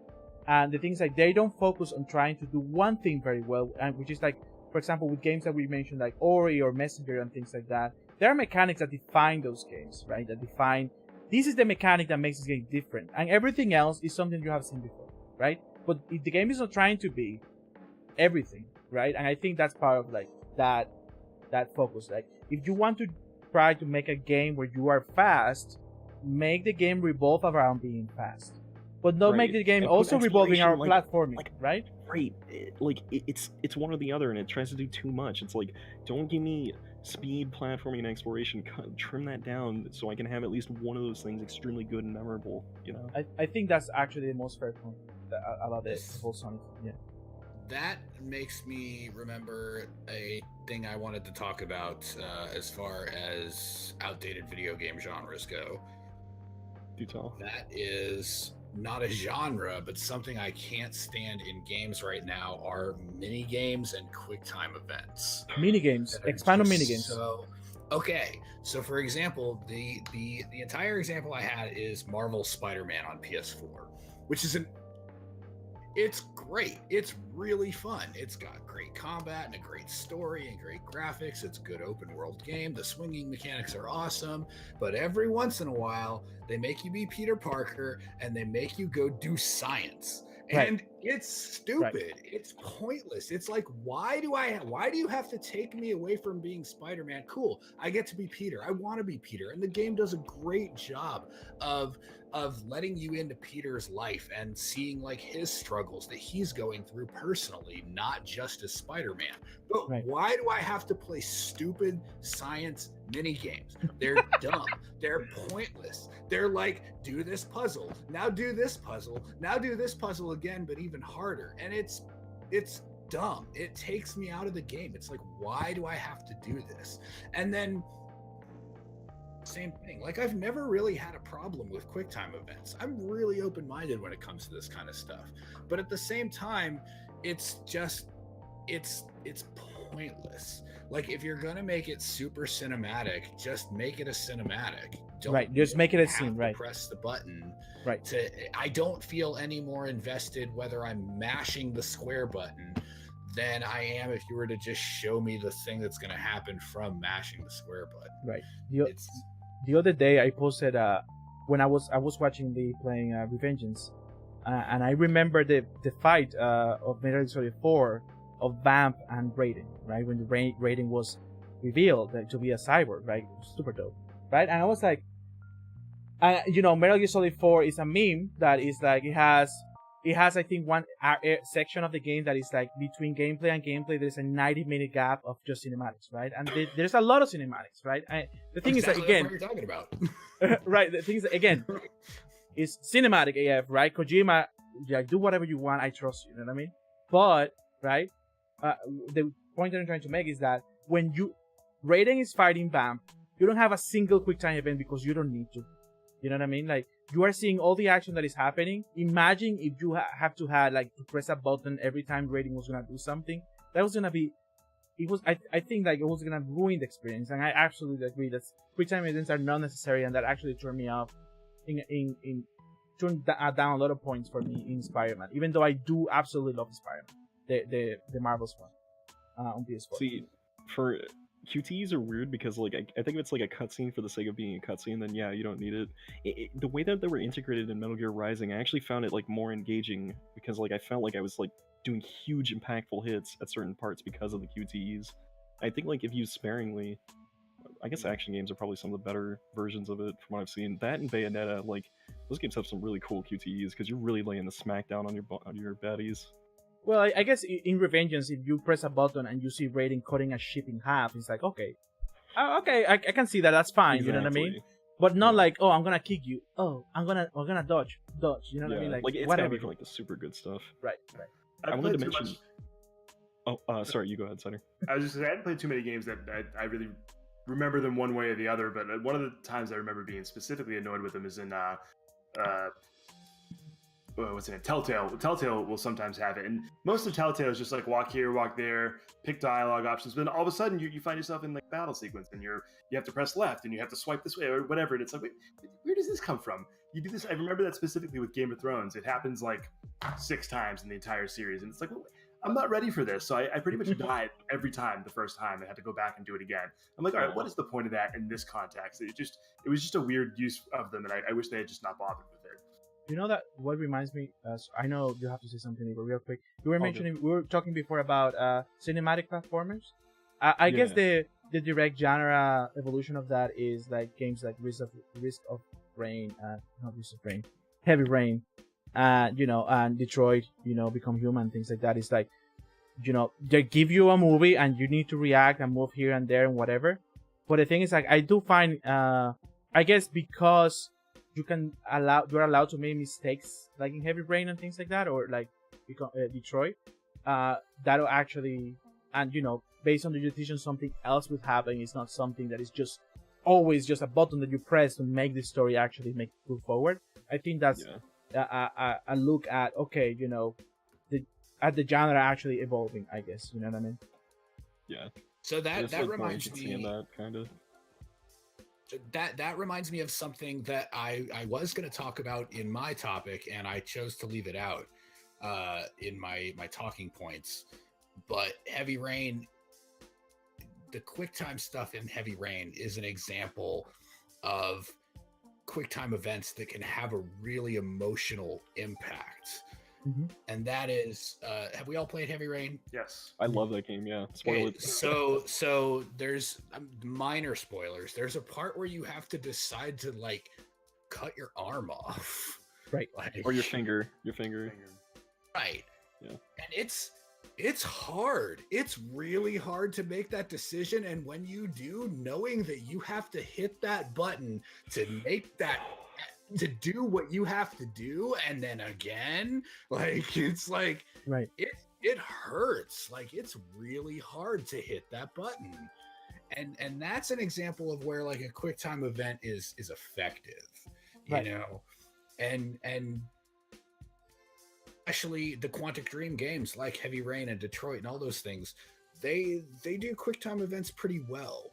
And the things like they don't focus on trying to do one thing very well, and which is like, for example, with games that we mentioned like Ori or Messenger and things like that, there are mechanics that define those games, right? That define, this is the mechanic that makes this game different, and everything else is something you have seen before, right? But if the game is not trying to be everything, right? And I think that's part of like that focus. Like, if you want to try to make a game where you are fast, make the game revolve around being fast, but not make the game also revolving around platforming, right? Right, it's one or the other, and it tries to do too much. It's like, don't give me speed, platforming, and exploration. Trim that down so I can have at least one of those things extremely good and memorable. You know, I think that's actually the most fair point about the whole Sonic. Yeah. That makes me remember a thing I wanted to talk about as far as outdated video game genres go. Do tell. That is not a genre, but something I can't stand in games right now are mini games and quick time events. Mini games. Expand on mini games. So, okay. So, for example, the entire example I had is Marvel Spider-Man on PS4, which is it's great. It's really fun. It's got great combat and a great story and great graphics. It's a good open world game. The swinging mechanics are awesome. But every once in a while, they make you be Peter Parker and they make you go do science. And it's stupid. Right. It's pointless. It's like, why do you have to take me away from being Spider-Man? Cool. I get to be Peter. I want to be Peter. And the game does a great job of letting you into Peter's life and seeing like his struggles that he's going through personally, not just as Spider-Man. But why do I have to play stupid science mini games? They're dumb. They're pointless. They're like, do this puzzle, now do this puzzle, now do this puzzle again, but even harder. And it's dumb. It takes me out of the game. It's like, why do I have to do this? And then same thing. Like, I've never really had a problem with QuickTime events. I'm really open-minded when it comes to this kind of stuff. But at the same time, it's just it's pointless. Like, if you're gonna make it super cinematic, just make it a cinematic. Just make it a scene. Press the button. I don't feel any more invested whether I'm mashing the square button than I am if you were to just show me the thing that's gonna happen from mashing the square button. The other day I posted when I was watching the playing Revengeance, and I remember the fight of Metal Gear Solid 4 of Vamp and Raiden, right? When the Raiden was revealed to be a cyborg, right? Super dope, right? And I was like, Metal Gear Solid 4 is a meme that is like, it has I think one section of the game that is like between gameplay and gameplay there's a 90-minute gap of just cinematics, right? And there's a lot of cinematics, right? The thing is that, again, what you're talking about. Right, the thing is that, again, is cinematic AF, right? Kojima, do whatever you want, I trust you, you know what I mean? But right, the point that I'm trying to make is that when Raiden is fighting Vamp, you don't have a single quick time event because you don't need to. You know what I mean? Like, you are seeing all the action that is happening. Imagine if you have to have like to press a button every time Raiden was gonna do something. That was gonna be. I think like it was gonna ruin the experience, and I absolutely agree that quick time events are not necessary, and that actually turned me off. Turned down a lot of points for me in Spider-Man, even though I do absolutely love Spider-Man, the Marvel's one on PS4. See, for QTEs are weird because like I think if it's like a cutscene for the sake of being a cutscene, then yeah, you don't need it. The way that they were integrated in Metal Gear Rising, I actually found it like more engaging because like I felt like I was like doing huge impactful hits at certain parts because of the QTEs. I think like if used sparingly, I guess action games are probably some of the better versions of it from what I've seen. That and Bayonetta, like those games have some really cool QTEs because you're really laying the smackdown on your baddies. Well, I guess in Revengeance, if you press a button and you see Raiden cutting a ship in half, it's like, okay, I can see that. That's fine. Exactly. You know what I mean? But not like, oh, I'm gonna kick you. Oh, I'm gonna dodge. You know what I mean? Like it's whatever. gotta be for like the super good stuff. Right. I wanted to mention. Oh, sorry, you go ahead, Sutter. I was just saying, I hadn't played too many games that I really remember them one way or the other, but one of the times I remember being specifically annoyed with them is in what's it? Telltale. Telltale will sometimes have it, and most of Telltale is just like walk here, walk there, pick dialogue options. But then all of a sudden, you find yourself in like battle sequence, and you have to press left, and you have to swipe this way or whatever. And it's like, wait, where does this come from? You do this. I remember that specifically with Game of Thrones. It happens like 6 times in the entire series, and it's like, well, I'm not ready for this. So I pretty much died every time the first time and had to go back and do it again. I'm like, all right, what is the point of that in this context? It was just a weird use of them, and I wish they had just not bothered with it. You know that what reminds me? I know you have to say something, but real quick. We were talking before about cinematic platformers. I guess the direct genre evolution of that is like games like Heavy Rain, and Detroit, Become Human, things like that. It's like, they give you a movie and you need to react and move here and there and whatever. But the thing is, like, I do find, I guess because you're allowed to make mistakes, like in Heavy Rain and things like that, or like Detroit, that'll actually, and based on the decision, something else would happen. It's not something that is just always just a button that you press to make the story actually move forward. I think that's a look at, okay, at the genre actually evolving, I guess. You know what I mean? Yeah. So that reminds me. That kind of. That reminds me of something that I was going to talk about in my topic, and I chose to leave it out in my talking points. But Heavy Rain, the QuickTime stuff in Heavy Rain is an example of QuickTime events that can have a really emotional impact. Mm-hmm. And that is, have we all played Heavy Rain? Yes. I love that game, yeah. Spoil it. So there's minor spoilers. There's a part where you have to decide to like cut your arm off. Right. Like, or your finger. Right. Yeah. And it's hard. It's really hard to make that decision. And when you do, knowing that you have to hit that button to make that, to do what you have to do, and then again, like, it's like, right. It hurts. Like, it's really hard to hit that button. And that's an example of where like a QuickTime event is effective, right. And especially the Quantic Dream games like Heavy Rain and Detroit and all those things, they do QuickTime events pretty well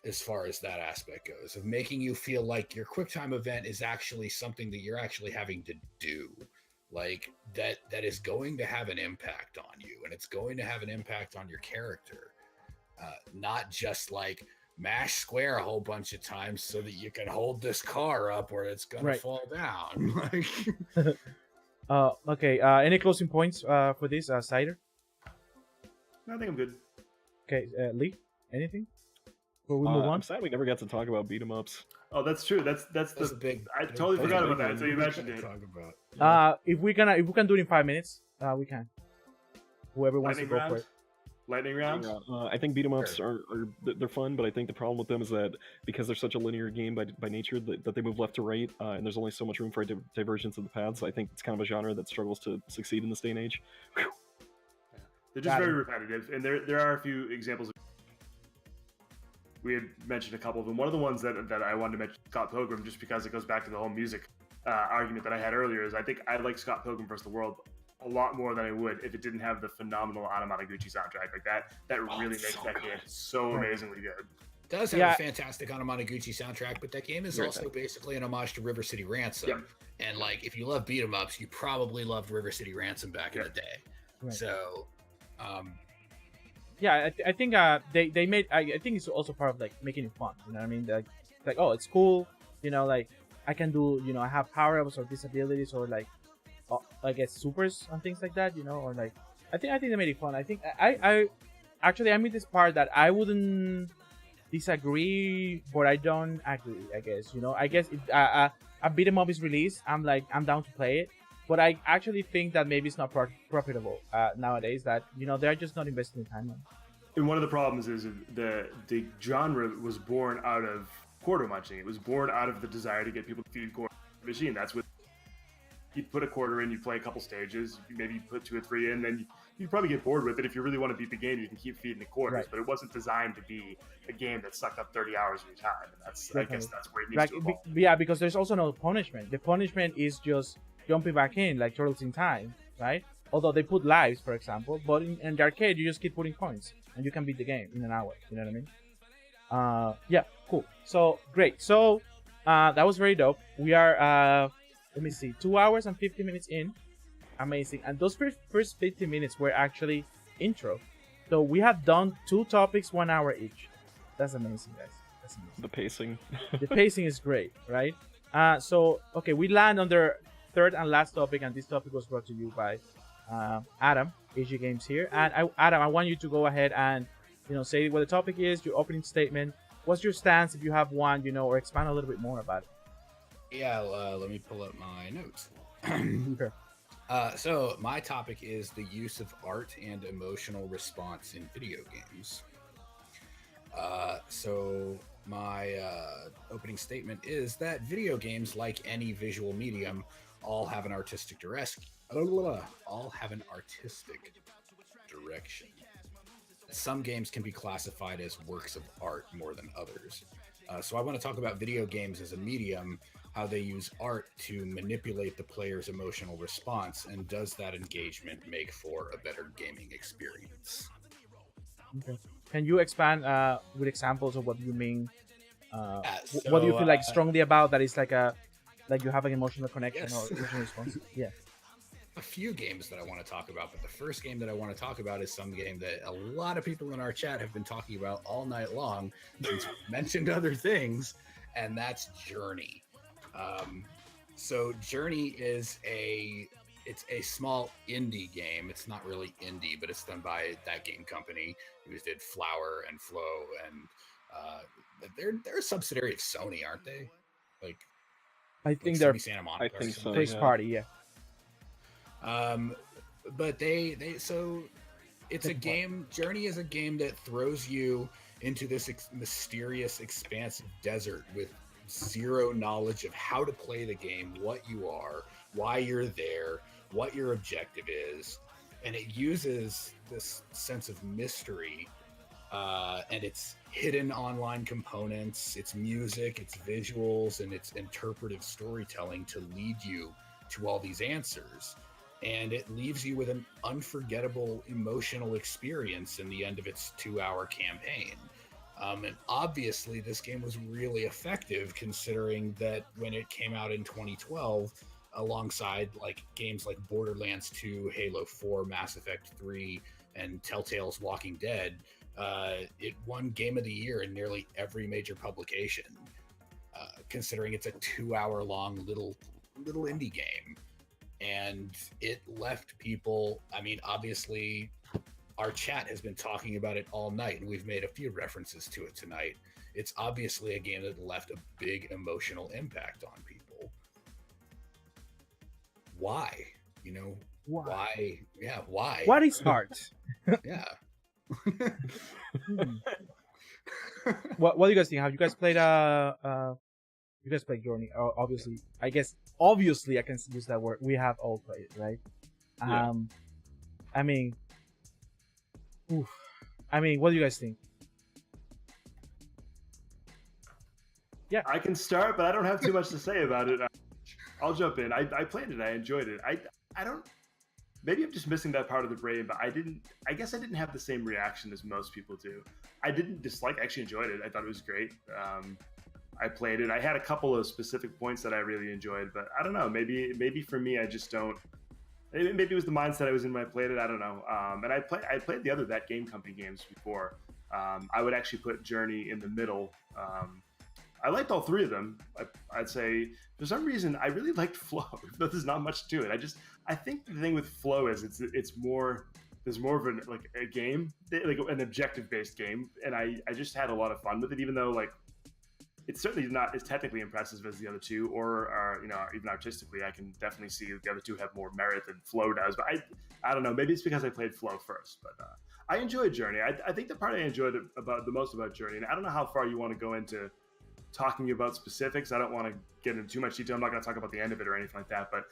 as far as that aspect goes, of making you feel like your QuickTime event is actually something that you're actually having to do, like that is going to have an impact on you, and it's going to have an impact on your character, not just like mash square a whole bunch of times so that you can hold this car up or it's gonna fall down. Like, okay. Any closing points for this, Cider? No, I think I'm good. Okay, Lee, anything? Before we move on? I'm sad we never got to talk about beat 'em ups. Oh, that's true. That's the big. I totally forgot about that. So you mentioned it. Talk about. If we can do it in 5 minutes, we can. Whoever wants Lightning to go round? for it. Lightning round. I think beat 'em ups they're fun, but I think the problem with them is that because they're such a linear game by nature that they move left to right, and there's only so much room for divergence of the paths. I think it's kind of a genre that struggles to succeed in this day and age. Yeah. They're just very repetitive, and there are a few examples. We had mentioned a couple of them. One of the ones that I wanted to mention, Scott Pilgrim, just because it goes back to the whole music argument that I had earlier, is I think I like Scott Pilgrim vs. the World a lot more than I would if it didn't have the phenomenal Anamanaguchi soundtrack. Like that really makes that game so amazingly good. It does have a fantastic Anamanaguchi soundtrack, but that game is also basically an homage to River City Ransom. Yep. And like, if you love beat 'em ups, you probably loved River City Ransom back in the day. Right. So, yeah, I think they made. I think it's also part of like making it fun. You know what I mean? Like, oh, it's cool. Like I can do. I have power ups or disabilities or like, I guess supers and things like that. Or like, I think they made it fun. I think I actually I'm in this part that I wouldn't disagree, but I don't agree. I guess I guess if a beat 'em up is released, I'm down to play it. But I actually think that maybe it's not profitable nowadays. That they're just not investing time on. And one of the problems is the genre was born out of quarter munching. It was born out of the desire to get people to feed quarter machine. That's what you put a quarter in, you play a couple stages, maybe you put 2 or 3 in, then you'd probably get bored with it. If you really want to beat the game, you can keep feeding the quarters. Right. But it wasn't designed to be a game that sucked up 30 hours of your time. And that's Definitely. I guess that's where it needs to evolve. Yeah, because there's also no punishment. The punishment is just jumping back in, like Turtles in Time, right? Although they put lives, for example, but in the arcade, you just keep putting points, and you can beat the game in an hour. You know what I mean? Yeah, cool. So, great. So, that was very dope. We are, let me see, 2 hours and 50 minutes in. Amazing. And those first 50 minutes were actually intro. So, we have done 2 topics, 1 hour each. That's amazing, guys. That's amazing. The pacing. The pacing is great, right? So, okay, we land on the third and last topic, and this topic was brought to you by Adam, AG Games here. And Adam, I want you to go ahead and say what the topic is, your opening statement. What's your stance if you have one, or expand a little bit more about it. Yeah, let me pull up my notes. Okay. So my topic is the use of art and emotional response in video games. So my opening statement is that video games, like any visual medium, all have an artistic direction. Some games can be classified as works of art more than others. So I want to talk about video games as a medium, how they use art to manipulate the player's emotional response, and does that engagement make for a better gaming experience? Okay. Can you expand with examples of what you mean? So, what do you feel like strongly about that is like you have an emotional connection Yes. or emotional response? Yeah. A few games that I want to talk about, but the first game that I want to talk about is some game that a lot of people in our chat have been talking about all night long since we mentioned other things, and that's Journey. So Journey is a small indie game. It's not really indie, but it's done by that game company who did Flower and Flow, and they're a subsidiary of Sony, aren't they? I think they're Sony Santa Monica. I think so. first yeah. party, yeah. But so it's a game. Journey is a game that throws you into this mysterious, expansive desert with zero knowledge of how to play the game, what you are, why you're there, what your objective is, and it uses this sense of mystery and its hidden online components, its music, its visuals, and its interpretive storytelling to lead you to all these answers. And it leaves you with an unforgettable emotional experience in the end of its 2-hour campaign. And obviously, this game was really effective, considering that when it came out in 2012, alongside games like Borderlands 2, Halo 4, Mass Effect 3, and Telltale's Walking Dead, it won Game of the Year in nearly every major publication, considering it's a 2-hour-long little indie game. And it left people, obviously, our chat has been talking about it all night, and we've made a few references to it tonight. It's obviously a game that left a big emotional impact on people. Why? Why? Yeah, why? What is art? Yeah. What do you guys think? Have you guys played you guys played Journey? Obviously, I guess obviously I can use that word. We have all played it, right? Yeah. What do you guys think? Yeah, I can start, but I don't have too much to say about it. I'll jump in. I played it. I enjoyed it. I don't. Maybe I'm just missing that part of the brain, but I guess I didn't have the same reaction as most people do. I didn't dislike. I actually enjoyed it. I thought it was great. I played it. I had a couple of specific points that I really enjoyed, but I don't know. Maybe for me, I just don't. Maybe it was the mindset I was in when I played it. I don't know. And I played the other That Game Company games before. I would actually put Journey in the middle. I liked all three of them. I'd say for some reason I really liked Flow, but there's not much to it. I think the thing with Flow is it's more there's more of a game, like an objective based game, and I just had a lot of fun with it, even though like it's certainly not as technically impressive as the other two, or even artistically. I can definitely see the other two have more merit than Flow does. But I don't know. Maybe it's because I played Flow first. But I enjoyed Journey. I think the part I enjoyed about the most about Journey, and I don't know how far you want to go into talking about specifics. I don't want to get into too much detail. I'm not going to talk about the end of it or anything like that. But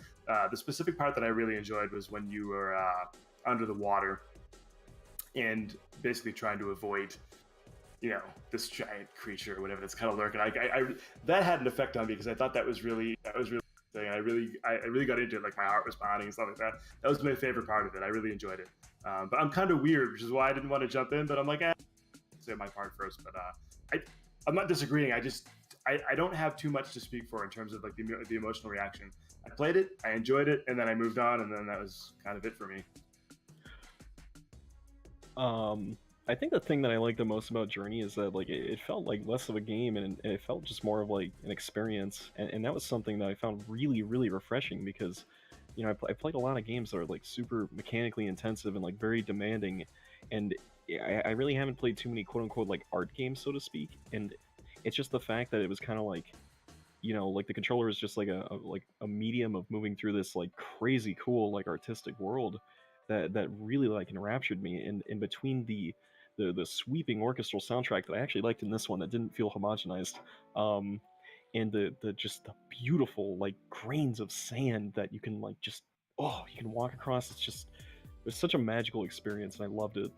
the specific part that I really enjoyed was when you were under the water and basically trying to avoid, this giant creature or whatever that's kind of lurking. I that had an effect on me because I thought that was really thing. I really got into it. Like my heart was pounding and stuff like that. That was my favorite part of it. I really enjoyed it. But I'm kind of weird, which is why I didn't want to jump in. But I'm like, say my part first. But I'm not disagreeing. I don't have too much to speak for in terms of like the emotional reaction. I played it, I enjoyed it, and then I moved on, and then that was kind of it for me. I think the thing that I like the most about Journey is that like it felt like less of a game, and it felt just more of like an experience, and that was something that I found really, really refreshing because, I played a lot of games that are like super mechanically intensive and like very demanding, and I really haven't played too many quote unquote like art games, so to speak, and it's just the fact that it was kind of like, like the controller is just like a medium of moving through this like crazy cool like artistic world that really like enraptured me, and in between the sweeping orchestral soundtrack that I actually liked in this one that didn't feel homogenized, and the just the beautiful like grains of sand that you can like just you can walk across. It was such a magical experience, and I loved it.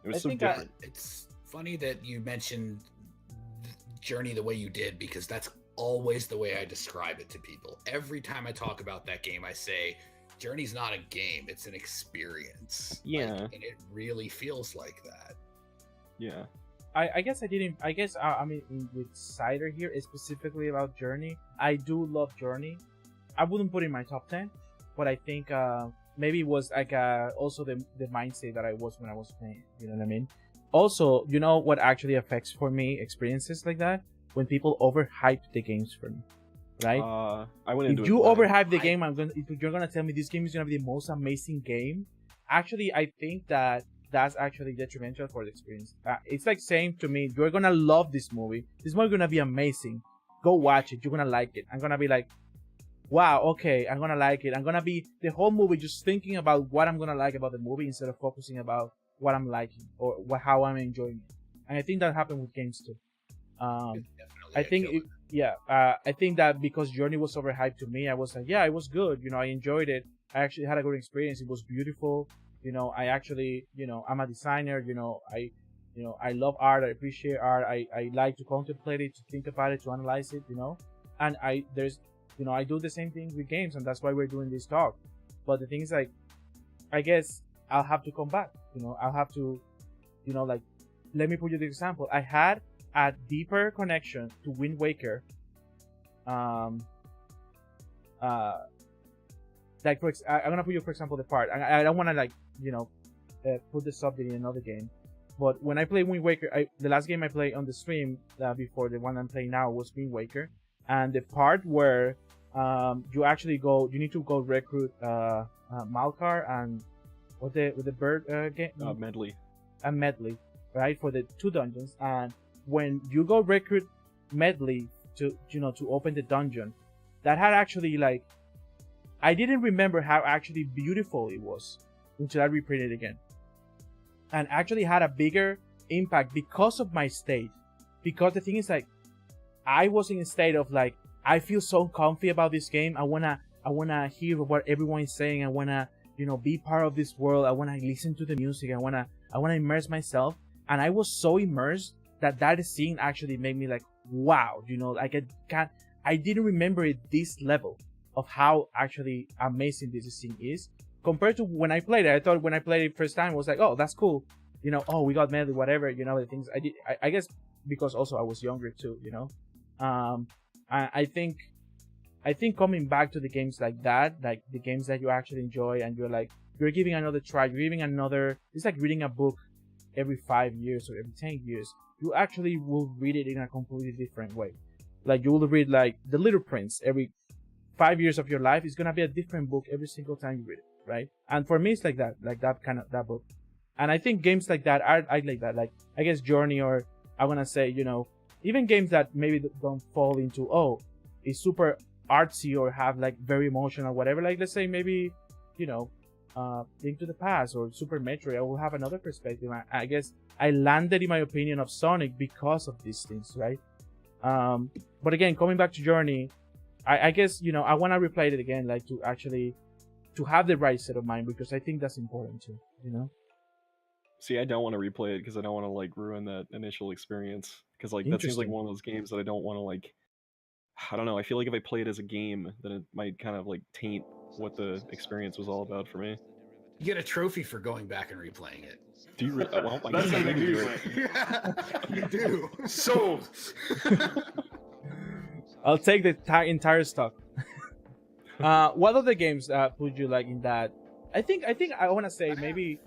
It was so different. It's funny that you mentioned Journey the way you did, because that's always the way I describe it to people. Every time I talk about that game, I say Journey's not a game, it's an experience. Yeah. And it really feels like that. Yeah. I guess I mean with Cider here specifically about Journey, I do love Journey. I wouldn't put it in my top 10, but I think maybe it was like also the mindset that I was when I was playing, you know what I mean? Also, what actually affects for me experiences like that? When people overhype the games for me, right? I went into if you overhype the game, if you're gonna tell me this game is gonna be the most amazing game, actually, I think that's actually detrimental for the experience. It's like saying to me, you're gonna love this movie. This movie gonna be amazing. Go watch it. You're gonna like it. I'm gonna be like, wow, okay, I'm gonna like it. I'm gonna be the whole movie just thinking about what I'm gonna like about the movie instead of focusing about what I'm liking or how I'm enjoying it. And I think that happened with games too. I think I think that because Journey was overhyped to me, I was like, yeah, it was good. I enjoyed it. I actually had a good experience. It was beautiful. I actually, I'm a designer. I love art. I appreciate art. I like to contemplate it, to think about it, to analyze it. And I do the same thing with games, and that's why we're doing this talk. But the thing is, like, I guess I'll have to come back. I'll have to, like, let me put you the example. I had a deeper connection to Wind Waker. I'm gonna put you, for example, the part. I don't want to like, put the subject in another game. But when I played Wind Waker, the last game I played on the stream before the one I'm playing now was Wind Waker, and the part where you need to go recruit Malkar and with the bird game Medley. And Medley, right, for the 2 dungeons. And when you go recruit Medley to open the dungeon, that had actually, like, I didn't remember how actually beautiful it was until I reprinted it again, and actually had a bigger impact because of my state. Because the thing is, like, I was in a state of like, I feel so comfy about this game. I wanna hear what everyone is saying. I wanna be part of this world. I wanna listen to the music. I wanna immerse myself. And I was so immersed that scene actually made me like, wow, like I didn't remember it this level of how actually amazing this scene is compared to when I played it. I thought when I played it first time, I was like, oh, that's cool. Oh, we got Medley, whatever, the things I did. I guess because also I was younger too, I think coming back to the games like that, like the games that you actually enjoy and you're giving another try, it's like reading a book every 5 years or every 10 years. You actually will read it in a completely different way. Like, you will read like The Little Prince every 5 years of your life. It's gonna be a different book every single time you read it. right? And for me, it's like that kind of that book. And I think games like that are like that. Like I guess Journey, or I wanna say, even games that maybe don't fall into it's super artsy or have like very emotional whatever. Like let's say maybe Link to the Past or Super Metroid, I will have another perspective. I guess I landed in my opinion of Sonic because of these things, right? But again, coming back to Journey, I guess I want to replay it again, like to have the right set of mind, because I think that's important too. See, I don't want to replay it because I don't want to like ruin that initial experience. Because like that seems like one of those games that I don't want to like. I don't know. I feel like if I play it as a game, then it might kind of like taint what the experience was all about for me. You get a trophy for going back and replaying it. Do you? Well, I That's guess I what need to you do do. it. You do. Sold. I'll take the entire stock. What other games put you like in that? I think I want to say maybe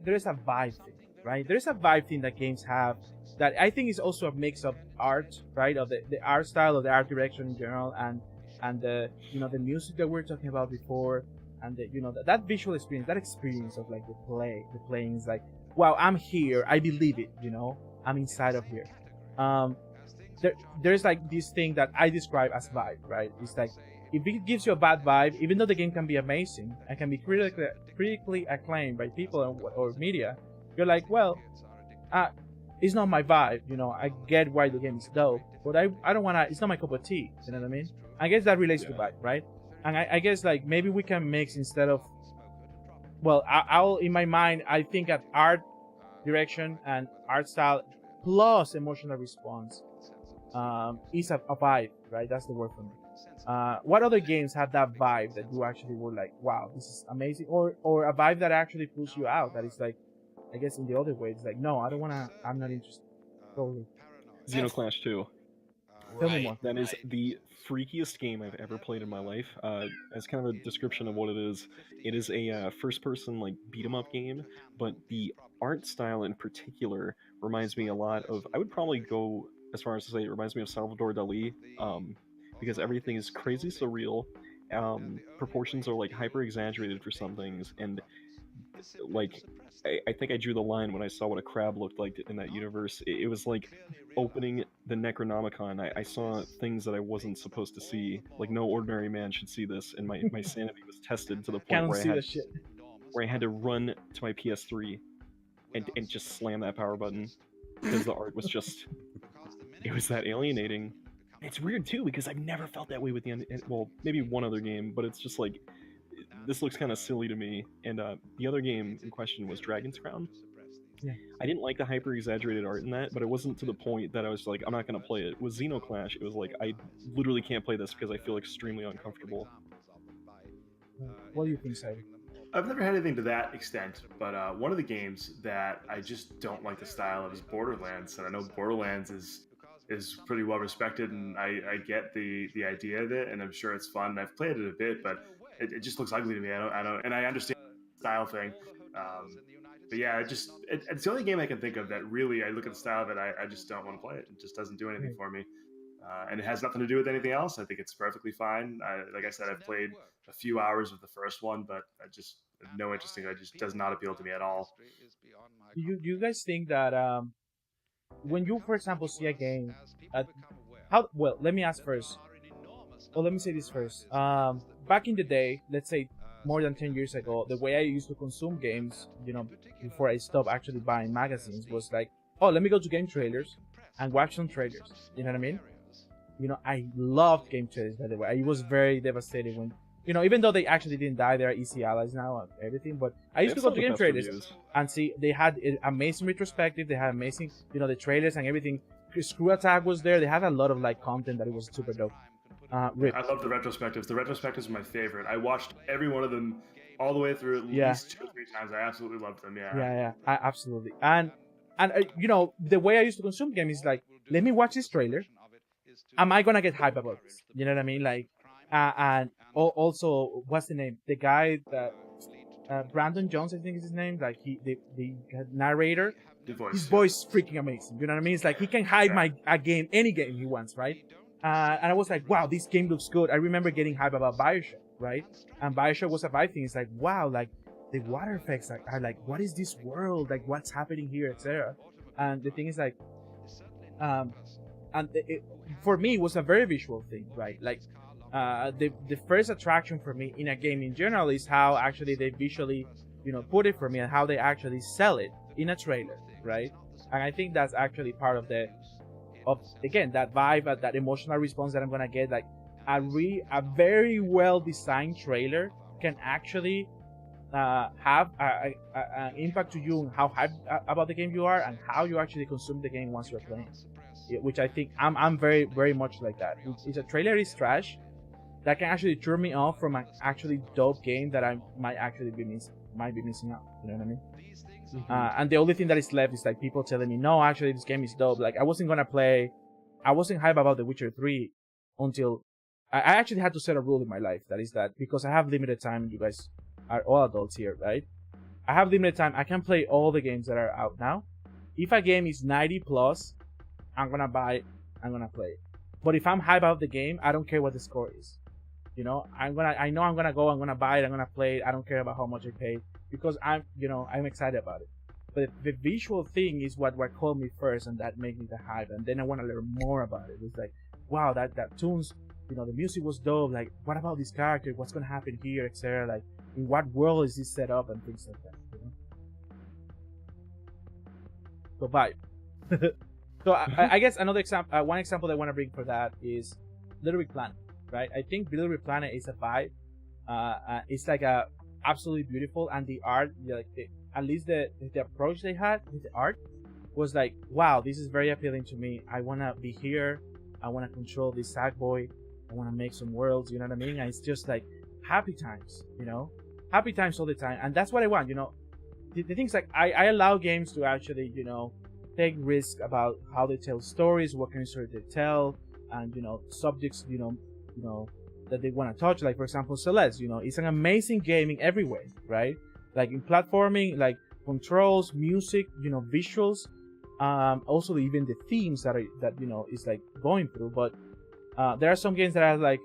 there's a vibe thing, right? There's a vibe thing that games have that I think is also a mix of art, right? Of the art style, of the art direction in general, and the the music that we were talking about before, and the that visual experience, that experience of like the playing is like, wow, I'm here, I believe it, I'm inside of here. There's like this thing that I describe as vibe, right? It's like if it gives you a bad vibe, even though the game can be amazing and can be critically acclaimed by people or media, you're like, well, it's not my vibe, I get why the game is dope, but I don't want to, it's not my cup of tea, you know what I mean? I guess that relates to vibe, right? And I guess like maybe we can mix instead of, well, I'll in my mind, I think at art direction and art style plus emotional response is a vibe, right? That's the word for me. What other games have that vibe that you actually were like, wow, this is amazing, or a vibe that actually pulls you out, that is like, I guess in the other way, it's like, no, I don't want to, I'm not interested. Totally. Xenoclash 2. Tell me more. That is the freakiest game I've ever played in my life. As kind of a description of what it is a first-person like beat-em-up game, but the art style in particular reminds me a lot of. I would probably go as far as to say it reminds me of Salvador Dali, because everything is crazy surreal. Proportions are like hyper-exaggerated for some things, and like I think I drew the line when I saw what a crab looked like in that universe. It was like opening the Necronomicon. I saw things that I wasn't supposed to see. Like no ordinary man should see this, and my sanity was tested to the point where I had to run to my PS3 and just slam that power button because the art was just, it was that alienating. It's weird too because I've never felt that way with well, maybe one other game, but it's just like, this looks kind of silly to me. And the other game in question was Dragon's Crown. Yeah. I didn't like the hyper exaggerated art in that, but it wasn't to the point that I was like, I'm not going to play it. With Xenoclash, it was like, I literally can't play this because I feel extremely uncomfortable. What do you think, Simon? I've never had anything to that extent, but one of the games that I just don't like the style of is Borderlands, and I know Borderlands is pretty well respected, and I get the idea of it, and I'm sure it's fun. I've played it a bit, but it just looks ugly to me. I don't, and I understand the style thing. But yeah, it's the only game I can think of that really, I look at the style of it, I just don't want to play it. It just doesn't do anything for me. And it has nothing to do with anything else. I think it's perfectly fine. Like I said, I've played a few hours of the first one, but I just have no interest in it. It just does not appeal to me at all. Do you guys think that when you, for example, see a game, well, let me ask first. Well, let me say this first. Back in the day, let's say more than 10 years ago, the way I used to consume games, before I stopped actually buying magazines, was like, oh, let me go to game trailers and watch some trailers. You know what I mean? I loved game trailers, by the way. I was very devastated when, even though they actually didn't die, they're easy allies now and everything, but I used to go to game trailers and see they had amazing retrospective, they had amazing, the trailers and everything. Screw Attack was there, they had a lot of like content that it was super dope. I love the retrospectives. The retrospectives are my favorite. I watched every one of them all the way through at least 2 or 3 times. I absolutely loved them. Yeah, absolutely. And the way I used to consume games is like, let me watch this trailer. Am I gonna get hype about this? You know what I mean? Like, and also, what's the name? The guy that Brandon Jones, I think is his name. Like the narrator. His voice is freaking amazing. You know what I mean? It's like he can hype any game he wants, right? And I was like, wow, this game looks good. I remember getting hype about BioShock. right? And Bioshock was a Vive thing. It's like, wow, like the water effects are like, what is this world? Like, what's happening here, etc. And the thing is like, and for me, it was a very visual thing, right? Like, the first attraction for me in a game in general is how actually they visually, put it for me and how they actually sell it in a trailer, right? And I think that's actually part of again, that vibe, that emotional response that I'm gonna get. Like a very well designed trailer can actually have an impact to you on how hyped about the game you are and how you actually consume the game once you're playing. Which I think I'm very, very much like that. If a trailer is trash, that can actually turn me off from an actually dope game that I might actually be missing out. You know what I mean? Mm-hmm. And the only thing that is left is like people telling me, no, actually this game is dope. Like I wasn't hyped about The Witcher 3 until I actually had to set a rule in my life. That is that because I have limited time, you guys are all adults here, right? I have limited time. I can play all the games that are out now. If a game is 90 plus, I'm gonna buy it, I'm gonna play it. But if I'm hyped about the game, I don't care what the score is. I know I'm gonna buy it, I'm gonna play it, I don't care about how much I paid because I'm excited about it. But the visual thing is what called me first, and that made me the hype, and then I want to learn more about it. It's like, wow, that tunes, the music was dope. Like, what about this character? What's gonna happen here, etc. Like, in what world is this set up and things like that. So vibe. So I guess another example, one example that I want to bring for that is Little Big Planet, right? I think Little Big Planet is a vibe. It's like absolutely beautiful, and the art, at least the approach they had with the art was like, wow, this is very appealing to me. I want to be here. I want to control this sad boy. I want to make some worlds. You know what I mean? And it's just like happy times. Happy times all the time, and that's what I want. The things like I allow games to actually take risk about how they tell stories, what kind of story they tell, and subjects that they want to touch. Like for example, Celeste, it's an amazing game in every way, right? Like in platforming, like controls, music, visuals, also even the themes that is like going through. But there are some games that are like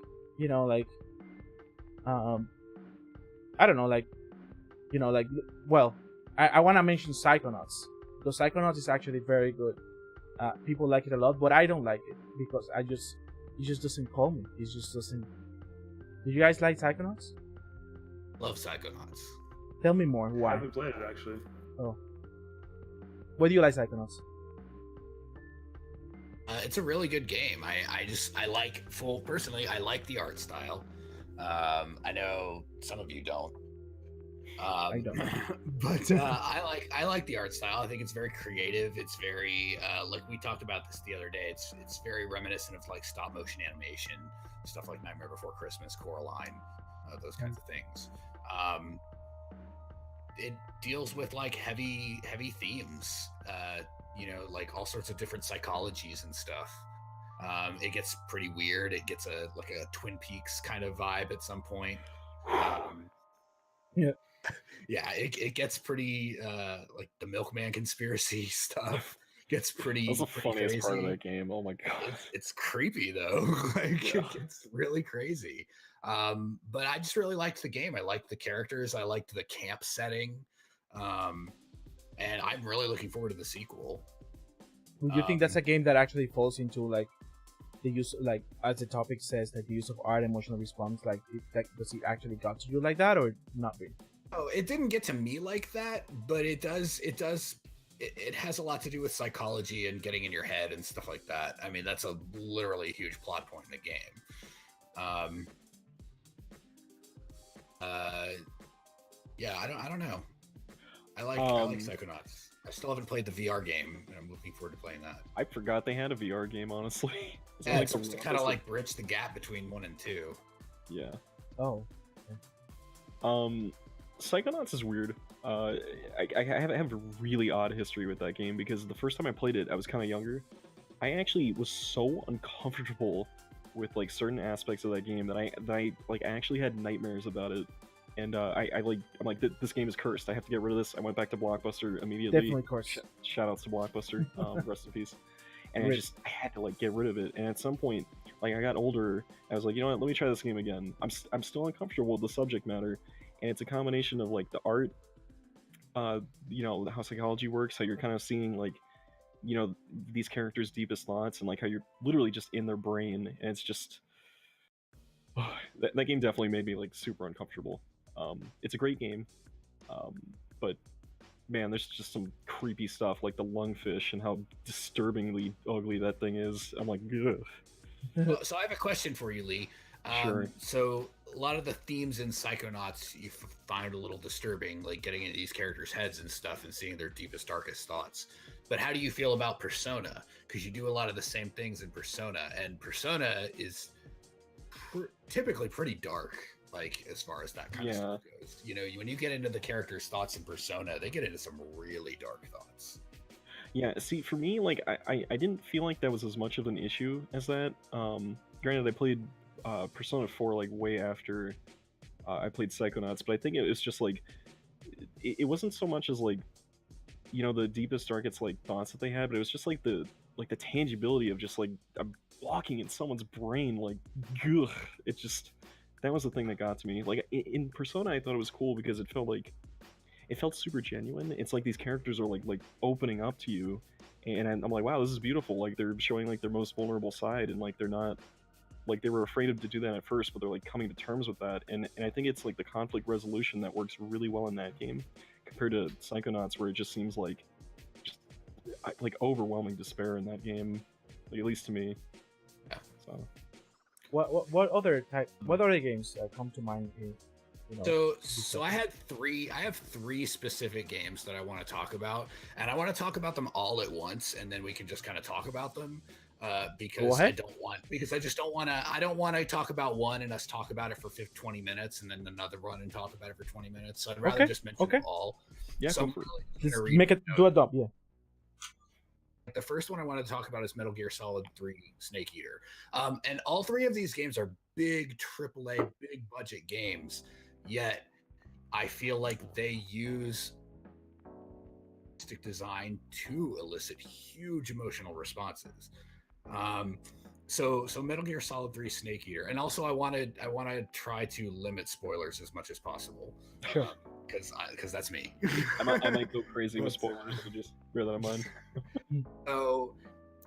I don't know, I want to mention Psychonauts. Because Psychonauts is actually very good. People like it a lot, but I don't like it because it just doesn't call me. It just doesn't. Do you guys like Psychonauts? Love Psychonauts. Tell me more. Why? I haven't played it actually. Oh. Why do you like Psychonauts? It's a really good game. I like the art style. I know some of you don't. I don't. But I like the art style. I think it's very creative. It's very like we talked about this the other day. It's very reminiscent of like stop motion animation, stuff like Nightmare Before Christmas, Coraline, those kinds of things. It deals with like heavy themes, like all sorts of different psychologies and stuff. It gets pretty weird. It gets a Twin Peaks kind of vibe at some point. Yeah. Yeah, it gets pretty like the Milkman conspiracy stuff gets pretty. That's the funniest crazy. part of that game. Oh my god, it's creepy though. It's really crazy. But I just really liked the game. I liked the characters. I liked the camp setting, and I'm really looking forward to the sequel. Do you think that's a game that actually falls into like the use, like as the topic says, like the use of art, emotional response? Like, does it actually got to you like that, or not really? Oh, it didn't get to me like that, but it does. It has a lot to do with psychology and getting in your head and stuff like that. I mean, that's literally a huge plot point in the game. Yeah, I don't know. I like Psychonauts. I still haven't played the VR game, and I'm looking forward to playing that. I forgot they had a VR game, honestly. Yeah, it's supposed to kind of like bridge the gap between 1 and 2. Yeah. Oh. Okay. Psychonauts is weird. I have a really odd history with that game because the first time I played it, I was kind of younger. I actually was so uncomfortable with like certain aspects of that game that I actually had nightmares about it. And I'm like, this game is cursed. I have to get rid of this. I went back to Blockbuster immediately. Definitely cursed. Shout outs to Blockbuster. Rest in peace. And I had to like get rid of it. And at some point, like I got older, I was like, you know what, let me try this game again. I'm still uncomfortable with the subject matter, and it's a combination of like the art, you know, how psychology works, how you're kind of seeing like, you know, these characters' deepest thoughts, and like how you're literally just in their brain, and it's just that game definitely made me like super uncomfortable. It's a great game, um, but man, there's just some creepy stuff like the lungfish and how disturbingly ugly that thing is. I'm like, ugh. Well, so I have a question for you, Lee. Sure. So a lot of the themes in Psychonauts you find a little disturbing, like getting into these characters' heads and stuff and seeing their deepest, darkest thoughts. But how do you feel about Persona? Because you do a lot of the same things in Persona, and Persona is typically pretty dark, like as far as that kind of stuff goes. You know, when you get into the characters' thoughts in Persona, they get into some really dark thoughts. Yeah, see, for me, like, I didn't feel like that was as much of an issue as that. Granted, I played Persona 4, like, way after I played Psychonauts, but I think it was just, like, it wasn't so much as, like, you know, the deepest, darkest, like, thoughts that they had, but it was just, like, the tangibility of just, like, I'm walking in someone's brain, like, ugh, it just, that was the thing that got to me. Like, in Persona, I thought it was cool because it felt like, it felt super genuine. It's like these characters are like opening up to you, and I'm like, wow, this is beautiful. Like they're showing like their most vulnerable side, and like they're not like they were afraid to do that at first, but they're like coming to terms with that. And I think it's like the conflict resolution that works really well in that game compared to Psychonauts, where it just seems like just like overwhelming despair in that game, like at least to me. Yeah. So What other games come to mind? You know, so I have three specific games that I want to talk about, and I want to talk about them all at once, and then we can just kind of talk about them. Because I just don't want to. I don't want to talk about one and us talk about it for 20 minutes, and then another one and talk about it for 20 minutes. So I'd rather just mention them all. Yeah, so just make it do a dump. Yeah. The first one I want to talk about is Metal Gear Solid 3 Snake Eater. And all three of these games are big AAA, big budget games, yet I feel like they use design to elicit huge emotional responses. So Metal Gear Solid 3 Snake Eater, and also I want to try to limit spoilers as much as possible. Sure. Because that's me. I might go crazy with spoilers, so just bear that in mind.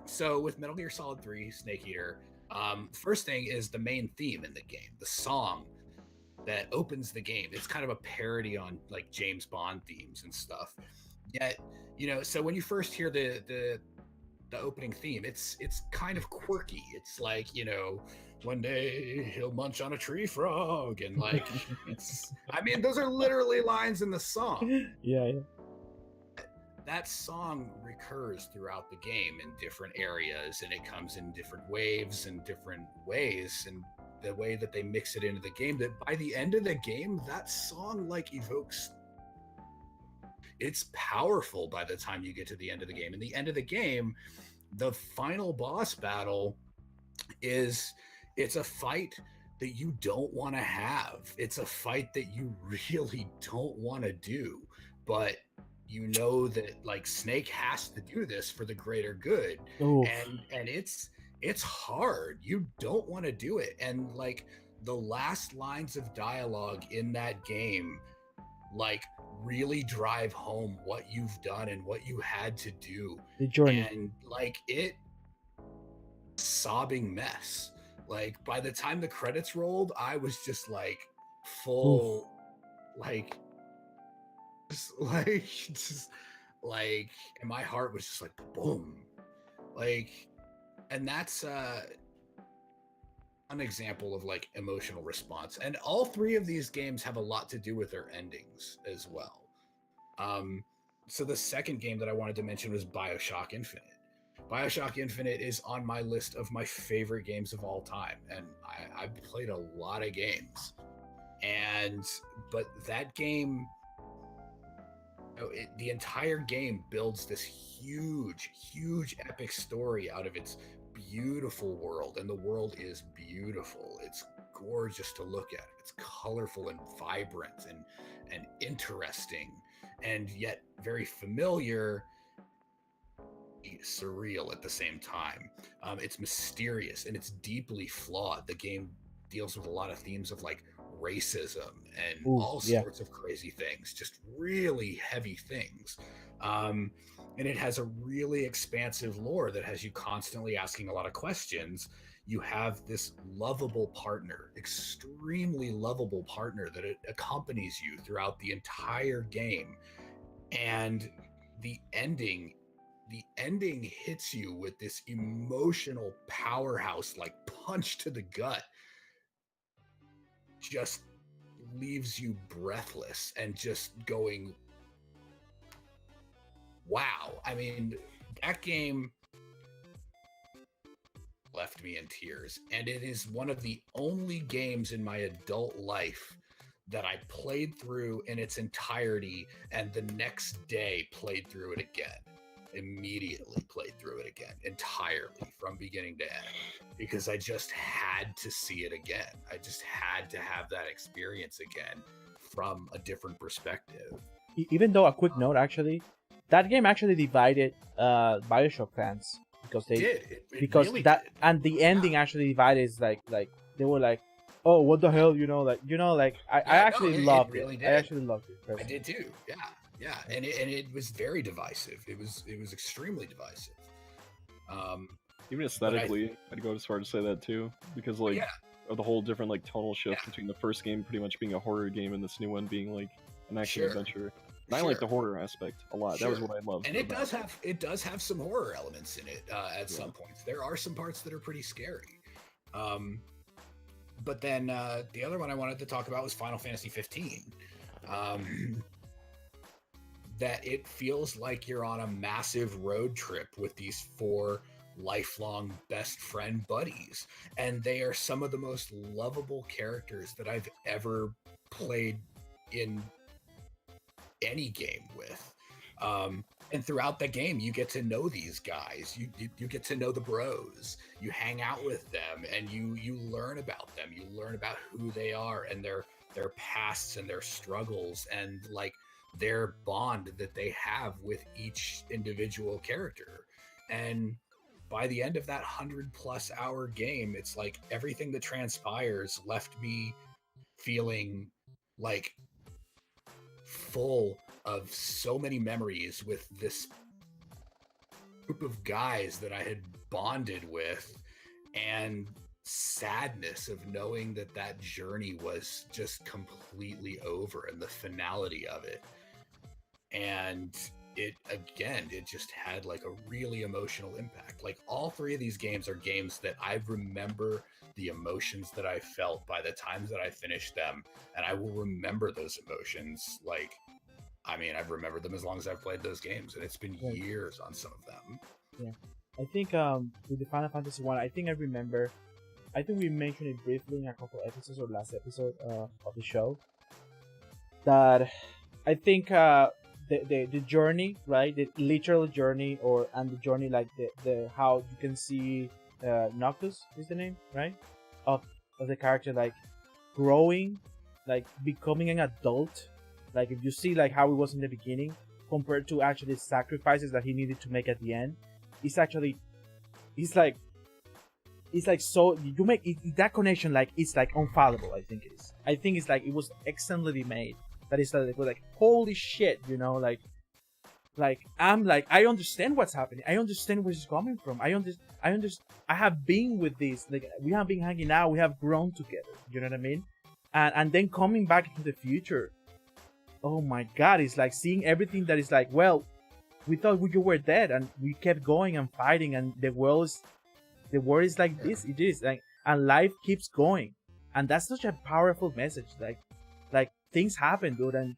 So with Metal Gear Solid 3 Snake Eater, first thing is the main theme in the game, the song that opens the game. It's kind of a parody on like James Bond themes and stuff. Yet, you know, so when you first hear the opening theme, it's kind of quirky. It's like, you know, one day he'll munch on a tree frog, and like I mean, those are literally lines in the song. Yeah. That song recurs throughout the game in different areas, and it comes in different waves and different ways, and the way that they mix it into the game, that by the end of the game, that song like evokes, it's powerful by the time you get to the end of the game. And the end of the game, the final boss battle it's a fight that you don't want to have. It's a fight that you really don't want to do, but you know that like Snake has to do this for the greater good. Oof. And it's hard. You don't want to do it. And like the last lines of dialogue in that game like really drive home what you've done and what you had to do. The journey. And like it sobbing mess. Like by the time the credits rolled, I was just like full like just like, and my heart was just like boom, like, and that's an example of like emotional response. And all three of these games have a lot to do with their endings as well. So the second game that I wanted to mention was BioShock Infinite. BioShock Infinite is on my list of my favorite games of all time, and I've played a lot of games, but that game, the entire game builds this huge epic story out of its beautiful world, and the world is beautiful. It's gorgeous to look at. It's colorful and vibrant and interesting, and yet very familiar. surreal at the same time. It's mysterious and it's deeply flawed. The game deals with a lot of themes of like racism and all sorts of crazy things, just really heavy things. And it has a really expansive lore that has you constantly asking a lot of questions. You have this lovable partner, extremely lovable partner that it accompanies you throughout the entire game. And the ending hits you with this emotional powerhouse, like punch to the gut, just leaves you breathless and just going, wow. I mean, that game left me in tears, and it is one of the only games in my adult life that I played through in its entirety and the next day played through it again. Immediately played through it again entirely from beginning to end, because I just had to see it again. I just had to have that experience again from a different perspective. Even though, a quick note, actually, that game actually divided Bioshock fans, because they did it because really that did. And the ending actually divided. Is like they were like, oh, what the hell, I actually loved it. I actually loved it personally. I did too. Yeah, and it was very divisive. It was extremely divisive. Even aesthetically, I'd go as far to say that too, because of the whole different like tonal shift between the first game pretty much being a horror game and this new one being like an action adventure. And I like the horror aspect a lot. That was what I loved. And it does have some horror elements in it at some points. There are some parts that are pretty scary. But then the other one I wanted to talk about was Final Fantasy 15. That it feels like you're on a massive road trip with these 4 lifelong best friend buddies, and they are some of the most lovable characters that I've ever played in any game with. And throughout the game, you get to know these guys. You get to know the bros. You hang out with them, and you learn about them. You learn about who they are and their pasts and their struggles, and like their bond that they have with each individual character. And by the end of that 100+ hour game, it's like everything that transpires left me feeling like full of so many memories with this group of guys that I had bonded with, and sadness of knowing that journey was just completely over, and the finality of it. And it just had like a really emotional impact. Like all 3 of these games are games that I remember the emotions that I felt by the times that I finished them, and I will remember those emotions. Like, I mean, I've remembered them as long as I've played those games, and it's been years on some of them. Yeah, I think with the Final Fantasy 1, I think we mentioned it briefly in a couple episodes or last episode of the show, that I think the journey, right, the literal journey, and the journey, like the how you can see Noctis is the name, right, of the character, like growing, like becoming an adult. Like if you see like how it was in the beginning compared to actually the sacrifices that he needed to make at the end, it's like so you make that connection, like it's like unfallible. I think it's like it was excellently made. That is like holy shit, like I'm like, I understand what's happening. I understand where it's coming from. I have been with this. Like we have been hanging out. We have grown together. You know what I mean? And then coming back into the future. Oh my God! It's like seeing everything that is like, well, we thought you were dead, and we kept going and fighting, and the world is like this. It is like, and life keeps going, and that's such a powerful message. Like things happen, dude,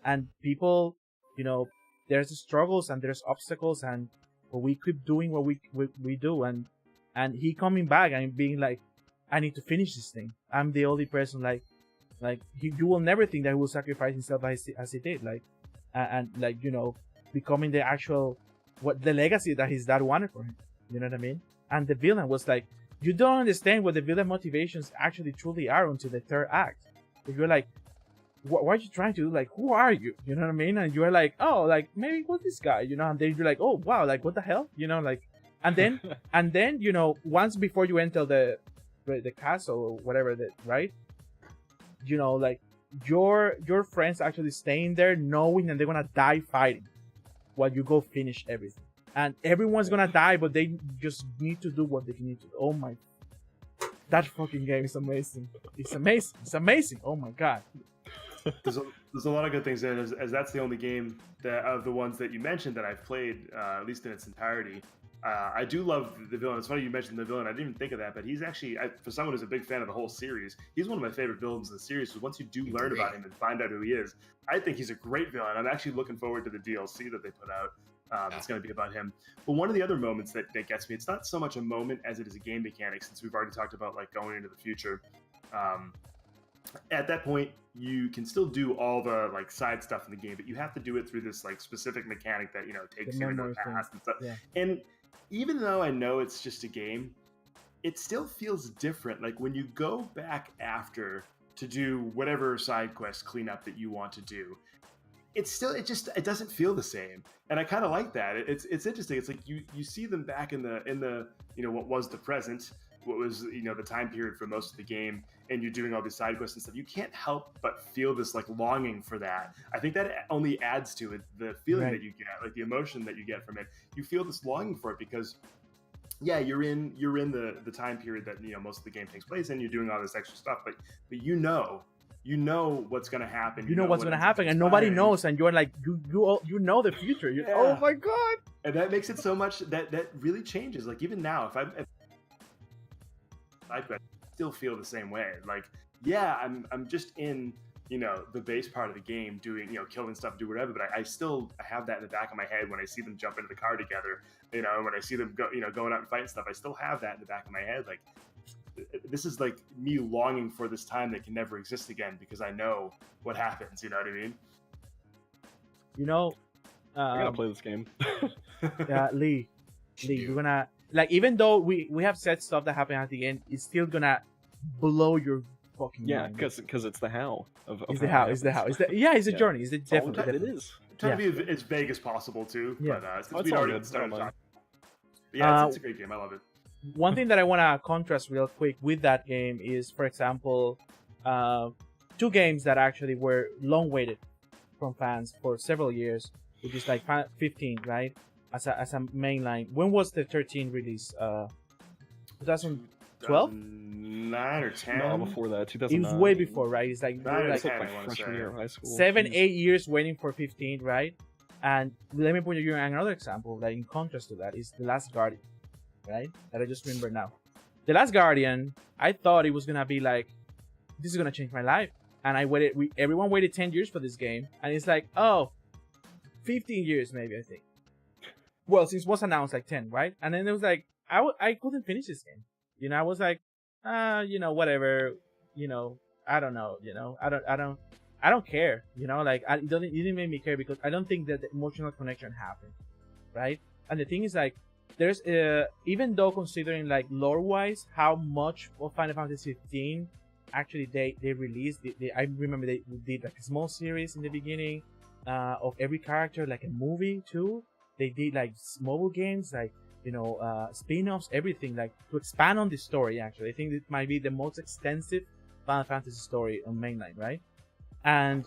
and people, there's struggles and there's obstacles, but we keep doing what we do, and he coming back and being like, I need to finish this thing. I'm the only person like you will never think that he will sacrifice himself as he did, becoming the actual the legacy that his dad wanted for him. You know what I mean? And the villain was like, you don't understand what the villain motivations actually truly are until the 3rd act. If you're like, what are you trying to do? Like, who are you? You know what I mean? And you're like, oh, like maybe what's this guy? You know, and then you're like, oh wow, like what the hell? You know, like, and then you know, once before you enter the castle or whatever, that right? You know, like your friends actually staying there, knowing that they're gonna die fighting, while you go finish everything, and everyone's gonna die, but they just need to do what they need to do. Oh my, that fucking game is amazing. It's amazing. It's amazing. Oh my god. There's a lot of good things in it, as that's the only game that of the ones that you mentioned that I've played, at least in its entirety. I do love the villain. It's funny you mentioned the villain. I didn't even think of that, but he's actually, for someone who's a big fan of the whole series, he's one of my favorite villains in the series. So once you do learn about him and find out who he is, I think he's a great villain. I'm actually looking forward to the DLC that they put out. It's going to be about him. But one of the other moments that gets me, it's not so much a moment as it is a game mechanic, since we've already talked about like going into the future. At that point, you can still do all the like side stuff in the game, but you have to do it through this like specific mechanic that, you know, takes you into the past and stuff. Yeah. And even though I know it's just a game, it still feels different. Like when you go back after to do whatever side quest cleanup that you want to do, it doesn't feel the same. And I kind of like that. It's interesting. It's like you see them back in the you know, what was the present, what was, you know, the time period for most of the game, and you're doing all these side quests and stuff. You can't help but feel this like longing for that. I think that only adds to it, the feeling that you get, like the emotion that you get from it. You feel this longing for it because, yeah, you're in the time period that, you know, most of the game takes place, and you're doing all this extra stuff, but you know what's going to happen. You know what's going to happen, and nobody knows, and you're like, you know the future. Yeah. Oh my god! And that makes it so much that really changes. Like even now, if I still feel the same way. Like, yeah, I'm just in, you know, the base part of the game doing, you know, killing stuff, do whatever, but I have that in the back of my head when I see them jump into the car together, you know, when I see them go, you know, going out and fighting stuff. I still have that in the back of my head. Like, this is like me longing for this time that can never exist again, because I know what happens. You know what I mean? You know, I gotta play this game. Yeah, Lee, you're gonna, like, even though we have said stuff that happened at the end, it's still gonna blow your fucking mind. because it's the how of it's the how. It's the journey. It's definitely it is. Trying to be as vague as possible too. Yeah. But since we already started talking, yeah, it's a great game. I love it. One thing that I want to contrast real quick with that game is, for example, two games that actually were long waited from fans for several years, which is like 15, right? As a mainline. When was the 13 release? 2012? 9 or 10? No, before that, 2009. It was way before, right? It's like, my freshman year of high school. 7-8 years waiting for 15, right? And let me put you another example, like in contrast to that, is The Last Guardian, right? That I just remember now. The Last Guardian, I thought it was gonna be like, this is gonna change my life. And everyone waited 10 years for this game, and it's like, oh, 15 years maybe, I think. Well, since it was announced like 10, right? And then it was like, I couldn't finish this game. You know, I was like, you know, whatever, you know, I don't know, you know, I don't care, you know, like, it didn't make me care, because I don't think that the emotional connection happened, right? And the thing is, like, there's, even though considering, like, lore-wise, how much of Final Fantasy 15 actually they released, I remember they did, like, a small series in the beginning, of every character, like a movie, too. They did, like, mobile games, like, you know, spin-offs, everything, like, to expand on the story, actually. I think it might be the most extensive Final Fantasy story on mainline, right? And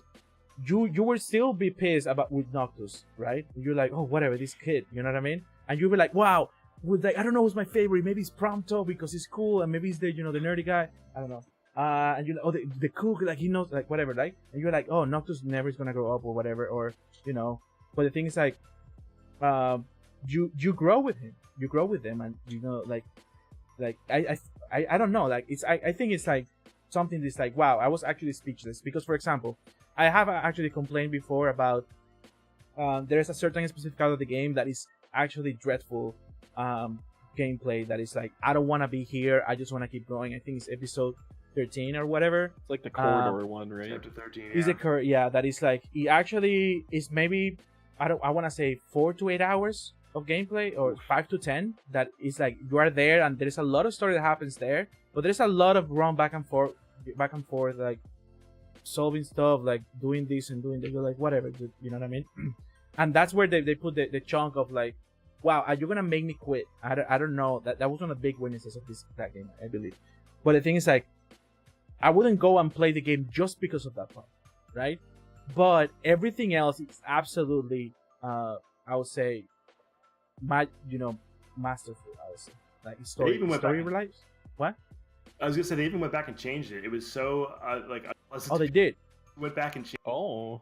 you will still be pissed about with Noctis, right? You're like, oh, whatever, this kid, you know what I mean? And you'll be like, wow, I don't know who's my favorite. Maybe it's Prompto because he's cool, and maybe he's the, you know, the nerdy guy. I don't know. And you're like, oh, the cool, like, he knows, like, whatever, like, and you're like, oh, Noctis never is gonna grow up or whatever, or, you know. But the thing is, like, you grow with him. You grow with them, and, you know, like I don't know, like, I think it's like something that's like, wow, I was actually speechless, because, for example, I have actually complained before about there's a certain specific part of the game that is actually dreadful gameplay, that is like, I don't want to be here, I just want to keep going. I think it's episode 13 or whatever. It's like the corridor one, right? Chapter 13, yeah. Is it yeah, that is like, it actually is maybe, I want to say 4 to 8 hours of gameplay, or 5 to 10, that is like, you are there, and there's a lot of story that happens there, but there's a lot of run back and forth, like, solving stuff, like doing this and doing that. You're like, whatever, dude, you know what I mean? And that's where they put the chunk of like, wow, are you gonna make me quit? I don't know. That was one of the big weaknesses of that game, I believe. But the thing is, like, I wouldn't go and play the game just because of that part, right? But everything else is absolutely, I would say, masterful. I would say, like story relies. What? I was gonna say they even went back and changed it. It was so Oh, they did. Went back and changed. Oh,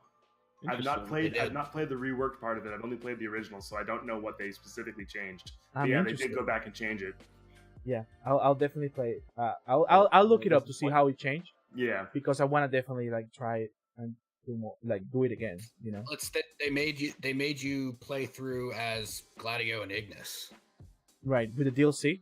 I've not interesting. played the reworked part of it. I've only played the original, so I don't know what they specifically changed. I'm Yeah, they interested. did go back and change it. Yeah, I'll definitely play it. I'll look it up to see how it changed, Yeah, because I want to definitely like try it and do it again. You know. They made you play through as Gladio and Ignis. Right, with the DLC.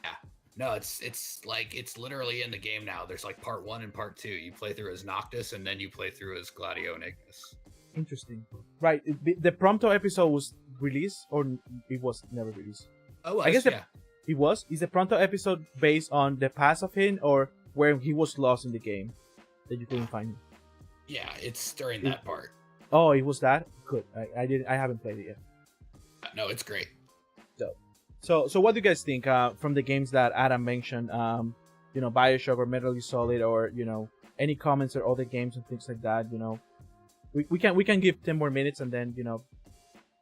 Yeah. No, it's like it's literally in the game now. There's like part 1 and part 2. You play through as Noctis, and then you play through as Gladio and Ignis. Interesting. Right, the Prompto episode was released, or it was never released? Oh, I guess yeah. It was. Is the Prompto episode based on the past of him, or where he was lost in the game that you couldn't find him? Yeah, it's during that part. Oh, it was that? Good. I haven't played it yet. No, it's great. So what do you guys think from the games that Adam mentioned? BioShock or Metal Gear Solid, or any comments or other games and things like that. We can give 10 more minutes, and then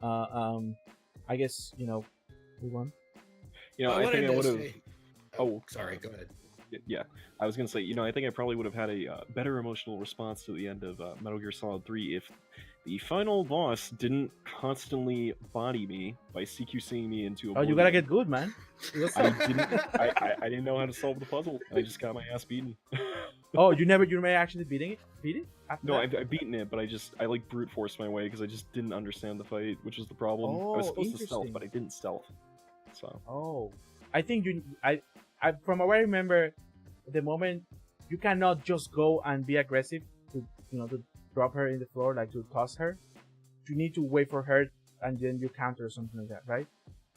I guess move on. I think I would have. Oh, sorry. Go ahead. Yeah, I was gonna say, I think I probably would have had a better emotional response to the end of Metal Gear Solid 3 if the final boss didn't constantly body me by CQCing me into Oh, you gotta get good, man. I didn't know how to solve the puzzle. I just got my ass beaten. Oh, you never actually beat it? No, I've beaten it, but I like brute forced my way because I just didn't understand the fight, which was the problem. I was supposed to stealth, but I didn't stealth. So. Oh, I think I from what I remember, the moment you cannot just go and be aggressive to drop her in the floor, like to toss her. You need to wait for her, and then you counter or something like that, right?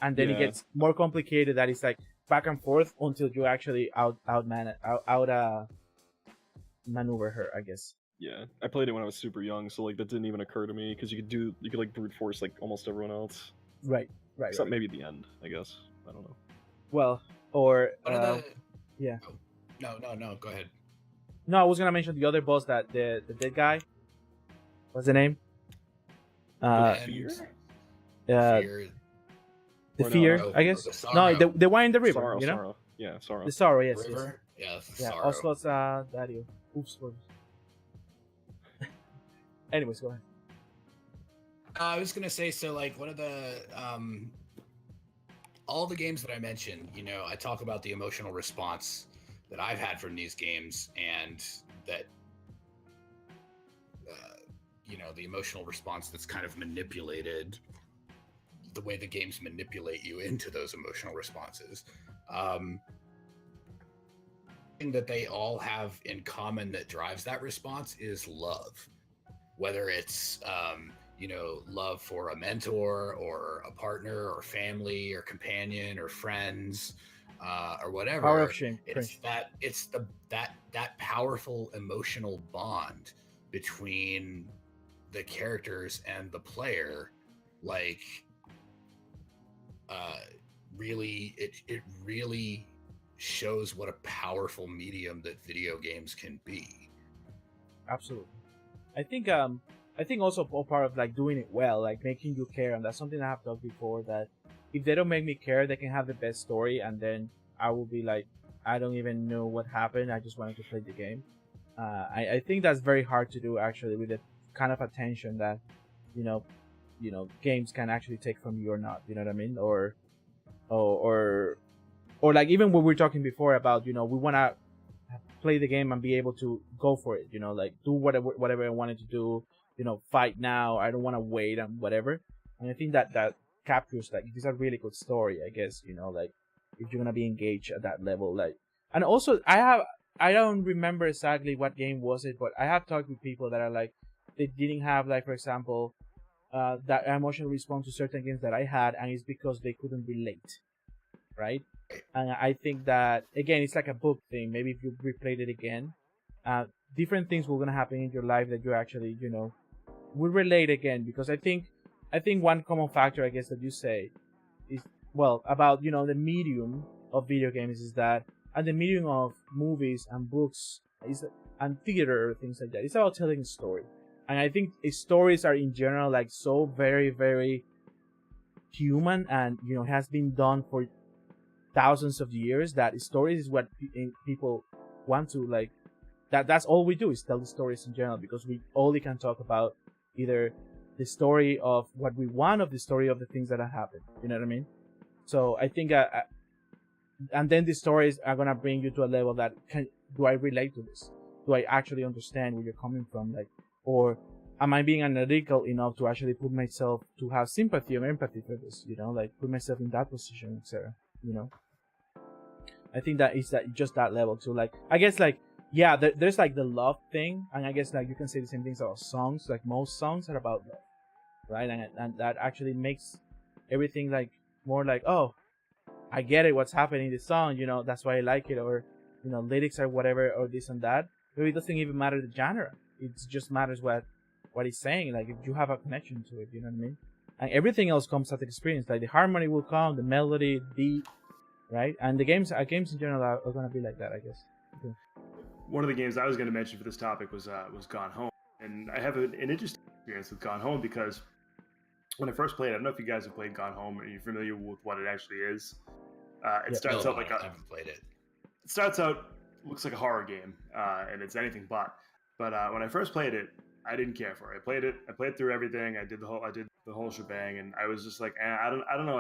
And then it gets more complicated. That it's like back and forth until you actually maneuver her, I guess. Yeah, I played it when I was super young, so like that didn't even occur to me because you could like brute force like almost everyone else. Right. Except maybe the end, I guess. I don't know. Well, or yeah. Oh, no. Go ahead. No, I was gonna mention the other boss, that the dead guy. What's the name? Fear. The Fear, I guess. No, the one in the river. Sorrow, you know. Sorrow. Yeah, Sorrow. The Sorrow, yes. River. Yes. Yeah. Yeah. Oslo's daddy. Oops. Anyways, go ahead. I was gonna say, so like one of the all the games that I mentioned, I talk about the emotional response that I've had from these games, and that the emotional response that's kind of manipulated, the way the games manipulate you into those emotional responses. Thing that they all have in common that drives that response is love, whether it's love for a mentor or a partner or family or companion or friends or whatever. Power of shame. It's that powerful emotional bond between the characters and the player, like really it really shows what a powerful medium that video games can be. Absolutely. I think also a part of like doing it well, like making you care, and that's something I have talked before, that if they don't make me care, they can have the best story, and then I will be like, I don't even know what happened, I just wanted to play the game. I think that's very hard to do, actually, with the kind of attention that games can actually take from you or not, you know what I mean? Or like even when we were talking before about, we want to play the game and be able to go for it, like do whatever I wanted to do, fight now, I don't want to wait and whatever. And I think that captures, like, it's a really good story, I guess, like if you're gonna be engaged at that level. Like, and also I don't remember exactly what game was it, but I have talked with people that are like, they didn't have, like, for example, that emotional response to certain games that I had, and it's because they couldn't relate, right? And I think that, again, it's like a book thing. Maybe if you replayed it again, different things will gonna happen in your life that you actually, will relate again. Because I think one common factor, I guess, that you say is, well, about, the medium of video games is that, and the medium of movies and books and theater, things like that, it's about telling a story. And I think stories are in general like so very, very human, and has been done for thousands of years, that stories is what people want to like. That's all we do, is tell the stories in general, because we only can talk about either the story of what we want, of the story of the things that have happened. You know what I mean? So I think, and then the stories are gonna bring you to a level that do I relate to this? Do I actually understand where you're coming from? Like, or am I being analytical enough to actually put myself, to have sympathy or empathy for this? Like put myself in that position, etc. I think that is just that level too. Like, I guess, like, yeah, there's like the love thing, and I guess like you can say the same things about songs. Like most songs are about love, right? And that actually makes everything like more like, oh, I get it, what's happening in the song, that's why I like it, or lyrics or whatever, or this and that. Maybe it doesn't even matter the genre. It just matters what he's saying. Like if you have a connection to it, you know what I mean? And everything else comes at the experience. Like the harmony will come, the melody, beat, right? And the games in general are gonna be like that, I guess. Okay. One of the games I was going to mention for this topic was Gone Home, and I have an interesting experience with Gone Home, because when I first played, I don't know if you guys have played Gone Home. Are you familiar with what it actually is? It starts out like I haven't played it. It starts out looks like a horror game, and it's anything but. But when I first played it, I didn't care for it. I played through everything. I did the whole shebang, and I was just like, I don't know.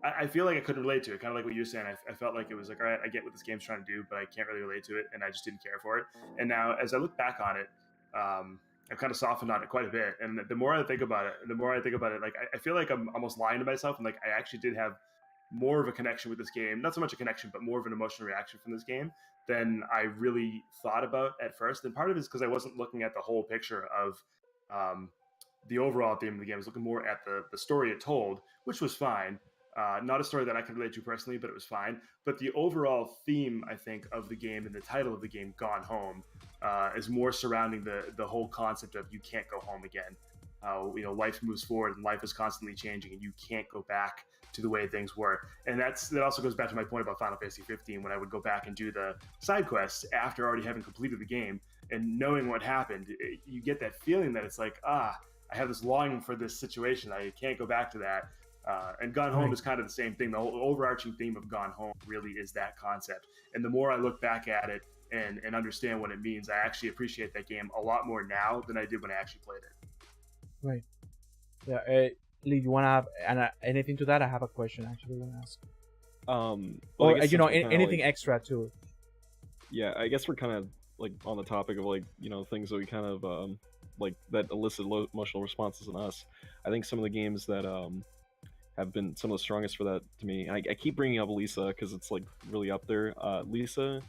I feel like I couldn't relate to it. Kind of like what you were saying. I felt like it was like, all right, I get what this game's trying to do, but I can't really relate to it, and I just didn't care for it. And now, as I look back on it, I've kind of softened on it quite a bit. And the more I think about it, like I feel like I'm almost lying to myself, and like I actually did have more of a connection with this game. Not so much a connection, but more of an emotional reaction from this game than I really thought about at first. And part of it is because I wasn't looking at the whole picture of the overall theme of the game. I was looking more at the story it told, which was fine. Not a story that I could relate to personally, but it was fine. But the overall theme, I think, of the game and the title of the game, Gone Home, is more surrounding the whole concept of you can't go home again. Life moves forward and life is constantly changing, and you can't go back to the way things were. And that also goes back to my point about Final Fantasy 15, when I would go back and do the side quests after already having completed the game and knowing what happened. You get that feeling that it's like, I have this longing for this situation. I can't go back to that. And Gone Home is kind of the same thing. The whole overarching theme of Gone Home really is that concept. And the more I look back at it and understand what it means, I actually appreciate that game a lot more now than I did when I actually played it. Right. Yeah. Lee, you want to have anything to that? I have a question actually I want to ask. Well, or anything extra too. Yeah, I guess we're kind of like on the topic of like things that we kind of like that elicit emotional responses in us. I think some of the games that have been some of the strongest for that to me. I keep bringing up Lisa because it's like really up there. Lisa,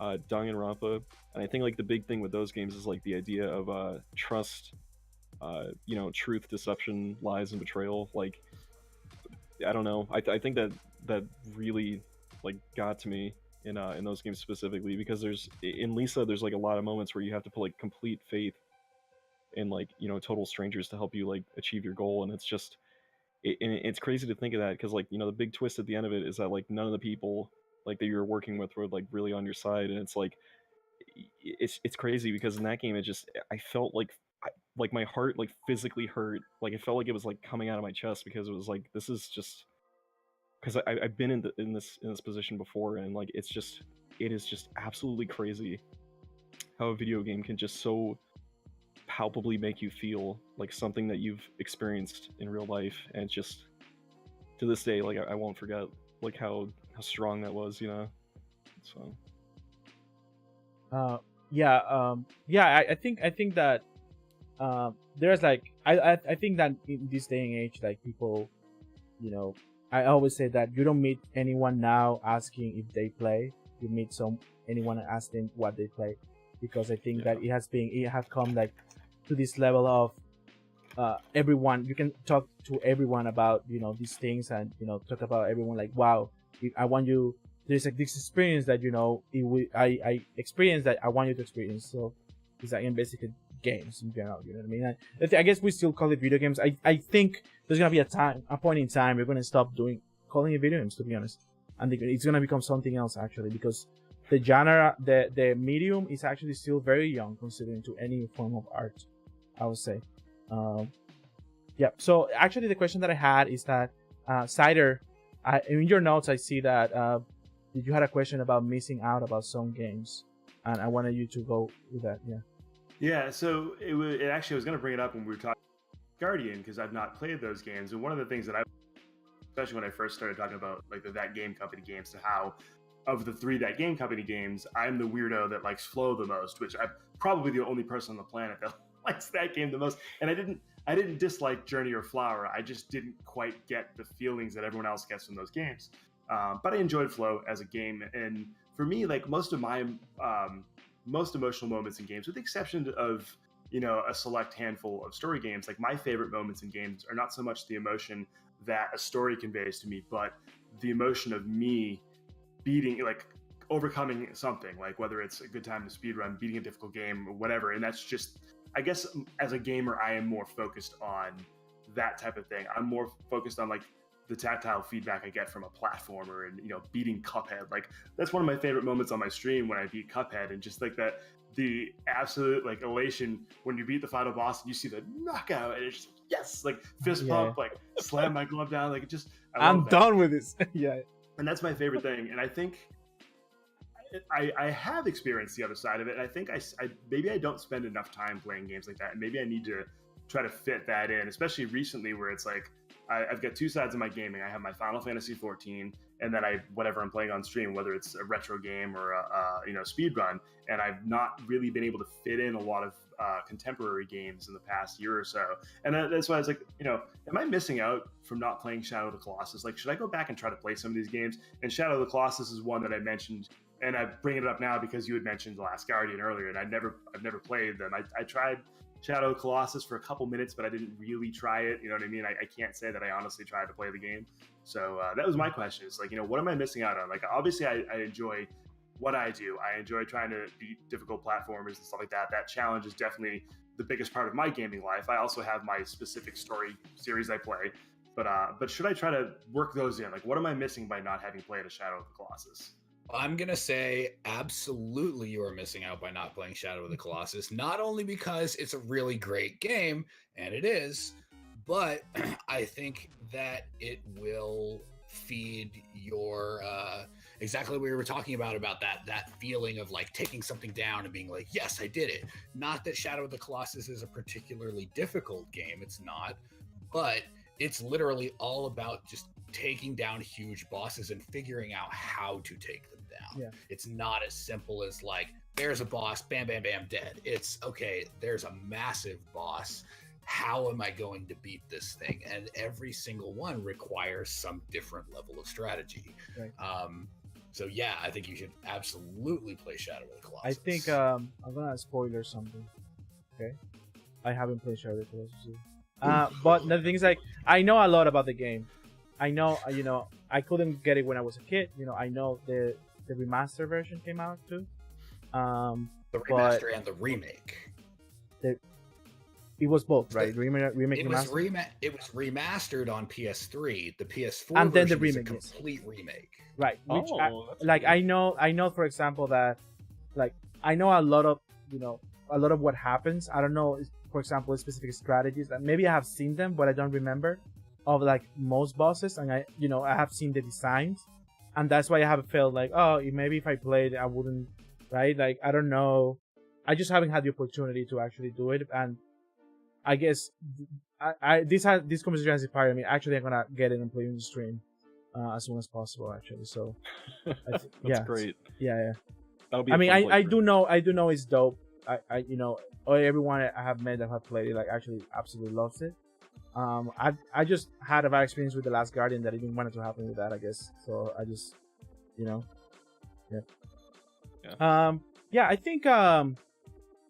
Danganronpa, and I think like the big thing with those games is like the idea of trust, truth, deception, lies, and betrayal. Like, I don't know. I think that really like got to me in those games specifically, because in Lisa there's like a lot of moments where you have to put like complete faith in like total strangers to help you like achieve your goal, and it's crazy to think of that, because like the big twist at the end of it is that like none of the people like that you're working with were like really on your side, and it's like it's crazy because in that game I felt like my heart like physically hurt. Like it felt like it was like coming out of my chest, because it was like, this is just because I've been in this position before, and like it is just absolutely crazy how a video game can just so palpably make you feel like something that you've experienced in real life. And it's just, to this day, like I won't forget like how strong that was, so I think that there's like I think that in this day and age, like people, I always say that you don't meet anyone now asking if they play. You meet anyone and ask them what they play, because I think that it has come like to this level of everyone. You can talk to everyone about these things, and talk about everyone like, wow, I want you there's like this experience that I experienced that I want you to experience. So it's like in basically games in general. You know what I mean? I guess we still call it video games. I think there's gonna be a point in time we're gonna stop calling it video games, to be honest, and it's gonna become something else actually, because the genre, the medium is actually still very young considering to any form of art, I would say. Yeah. So actually, the question that I had is that Cider, in your notes I see that you had a question about missing out about some games, and I wanted you to go with that. Yeah. Yeah. So it actually, I was going to bring it up when we were talking Guardian, because I've not played those games, and one of the things that especially when I first started talking about like the That Game Company games, to how of the 3 That Game Company games, I'm the weirdo that likes Flow the most, which I'm probably the only person on the planet that likes that game the most. And I didn't dislike Journey or Flower. I just didn't quite get the feelings that everyone else gets from those games. But I enjoyed Flow as a game. And for me, like most of my most emotional moments in games, with the exception of, a select handful of story games, like my favorite moments in games are not so much the emotion that a story conveys to me, but the emotion of me overcoming something, like whether it's a good time to speedrun, beating a difficult game, or whatever. And that's just, I guess, as a gamer, I am more focused on that type of thing. I'm more focused on like the tactile feedback I get from a platformer, and beating Cuphead. Like that's one of my favorite moments on my stream, when I beat Cuphead, and just like the absolute like elation when you beat the final boss and you see the knockout, and it's just, yes, like fist pump, like slam my glove down, like it just, I'm done with this. Yeah. And that's my favorite thing. And I think I have experienced the other side of it. And I think I maybe I don't spend enough time playing games like that. And maybe I need to try to fit that in, especially recently, where it's like, I've got 2 sides of my gaming. I have my Final Fantasy 14, and then whatever I'm playing on stream, whether it's a retro game or a speed run. And I've not really been able to fit in a lot of contemporary games in the past year or so. And that's why I was like, am I missing out from not playing Shadow of the Colossus? Like, should I go back and try to play some of these games? And Shadow of the Colossus is one that I mentioned, and I bring it up now because you had mentioned The Last Guardian earlier, and I've never played them. I tried Shadow of Colossus for a couple minutes, but I didn't really try it. You know what I mean? I can't say that I honestly tried to play the game. So that was my question. It's like, what am I missing out on? Like, obviously I enjoy what I do. I enjoy trying to beat difficult platformers and stuff like that. That challenge is definitely the biggest part of my gaming life. I also have my specific story series I play, but should I try to work those in? Like, what am I missing by not having played a Shadow of the Colossus? I'm going to say absolutely you are missing out by not playing Shadow of the Colossus, not only because it's a really great game, and it is, but I think that it will feed your exactly what we were talking about that feeling of like taking something down and being like, yes, I did it. Not that Shadow of the Colossus is a particularly difficult game. It's not, but it's literally all about just taking down huge bosses and figuring out how to take them down. Yeah. It's not as simple as like, there's a boss, bam, bam, bam, dead. It's okay, there's a massive boss. How am I going to beat this thing? And every single one requires some different level of strategy. Right. So yeah, I think you should absolutely play Shadow of the Colossus. I think I'm gonna spoiler something. Okay, I haven't played Shadow of the Colossus. But the thing is, like, I know a lot about the game. I know, I couldn't get it when I was a kid. I know the remaster version came out too. The remaster and the remake. It was both, right? Remake. It was remastered on PS3. The PS4 and then the remake, remake, is a complete remake. Right. Which cool. I know, for example, that like I know a lot of what happens. I don't know, for example, specific strategies that maybe I have seen them, but I don't remember of like most bosses, and I have seen the designs, and that's why I have felt like, oh, maybe if I played, I wouldn't, right? Like, I don't know, I just haven't had the opportunity to actually do it, and I guess this conversation has inspired me. Actually, I'm gonna get it and play in the stream as soon as possible. Actually, so that's great. Yeah. That'll be. I do know it's dope. Everyone I have met that have played it like actually absolutely loves it. I just had a bad experience with The Last Guardian that I didn't want it to happen with that, I guess. So I just, yeah.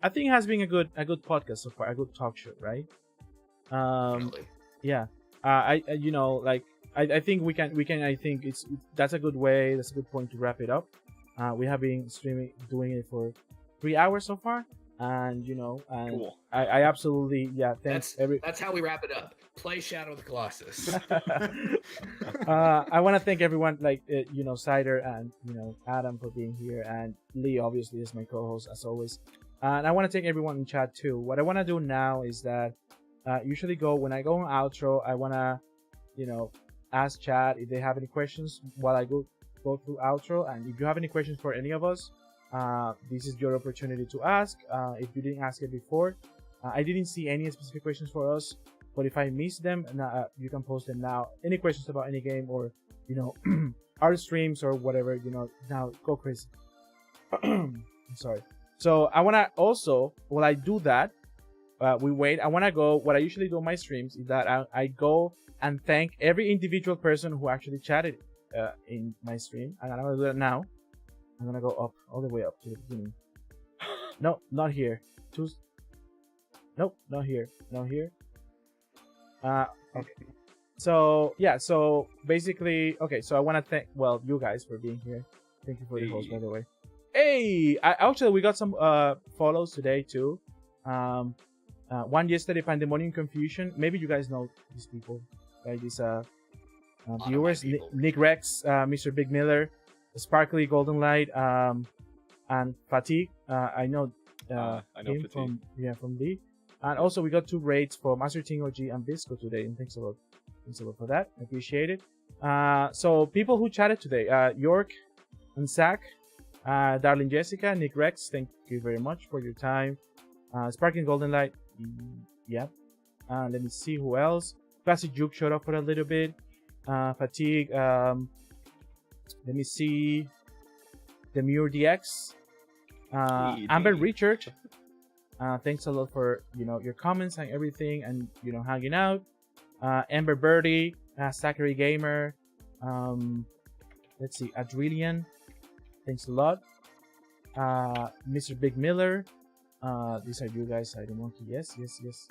I think it has been a good podcast so far, a good talk show, right? Definitely. Yeah. I think we can. I think that's a good way. That's a good point to wrap it up. We have been doing it for 3 hours so far, and and Cool. I absolutely thanks That's how we wrap it up. Play Shadow of the Colossus. I want to thank everyone, like Cider and Adam for being here, and Lee obviously is my co-host as always. And I want to thank everyone in chat too. What I want to do now is that usually when I go on outro, I want to ask chat if they have any questions while I go through outro. And if you have any questions for any of us, this is your opportunity to ask. If you didn't ask it before, I didn't see any specific questions for us, but if I miss them, you can post them now. Any questions about any game or our streams or whatever, now go crazy. I'm sorry. So I want to also, while I do that, we wait. I want to go. What I usually do on my streams is that I go and thank every individual person who actually chatted in my stream, and I'm gonna do that now. I'm gonna go up all the way up to the beginning. No, not here. Nope, not here. Not here. Okay. So yeah. So basically, okay. So I want to thank you guys for being here. Thank you for the host, by the way. Hey, actually we got some follows today too. One yesterday, Pandemonium Confusion. Maybe you guys know these people, right? These viewers, Nick Rex, Mr. Big Miller, Sparkly Golden Light, and Fatigue. I know I know him Fatigue. from Lee. And also we got 2 raids for Master Ting OG and Bisco today, and thanks a lot for that. I appreciate it. So people who chatted today, York and Zach, Darling Jessica, Nick Rex, thank you very much for your time. Sparkling Golden Light, yeah. Let me see who else. Classic Juke showed up for a little bit. Fatigue. Let me see. Demure DX. Amber Richard. Thanks a lot for your comments and everything, and hanging out. Amber Birdie, Zachary Gamer. Let's see, Adrillian. Thanks a lot. Mr. Big Miller. These are you guys. I don't want to. Yes.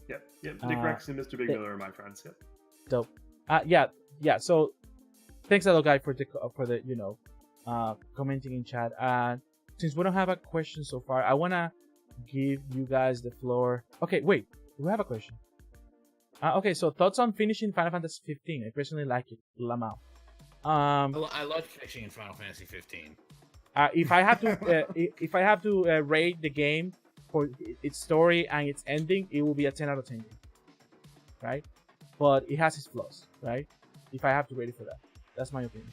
Yep. Nick Rex and Mr. Big Miller are my friends. Yep. Dope. Yeah. So thanks a lot, guys, for the commenting in chat. Since we don't have a question so far, I wanna give you guys the floor. Okay, wait. Do we have a question? Okay, so thoughts on finishing Final Fantasy 15. I personally like it. Lamau. I love finishing in Final Fantasy 15. If I have to rate the game for its story and its ending, it will be a 10 out of 10 game, right? But it has its flaws, right? If I have to rate it for that, that's my opinion.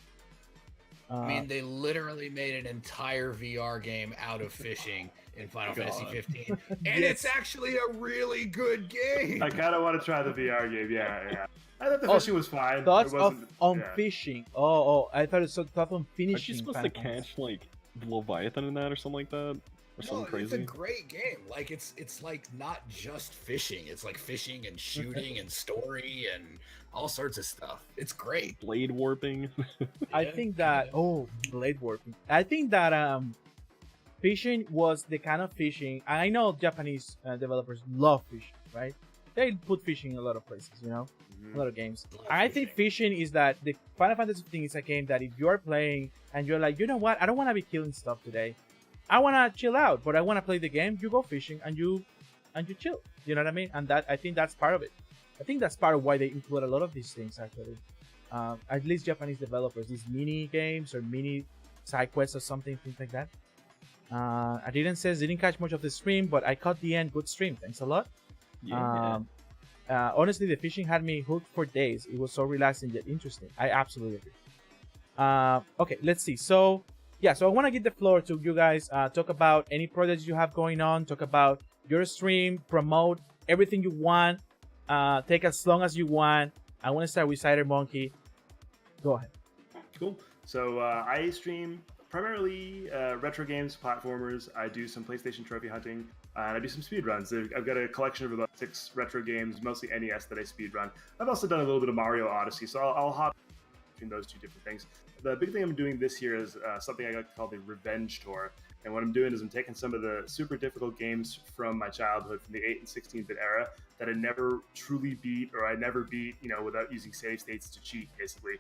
I mean, they literally made an entire VR game out of fishing in Final Fantasy 15, and it's actually a really good game. I kind of want to try the VR game. Yeah. I thought the fishing was fine. Thoughts on fishing? I thought it's thought on finishing. Aren't you supposed to catch like the Leviathan in that or something like that? Or something crazy? It's a great game. Like it's like not just fishing. It's like fishing and shooting and story and all sorts of stuff. It's great. Blade warping. I think that blade warping. I think that fishing was the kind of fishing. I know Japanese developers love fishing, right? They put fishing in a lot of places, a lot of games. I think fishing is that the Final Fantasy 15 is a game that if you're playing and you're like, you know what, I don't want to be killing stuff today. I want to chill out, but I want to play the game. You go fishing and you chill. You know what I mean? And that I think that's part of it. I think that's part of why they include a lot of these things actually. At least Japanese developers, these mini games or mini side quests or something, things like that. Didn't catch much of the stream, but I caught the end. Good stream. Thanks a lot. Yeah. Honestly, the fishing had me hooked for days. It was so relaxing yet interesting. I absolutely agree. Okay, let's see. So I want to give the floor to you guys. Talk about any projects you have going on. Talk about your stream. Promote everything you want. Take as long as you want. I want to start with Cider Monkey. Go ahead. Cool. So I stream primarily retro games, platformers. I do some PlayStation trophy hunting, and I do some speed runs. I've got a collection of about 6 retro games, mostly NES, that I speed run. I've also done a little bit of Mario Odyssey, so I'll hop between those two different things. The big thing I'm doing this year is something I like to call the Revenge Tour. And what I'm doing is I'm taking some of the super difficult games from my childhood, from the 8 and 16-bit era, that I never truly beat, or I never beat, without using save states to cheat, basically.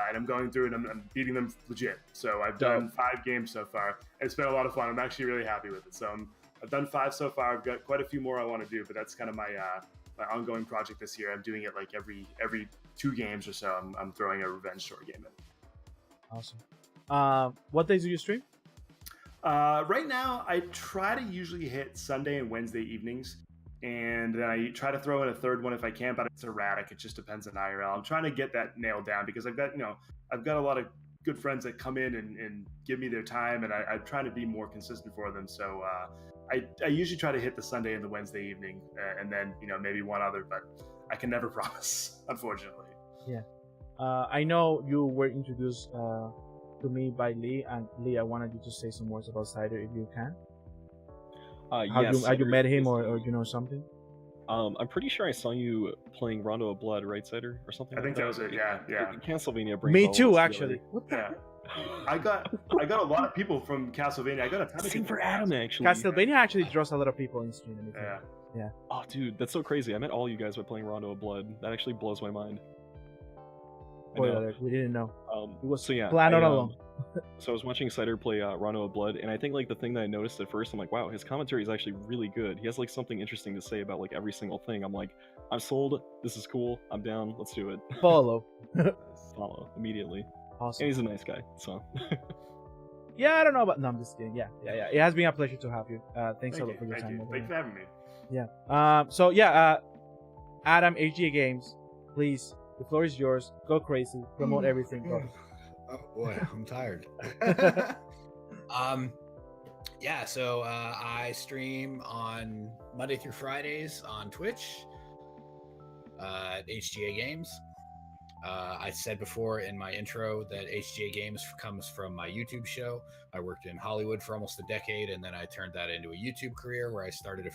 And I'm going through and I'm beating them legit. So I've done 5 games so far. It's been a lot of fun. I'm actually really happy with it. So I've done 5 so far. I've got quite a few more I want to do, but that's kind of my ongoing project this year. I'm doing it like every 2 games or so. I'm throwing a revenge story game in. Awesome. What days do you stream? Right now, I try to usually hit Sunday and Wednesday evenings, and then I try to throw in a third one if I can, but it's erratic. It just depends on IRL. I'm trying to get that nailed down because I've got a lot of good friends that come in and give me their time, and I'm trying to be more consistent for them. So I usually try to hit the Sunday and the Wednesday evening, and then maybe one other, but I can never promise, unfortunately. Yeah. I know you were introduced to me by Lee, and Lee, I wanted you to say some words about Cider if you can. Yes. Have you met him or you know something? I'm pretty sure I saw you playing Rondo of Blood, right, Cider, or something. I think that was it. Yeah. Castlevania brings Me all too, of us actually. together. What the? Yeah. I got a lot of people from Castlevania. I got a ton of Same people for Adam, actually. Castlevania actually draws a lot of people in stream. Yeah. Oh, dude, that's so crazy. I met all you guys by playing Rondo of Blood. That actually blows my mind. I know. Spoiler, we didn't know. It was so yeah. Planned all along. So I was watching Cider play Rondo of Blood, and I think like the thing that I noticed at first, I'm like, wow, his commentary is actually really good. He has like something interesting to say about like every single thing. I'm like, I'm sold. This is cool. I'm down. Let's do it. Follow. Follow immediately. Awesome. And he's a nice guy. So. Yeah, I don't know about. No, I'm just kidding. Yeah. It has been a pleasure to have you. Thanks a lot for your time. Thank you for having me. Yeah. So Adam, HGA Games, please, the floor is yours. Go crazy. Promote everything. Go. Oh boy, I'm tired. So I stream on Monday through Fridays on Twitch at HGA Games. I said before in my intro that HGA Games comes from my YouTube show. I worked in Hollywood for almost a decade, and then I turned that into a YouTube career where I started I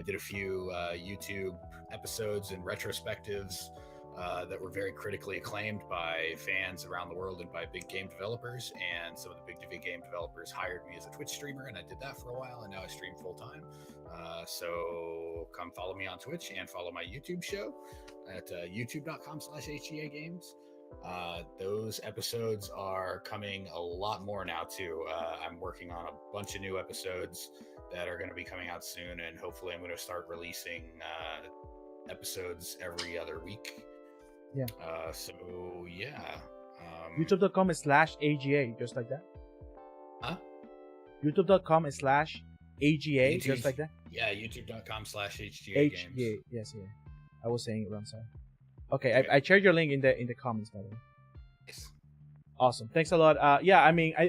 did a few YouTube episodes and retrospectives that were very critically acclaimed by fans around the world and by big game developers. And some of the big game developers hired me as a Twitch streamer, and I did that for a while, and now I stream full time. So come follow me on Twitch and follow my YouTube show at youtube.com/HGA Games. Those episodes are coming a lot more now too. I'm working on a bunch of new episodes that are going to be coming out soon, and hopefully I'm going to start releasing episodes every other week. Yeah. YouTube.com/AGA, just like that. Huh? YouTube.com/AGA, just like that. Yeah, youtube.com/HGA Games. Yes. I was saying it wrong, sorry. Okay, I shared your link in the comments, by the way. Yes. Awesome, thanks a lot. I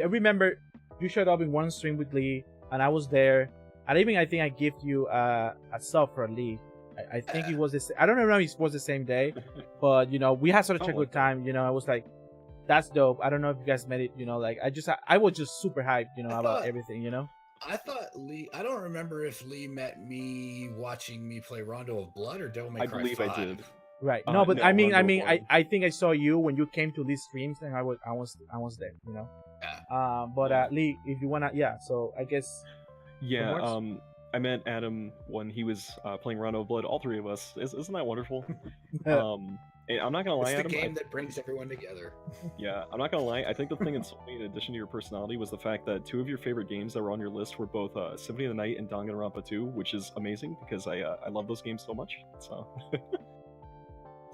remember you showed up in one stream with Lee, and I was there. And even I think I gave you a sub for Lee. I think it was I don't know if it was the same day, but we had such a good time. I was like, that's dope. I don't know if you guys met it. I was just super hyped. About everything. I thought Lee. I don't remember if Lee met me watching me play Rondo of Blood or Devil May Cry 5. I believe I did. Right. No, but I mean, Rondo I think I saw you when you came to these streams, and I was there. Yeah. But Lee, if you wanna, So I guess. Yeah. I met Adam when he was playing Rondo of Blood. All three of us. Isn't that wonderful? And I'm not gonna lie, it's the Adam. game that brings everyone together. Yeah, I'm not gonna lie. I think the thing that sold me, in addition to your personality, was the fact that 2 of your favorite games that were on your list were both Symphony of the Night and Danganronpa 2, which is amazing because I love those games so much. So,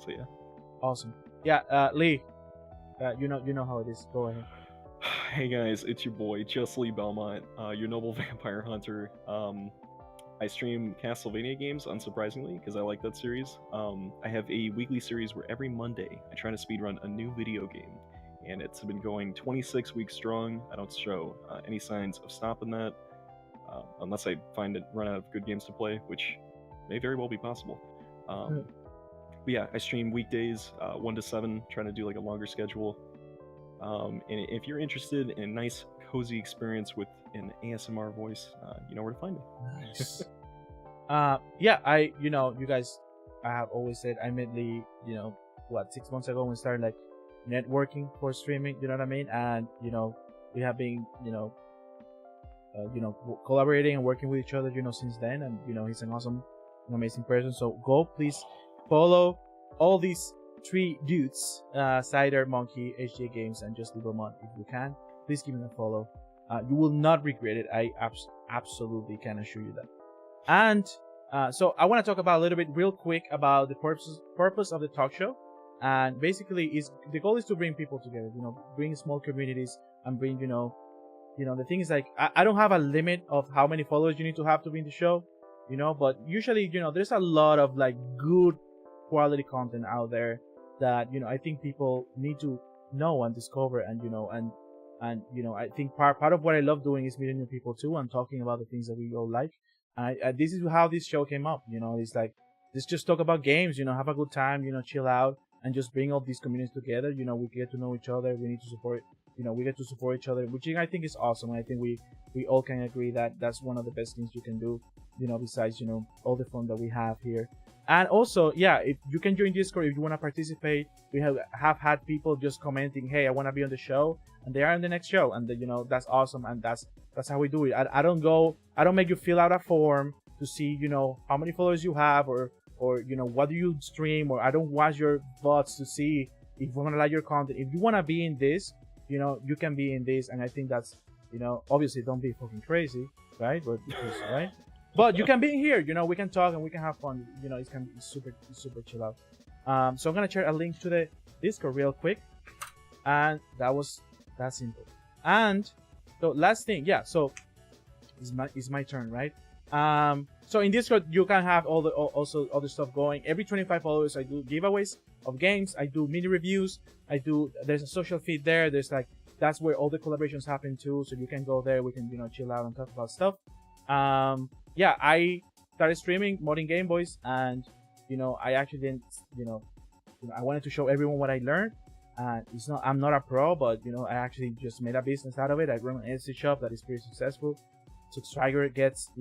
yeah. Awesome. Yeah, Lee. You know how it is. Go ahead. Hey guys, it's your boy, Just Lee Belmont, your noble vampire hunter. I stream Castlevania games, unsurprisingly, because I like that series. I have a weekly series where every Monday I try to speedrun a new video game, and it's been going 26 weeks strong. I don't show any signs of stopping that, unless I run out of good games to play, which may very well be possible. But yeah, I stream weekdays, 1 to 7, trying to do like a longer schedule. And if you're interested in a nice, cozy experience with an ASMR voice, you know where to find me. Nice. You guys, I have always said I met Lee, 6 months ago when we started like networking for streaming, you know what I mean? And we have been, collaborating and working with each other, since then. And he's an awesome, amazing person. So go please follow all these 3 dudes, Cider, Monkey, HJ Games, and Just Littlemont. If you can, please give them a follow. You will not regret it. I absolutely can assure you that. And so I want to talk about a little bit real quick about the purpose of the talk show. And basically, the goal is to bring people together, bring small communities and bring, the thing is like, I don't have a limit of how many followers you need to have to be in the show, but usually, there's a lot of like good quality content out there that, I think people need to know and discover. And, I think part of what I love doing is meeting new people too and talking about the things that we all like. And this is how this show came up, it's like, let's just talk about games, have a good time, chill out and just bring all these communities together. We get to know each other. We need to support, we get to support each other, which I think is awesome. And I think we all can agree that that's one of the best things you can do, besides, all the fun that we have here. And also, yeah, if you can join Discord if you want to participate. We have had people just commenting, hey, I want to be on the show, and they are on the next show, and that's awesome. And that's how we do it. I don't make you fill out a form to see, how many followers you have or what do you stream, or I don't watch your VODs to see if you want to like your content. If you want to be in this, you can be in this. And I think that's, obviously don't be fucking crazy, right? Right? But you can be in here, we can talk and we can have fun. It can be super chill out. So I'm gonna share a link to the Discord real quick, and that's simple. And so last thing, yeah. So it's my turn, right? So in Discord you can have also other stuff going. Every 25 followers, I do giveaways of games. I do mini reviews. There's a social feed there. That's where all the collaborations happen too. So you can go there. We can chill out and talk about stuff. Yeah, I started streaming modding Game Boys, and I actually didn't, I wanted to show everyone what I learned. I'm not a pro, but I actually just made a business out of it. I run an Etsy shop that is pretty successful. Subscriber gets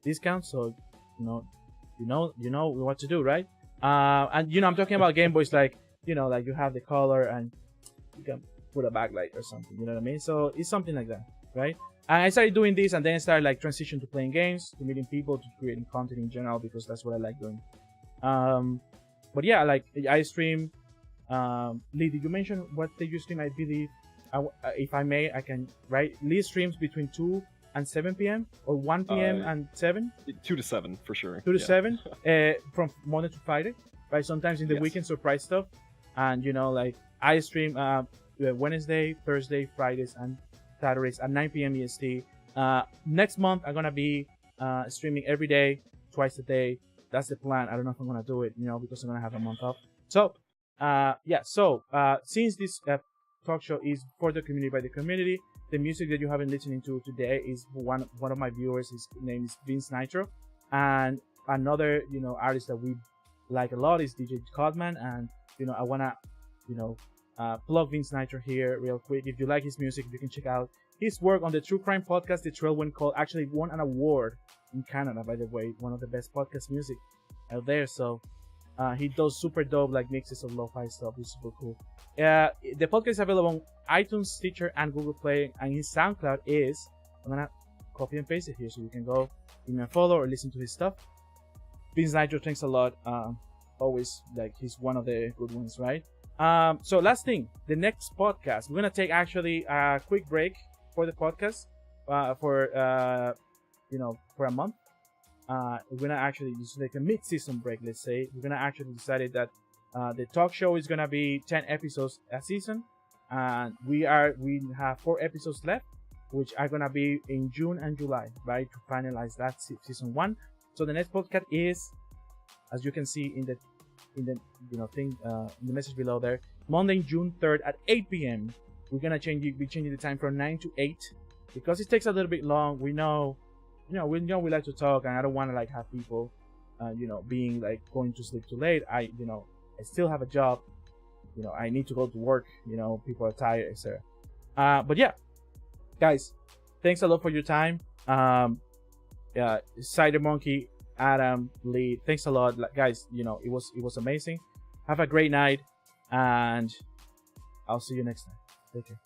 discounts, so you know what to do, right? And I'm talking about Game Boys, like like you have the color and you can put a backlight or something. You know what I mean? So it's something like that, right? And I started doing this, and then I started like transition to playing games, to meeting people, to creating content in general, because that's what I like doing. But yeah, like I stream. Lee, did you mention what did you stream? I believe, if I may, I can. Right, Lee streams between 2 and 7 p.m. or 1 p.m. and 7. 2 to 7 for sure. 2 to 7, from Monday to Friday. Right, sometimes in the weekend, surprise stuff, and like I stream Wednesday, Thursday, Fridays, and Saturdays at 9 p.m. EST. Next month, I'm gonna be streaming every day, twice a day. That's the plan. I don't know if I'm gonna do it, because I'm gonna have a month off. So, yeah. So, since this talk show is for the community by the community, the music that you have been listening to today is one of my viewers. His name is Vince Nitro, and another artist that we like a lot is DJ Codman. And I wanna plug Vince Nitro here real quick. If you like his music, you can check out his work on the true crime podcast, The Trailwind Call. Actually won an award in Canada, by the way, one of the best podcast music out there. So he does super dope like mixes of lo-fi stuff. It's super cool. The podcast is available on iTunes, Stitcher, and Google Play, and his SoundCloud is, I'm gonna copy and paste it here so you can go give me a follow or listen to his stuff. Vince Nitro, thanks a lot. Always, like, he's one of the good ones, right? So last thing, the next podcast, we're gonna take actually a quick break for the podcast, for a month. We're gonna actually just like a mid-season break, let's say. We're gonna actually decided that the talk show is gonna be 10 episodes a season, and we have 4 episodes left, which are gonna be in June and July, right, to finalize that season 1. So the next podcast is, as you can see in the thing, in the message below there, Monday, June 3rd at 8 p.m. We're gonna be changing the time from 9 to 8 because it takes a little bit long. We know we like to talk, and I don't want to like have people, being like going to sleep too late. I still have a job. I need to go to work. People are tired, etc. But yeah, guys, thanks a lot for your time. Cider Monkey, Adam, Lee, thanks a lot, guys. It was amazing. Have a great night, and I'll see you next time. Take care.